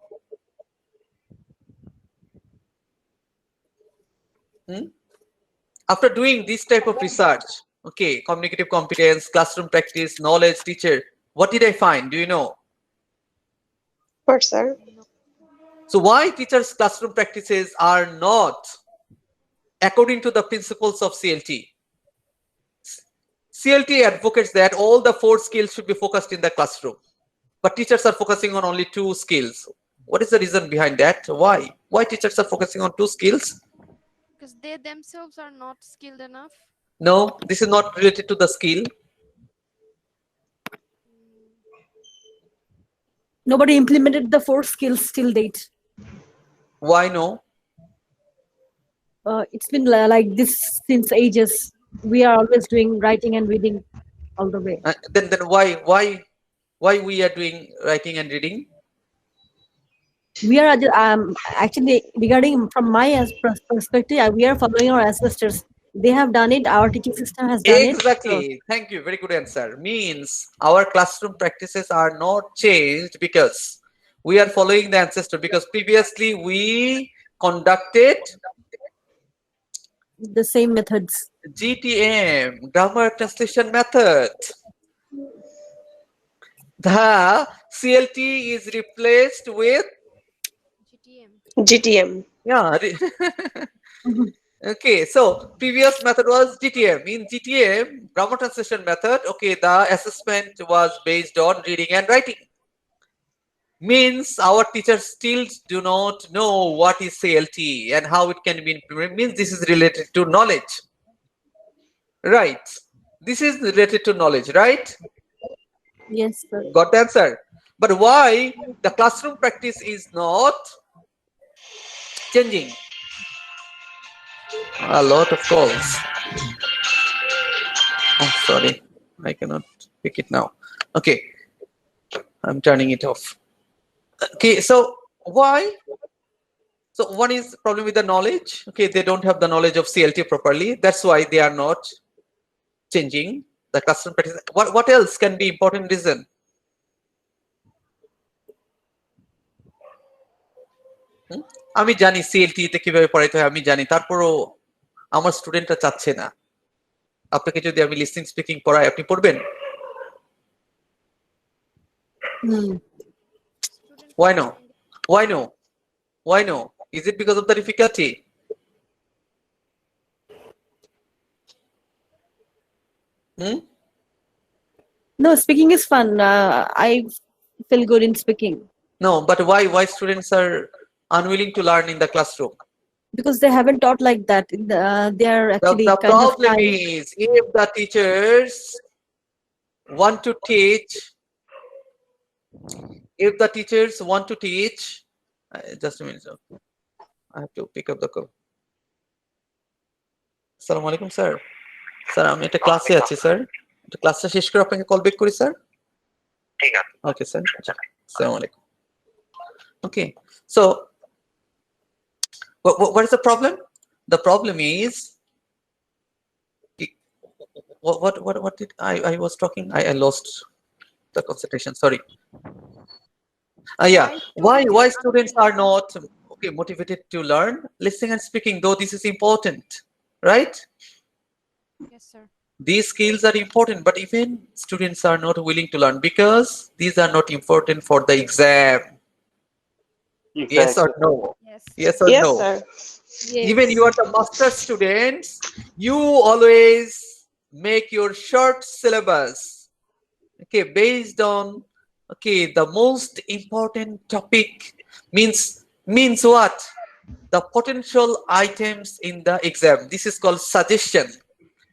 After doing this type of research, okay, communicative competence, classroom practice, knowledge, teacher, what did I find? Do you know? What, sir? So why teachers' classroom practices are not according to the principles of CLT? CLT advocates that all the 4 skills should be focused in the classroom, but teachers are focusing on only 2 skills. What is the reason behind that? Why? Why teachers are focusing on 2 skills? Because they themselves are not skilled enough. No, this is not related to the skill. Nobody implemented the 4 skills till date. Why no? It's been like this since ages. We are always doing writing and reading all the way. Then why we are doing writing and reading? We are actually, regarding from my perspective, we are following our ancestors. They have done it. Our teaching system has done it. Exactly. Thank you. Very good answer. Means our classroom practices are not changed because we are following the ancestor, because previously we conducted The same methods. GTM, grammar translation method. The CLT is replaced with GTM. GTM. Okay, so previous method was GTM. In GTM, grammar translation method, okay, the assessment was based on reading and writing. Means our teachers still do not know what is CLT and how it can be implemented. Means this is related to knowledge. Right. This is related to knowledge, right? Yes, sir. Got the answer? But why the classroom practice is not changing? A lot of calls. Oh, sorry, I cannot pick it now. Okay, I'm turning it off. Okay, so why? So one is problem with the knowledge. Okay, they don't have the knowledge of CLT properly. That's why they are not changing the classroom practice. What else can be important reason? আমি জানি CLT তে কিভাবে পড়াইতে হয় আমি জানি, তারপরও আমার স্টুডেন্টরা চাচ্ছে না। আপনাকে যদি আমি লিসনিং স্পিকিং পড়াই আপনি পড়বেন? Why no? Why no? Why no? Is it because of the difficulty? No, speaking is fun. I feel good in speaking. No, but why students are unwilling to learn in the classroom? Because they haven't taught like that. They are actually The kind of problem shy. is if the teachers want to teach, just a minute, sir. I have to pick up the call. Assalamu alaikum, sir. Sir, আমি একটা ক্লাসে আছি sir, একটা ক্লাসটা শেষ করে আপনাকে call back করি স্যার। ঠিক আছে। ওকে স্যার, আসসালামু আলাইকুম। Okay, so what is the problem? The problem is what did I was talking? I lost the concentration. Sorry. Yeah. Why students are not motivated to learn listening and speaking? Though this is important, right? Yes, sir. These skills are important, but even students are not willing to learn because these are not important for the exam. Exactly. Yes or no? Yes. Yes or Yes, no? sir. Even you are the master students, you always make your short syllabus, okay, based on the most important topic. Means what? The potential items in the exam. This is called suggestion.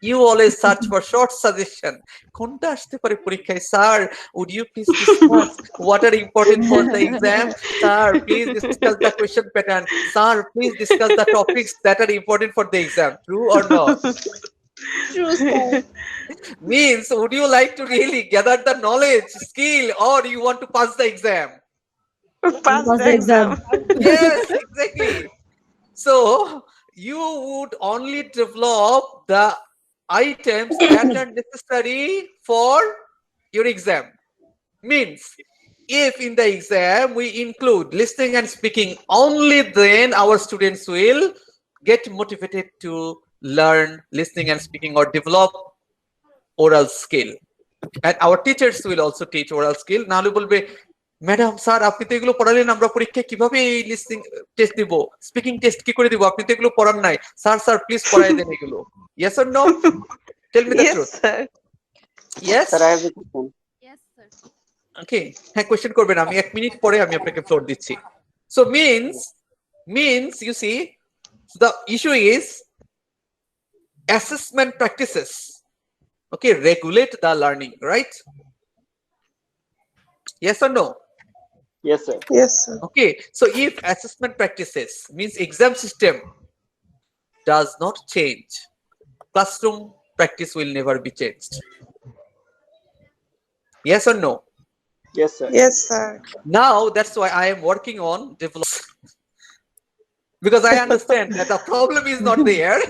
You always search for short suggestion. Konta ashte pare porikhay, sir, would you please discuss what are important for the exam? Sir, please discuss the question pattern. Sir, please discuss the topics that are important for the exam. True or not? True, sir. Means, would you like to really gather the knowledge, skill, or you want to pass the exam? Pass the exam. Yes, exactly. So you would only develop the items that are necessary for your exam. Means if in the exam we include listening and speaking, only then our students will get motivated to learn listening and speaking or develop oral skill. And our teachers will also teach oral skill. Nalu bolbe, madam sir আপনি তো এগুলো পড়ালেন, আমরা পরীক্ষায় কিভাবে এই listening test দিব, speaking test কি করে দিব, আপনি তো এগুলো পড়ান নাই, স্যার প্লিজ পড়াই দেন এগুলো। Yes or no? Tell me the truth. Yes Sir, I have a question. Yes, sir. Okay, হ্যাঁ কোশ্চেন করবেন, আমি 1 মিনিট পরে আমি আপনাকে ফ্লোর দিচ্ছি। So means you see the issue is assessment practices regulate the learning, right? Yes or no? Yes, sir. Yes, sir. Okay, so if assessment practices means exam system does not change, classroom practice will never be changed. Yes or no? Yes, sir. Yes, sir. Now that's why I am working on develop because I understand that the problem is not there.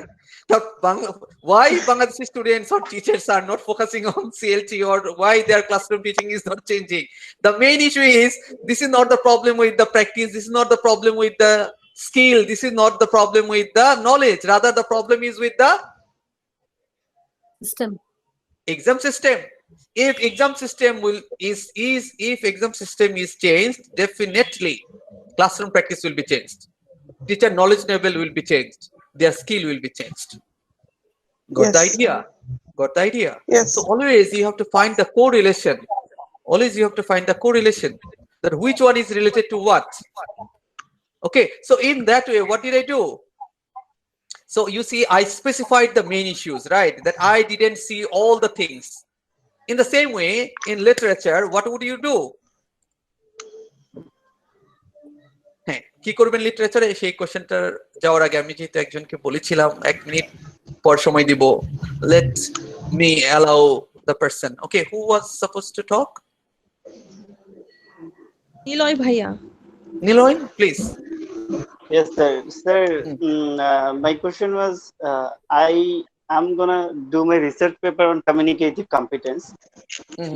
Why Bangladeshi students or teachers are not focusing on CLT or why their classroom teaching is not changing. The main issue is this is not the problem with the practice, this is not the problem with the skill, this is not the problem with the knowledge, rather the problem is with the System. exam system. If exam system is changed, definitely classroom practice will be changed, teacher knowledge level will be changed, their skill will be changed. Got the idea? Got the idea? Yes. So always you have to find the correlation. That which one is related to what. Okay, so in that way, what did I do? So you see, I specified the main issues, right? That I didn't see all the things. In the same way, in literature, what would you do? হ্যাঁ, কি করবেন লিটারেচারে সেই কোশ্চেনটার যাওয়ার আগে আমি যেহেতু একজনকে বলেছিলাম 1 মিনিট পর সময় দিব, let me allow the person. Okay, who was supposed to talk? Niloy ভাইয়া। Niloy, please. Yes, sir. Sir, my question was, I am gonna do my research paper on communicative competence,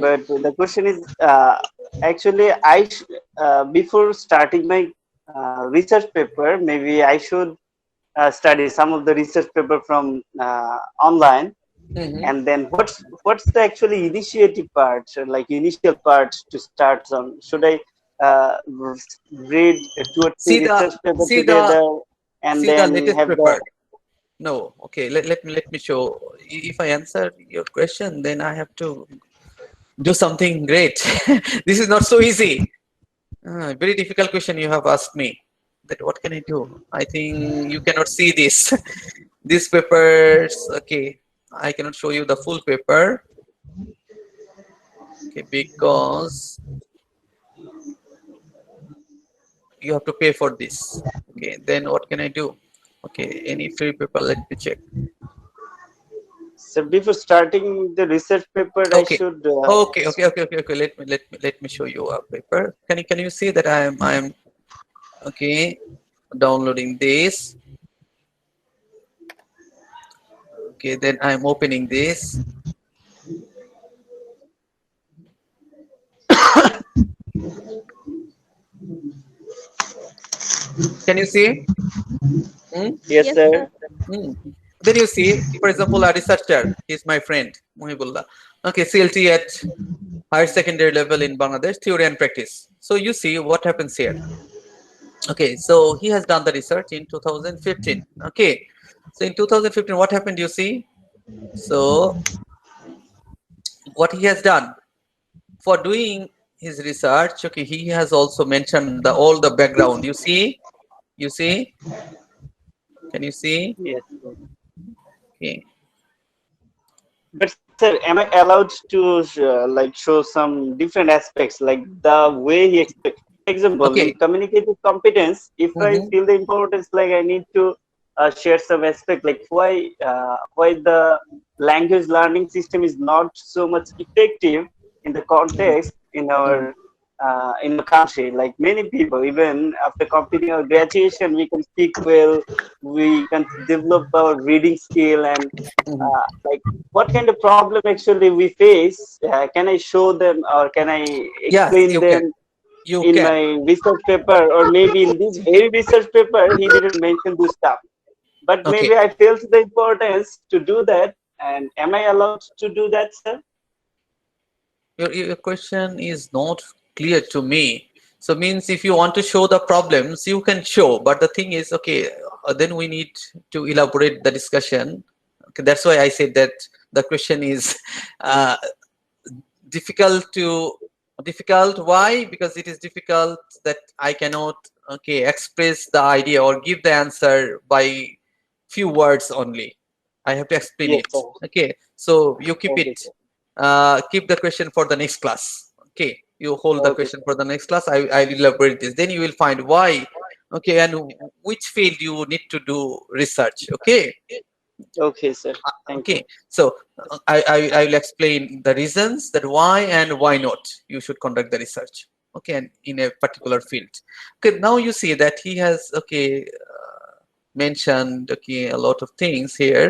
but the question is, actually, before starting my research paper, maybe I should study some of the research paper from online, and then what's the actually initiative part, like initial part to start on? Should I read 2 or 3 research paper together and then the latest have paper? No, okay, let me show. If I answer your question, then I have to do something great. This is not so easy. Very difficult question you have asked me. That what can I do? I think you cannot see this. These papers, okay, I cannot show you the full paper. Okay, because you have to pay for this. Okay, then what can I do? Okay, any free paper, let me check. So before starting the research paper, Okay. I should Okay. Let me show you a paper. Can you see that I am okay downloading this? Okay, then I am opening this. Can you see? yes, sir. Then you see, for example, a researcher, he's my friend, Muhibullah. Okay, CLT at higher secondary level in Bangladesh, theory and practice. So you see what happens here. Okay, so he has done the research in 2015. Okay, so in 2015, what happened, you see? So what he has done for doing his research, okay, he has also mentioned all the background. You see? Can you see? Yes. Okay. But sir, am I allowed to like show some different aspects, like the way he expects? For example, Okay. in communicative competence, if I feel the importance, like I need to share some aspect, like why the language learning system is not so much effective in the context in our in the country. Like many people, even after completing our graduation, we can speak well, we can develop our reading skill, and like what kind of problem actually we face. Can I show them, or can I explain you them can. my research paper? Or maybe in this very research paper, he didn't mention this stuff. But Okay. maybe I felt the importance to do that. And am I allowed to do that, sir? Your question is not clear to me. So means if you want to show the problems, you can show. But the thing is, okay, then we need to elaborate the discussion. Okay, that's why I said that the question is difficult. Why? Because it is difficult that I cannot express the idea or give the answer by few words only. I have to explain Yes, it. sir. Okay, so you keep Okay, it. sir. Keep the question for the next class. Okay, you hold the Okay. question for the next class. I will elaborate this. Then you will find why. Okay, and which field you need to do research. Okay. Okay, sir. Thank you. Okay, so I will explain the reasons that why and why not you should conduct the research. Okay, and in a particular field. Okay, now you see that he has mentioned a lot of things here.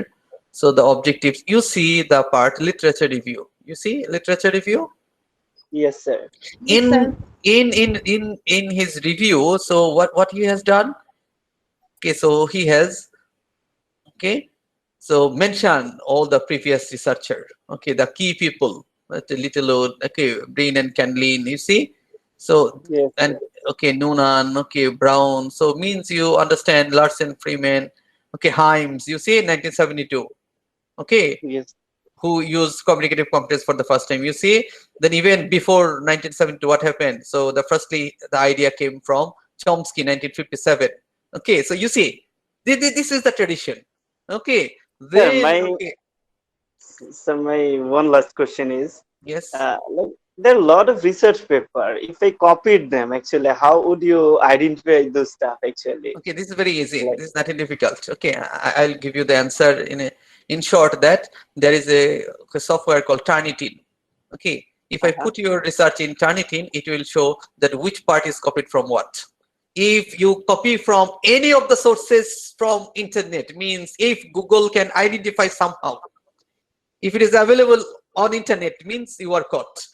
So the objectives, you see the part literature review. You see literature review. Yes, sir. In his review, so what he has done? Okay, so he has so mention all the previous researcher, the key people, little Breen and Canlin, you see. So Yes, and sir. Noonan, Brown. So means you understand Larsen, Freeman, Himes. You see, in 1972. Okay, Yes. who used communicative competence for the first time. You see, then even before 1972, what happened? So the idea came from Chomsky, 1957. Okay, so you see, this is the tradition. Okay, Sir, then my one last question is, Yes. Like there are a lot of research paper. If I copied them, actually, how would you identify those stuff actually? Okay, this is very easy. Like, This is nothing difficult. Okay, I'll give you the answer in short that there is a software called Turnitin. Okay, if I put your research in Turnitin, it will show that which part is copied from what. If you copy from any of the sources from internet, means if Google can identify somehow, if it is available on internet, means you are caught.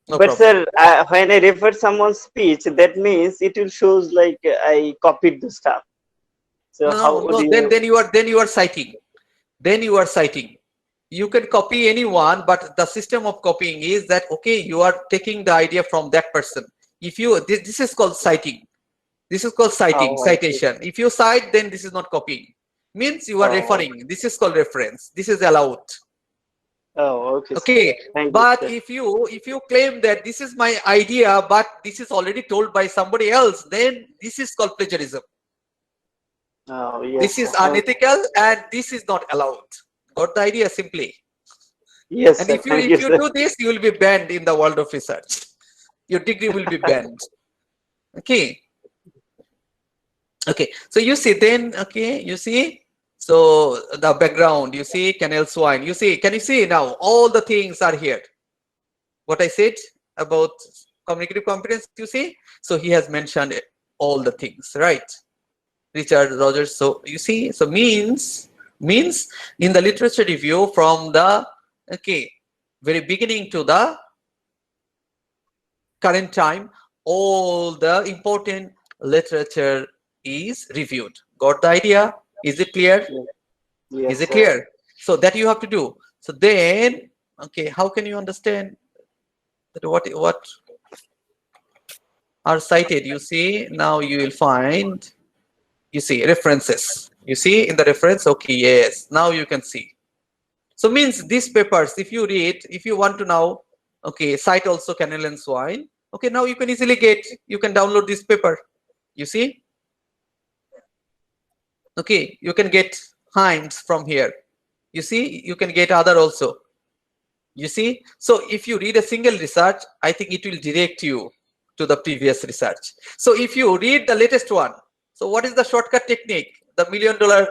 No but problem. sir, when I refer someone's speech, that means it will shows like I copied the stuff. So how would No, you? then you are citing. Then you are citing. You can copy anyone, but the system of copying is that okay, you are taking the idea from that person. If you this is called citing. This is called citing, Oh, I see. citation. If you cite, then this is not copying. Means you are Oh. referring. This is called reference. This is allowed. Oh, okay. Sir. Okay, Thank but you, sir. if you claim that this is my idea, but this is already told by somebody else, then this is called plagiarism. Oh, yes. This is Sir. unethical and this is not allowed. Got the idea simply. Yes, And sir. if you Thank you, sir. do this, you will be banned in the world of research. Your degree will be banned. Okay. Okay. So you see then, okay, you see. So the background, you see, canal swine. You see, can you see now? All the things are here. What I said about communicative competence, you see. So he has mentioned it, all the things, right? Richard Rogers. So you see, so means in the literature review from the very beginning to the current time, all the important literature is reviewed. Got the idea? Is it clear? Yes, Is it sir. clear? So that you have to do. So then, okay, how can you understand that what are cited? You see, now you will find, you see, references. You see in the reference, okay, yes, now you can see. So means these papers, if you read, if you want to now, okay, cite also Canal and Swine, okay, now you can easily get, you can download this paper. You see? Okay, you can get Himes from here. You see, you can get other also. You see? So if you read a single research, I think it will direct you to the previous research. So if you read the latest one, so what is the shortcut technique? The $1 million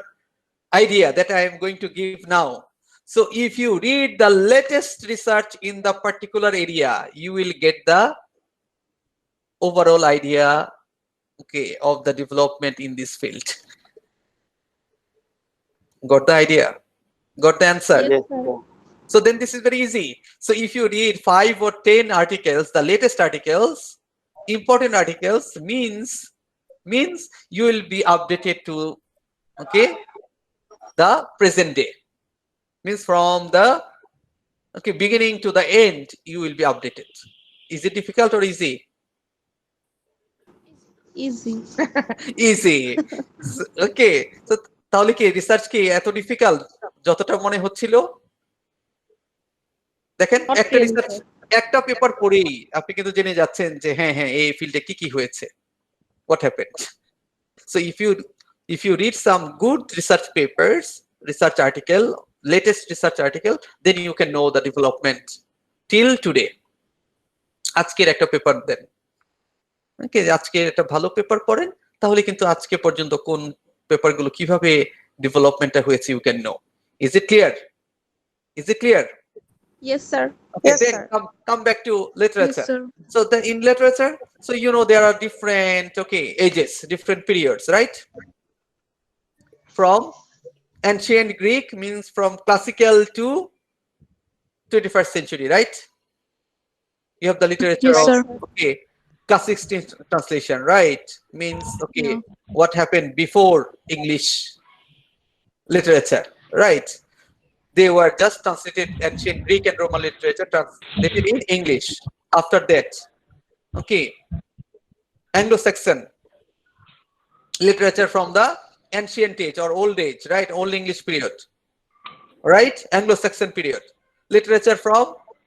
idea that I am going to give now. So if you read the latest research in the particular area, you will get the overall idea, okay, of the development in this field. Got the idea? Got the answer? Yes, sir. So then this is very easy. So if you read 5 or 10 articles, the latest articles, important articles, means you will be updated to, okay, the present day. Means from the beginning to the end, you will be updated. Is it difficult or easy? Easy. Easy. Okay. So তাহলে কি research কি এত difficult যতটা মনে হচ্ছিল? দেখেন একটা research একটা পেপার পড়েই আপনি কিন্তু জেনে যাচ্ছেন যে হ্যাঁ এই ফিল্ডে কি হয়েছে. What happened? So if you read some good research papers, research article, latest research article, then you can know the development till today. আজকের একটা পেপার দেন. ওকে, আজকে একটা ভালো পেপার পড়েন, তাহলে কিন্তু আজকে পর্যন্ত কোন পেপারগুলো কিভাবে ডেভেলপমেন্টটা হয়েছে you can know. Is it clear? Is it clear? Yes, sir. Okay, Yes, then sir. come back to literature. Yes, sir. So in literature, so you know there are different ages, different periods, right? From ancient Greek means from classical to 21st century, right? You have the literature Yes, of sir. classic translation, right? Means Yeah. what happened before English literature, right? They were just translated ancient Greek and Roman literature translated in English. After that, Anglo-Saxon literature from the ancient age or old age, right? Old English period, right? Anglo-Saxon period. Literature from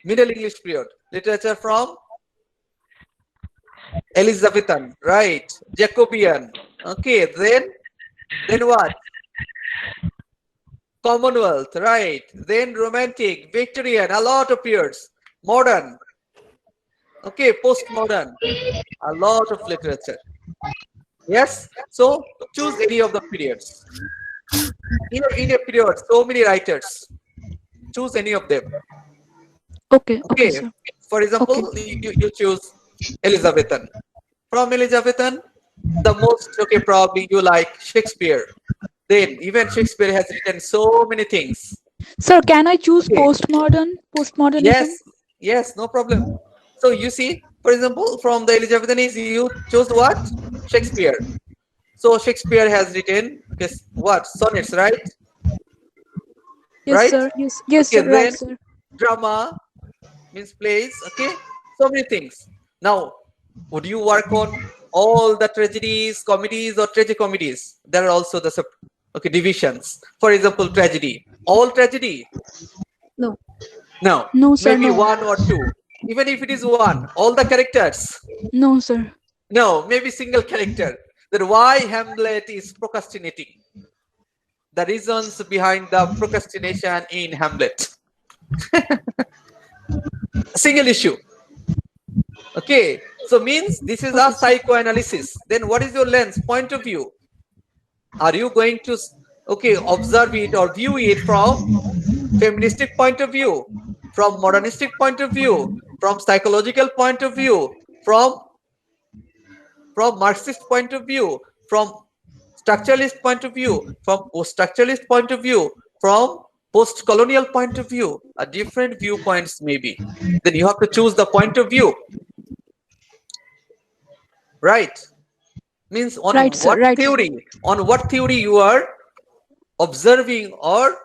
Middle English period. Literature from Elizabethan, right? Jacobean. Okay, then what? Commonwealth, right? Then Romantic, Victorian, a lot of periods. modern, okay, postmodern, a lot of literature. Yes, so choose any of the periods. In a period, so many writers. Choose any of them. Okay, okay, Okay, sir. for example, you choose Elizabethan. From Elizabethan, the most, okay, probably you like Shakespeare. Then even Shakespeare has written so many things. Sir, can I choose Okay. postmodernism? Yes, no problem. So you see, for example, from the Elizabethan you chose what? Shakespeare. So Shakespeare has written this what? Sonnets, right? Yes, Right? sir. Yes, Okay, sir. Right, then sir. drama means plays, okay? So many things. Now, would you work on all the tragedies, comedies, or tragicomedies? There are also the divisions. For example, tragedy. All tragedy? No. No. No, sir. Maybe No. one or two. Even if it is one, all the characters? No, sir. No, maybe single character. Then why Hamlet is procrastinating? The reasons behind the procrastination in Hamlet. Single issue. Okay, so means this is a psychoanalysis. Then what is your lens, point of view? Are you going to, okay, observe it or view it from feministic point of view, from modernistic point of view, from psychological point of view, from Marxist point of view, from structuralist point of view, from post-structuralist point of view, from post-colonial point of view? A different viewpoints maybe. Then you have to choose the point of view. Right? Means on Right, sir, what right. theory? On what theory you are observing or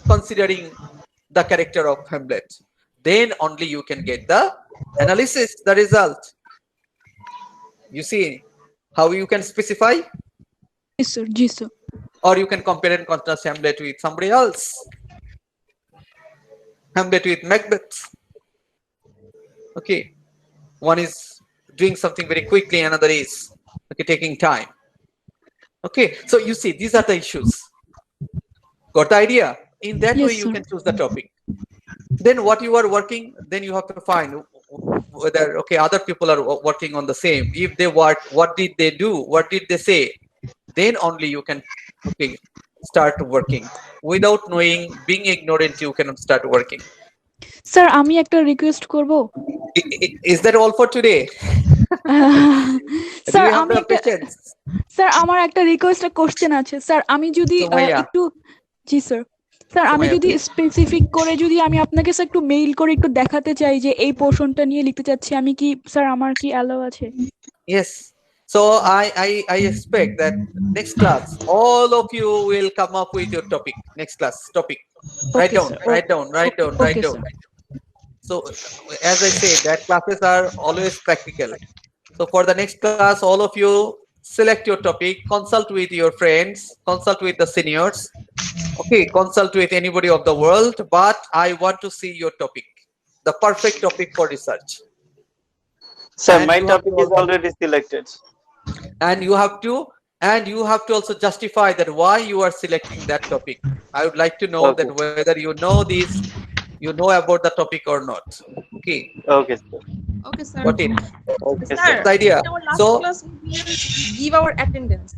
considering the character of Hamlet? Then only you can get the analysis, the result. You see how you can specify? Yes, sir. Yes, sir. Or you can compare and contrast Hamlet with somebody else. Hamlet with Macbeth. Okay. One is doing something very quickly, another is taking time. Okay. So you see, these are the issues. Got the idea? In that Yes, way, you sir. can choose the topic. Then what you are working, then you have to find whether, okay, other people are working on the same. If they work, what did they do? What did they say? Then only you can, okay, start working. Without knowing, being ignorant, you cannot start working. Sir আমি একটা request করব Is that all for today? Sir Do you have আমি the একটা patience? Sir আমার একটা request question আছে sir আমি যদি সুমাইয়া। একটু জি স্যার স্যার আমি সুমাইয়া, যদি please. স্পেসিফিক করে যদি আমি আপনাকে স্যার একটু মেইল করে একটু দেখাতে চাই যে এই পোরশনটা নিয়ে লিখতে চাচ্ছি আমি কি স্যার আমার কি অ্যালাউ আছে Yes. So I expect that next class, all of you will come up with your topic. Next class topic. Write down, sir. write down, write down, write Okay, down. sir. So as I said, that classes are always practical. So for the next class, all of you select your topic, consult with your friends, consult with the seniors. Okay, consult with anybody of the world, but I want to see your topic, the perfect topic for research. Sir, And my you have topic to is already selected. And you have to also justify that why you are selecting that topic. I would like to know that whether you know this, you know about the topic or not. Okay. Okay, sir. Okay, sir. Got it. Okay, Sir, The idea. in our last So class, we will give our attendance.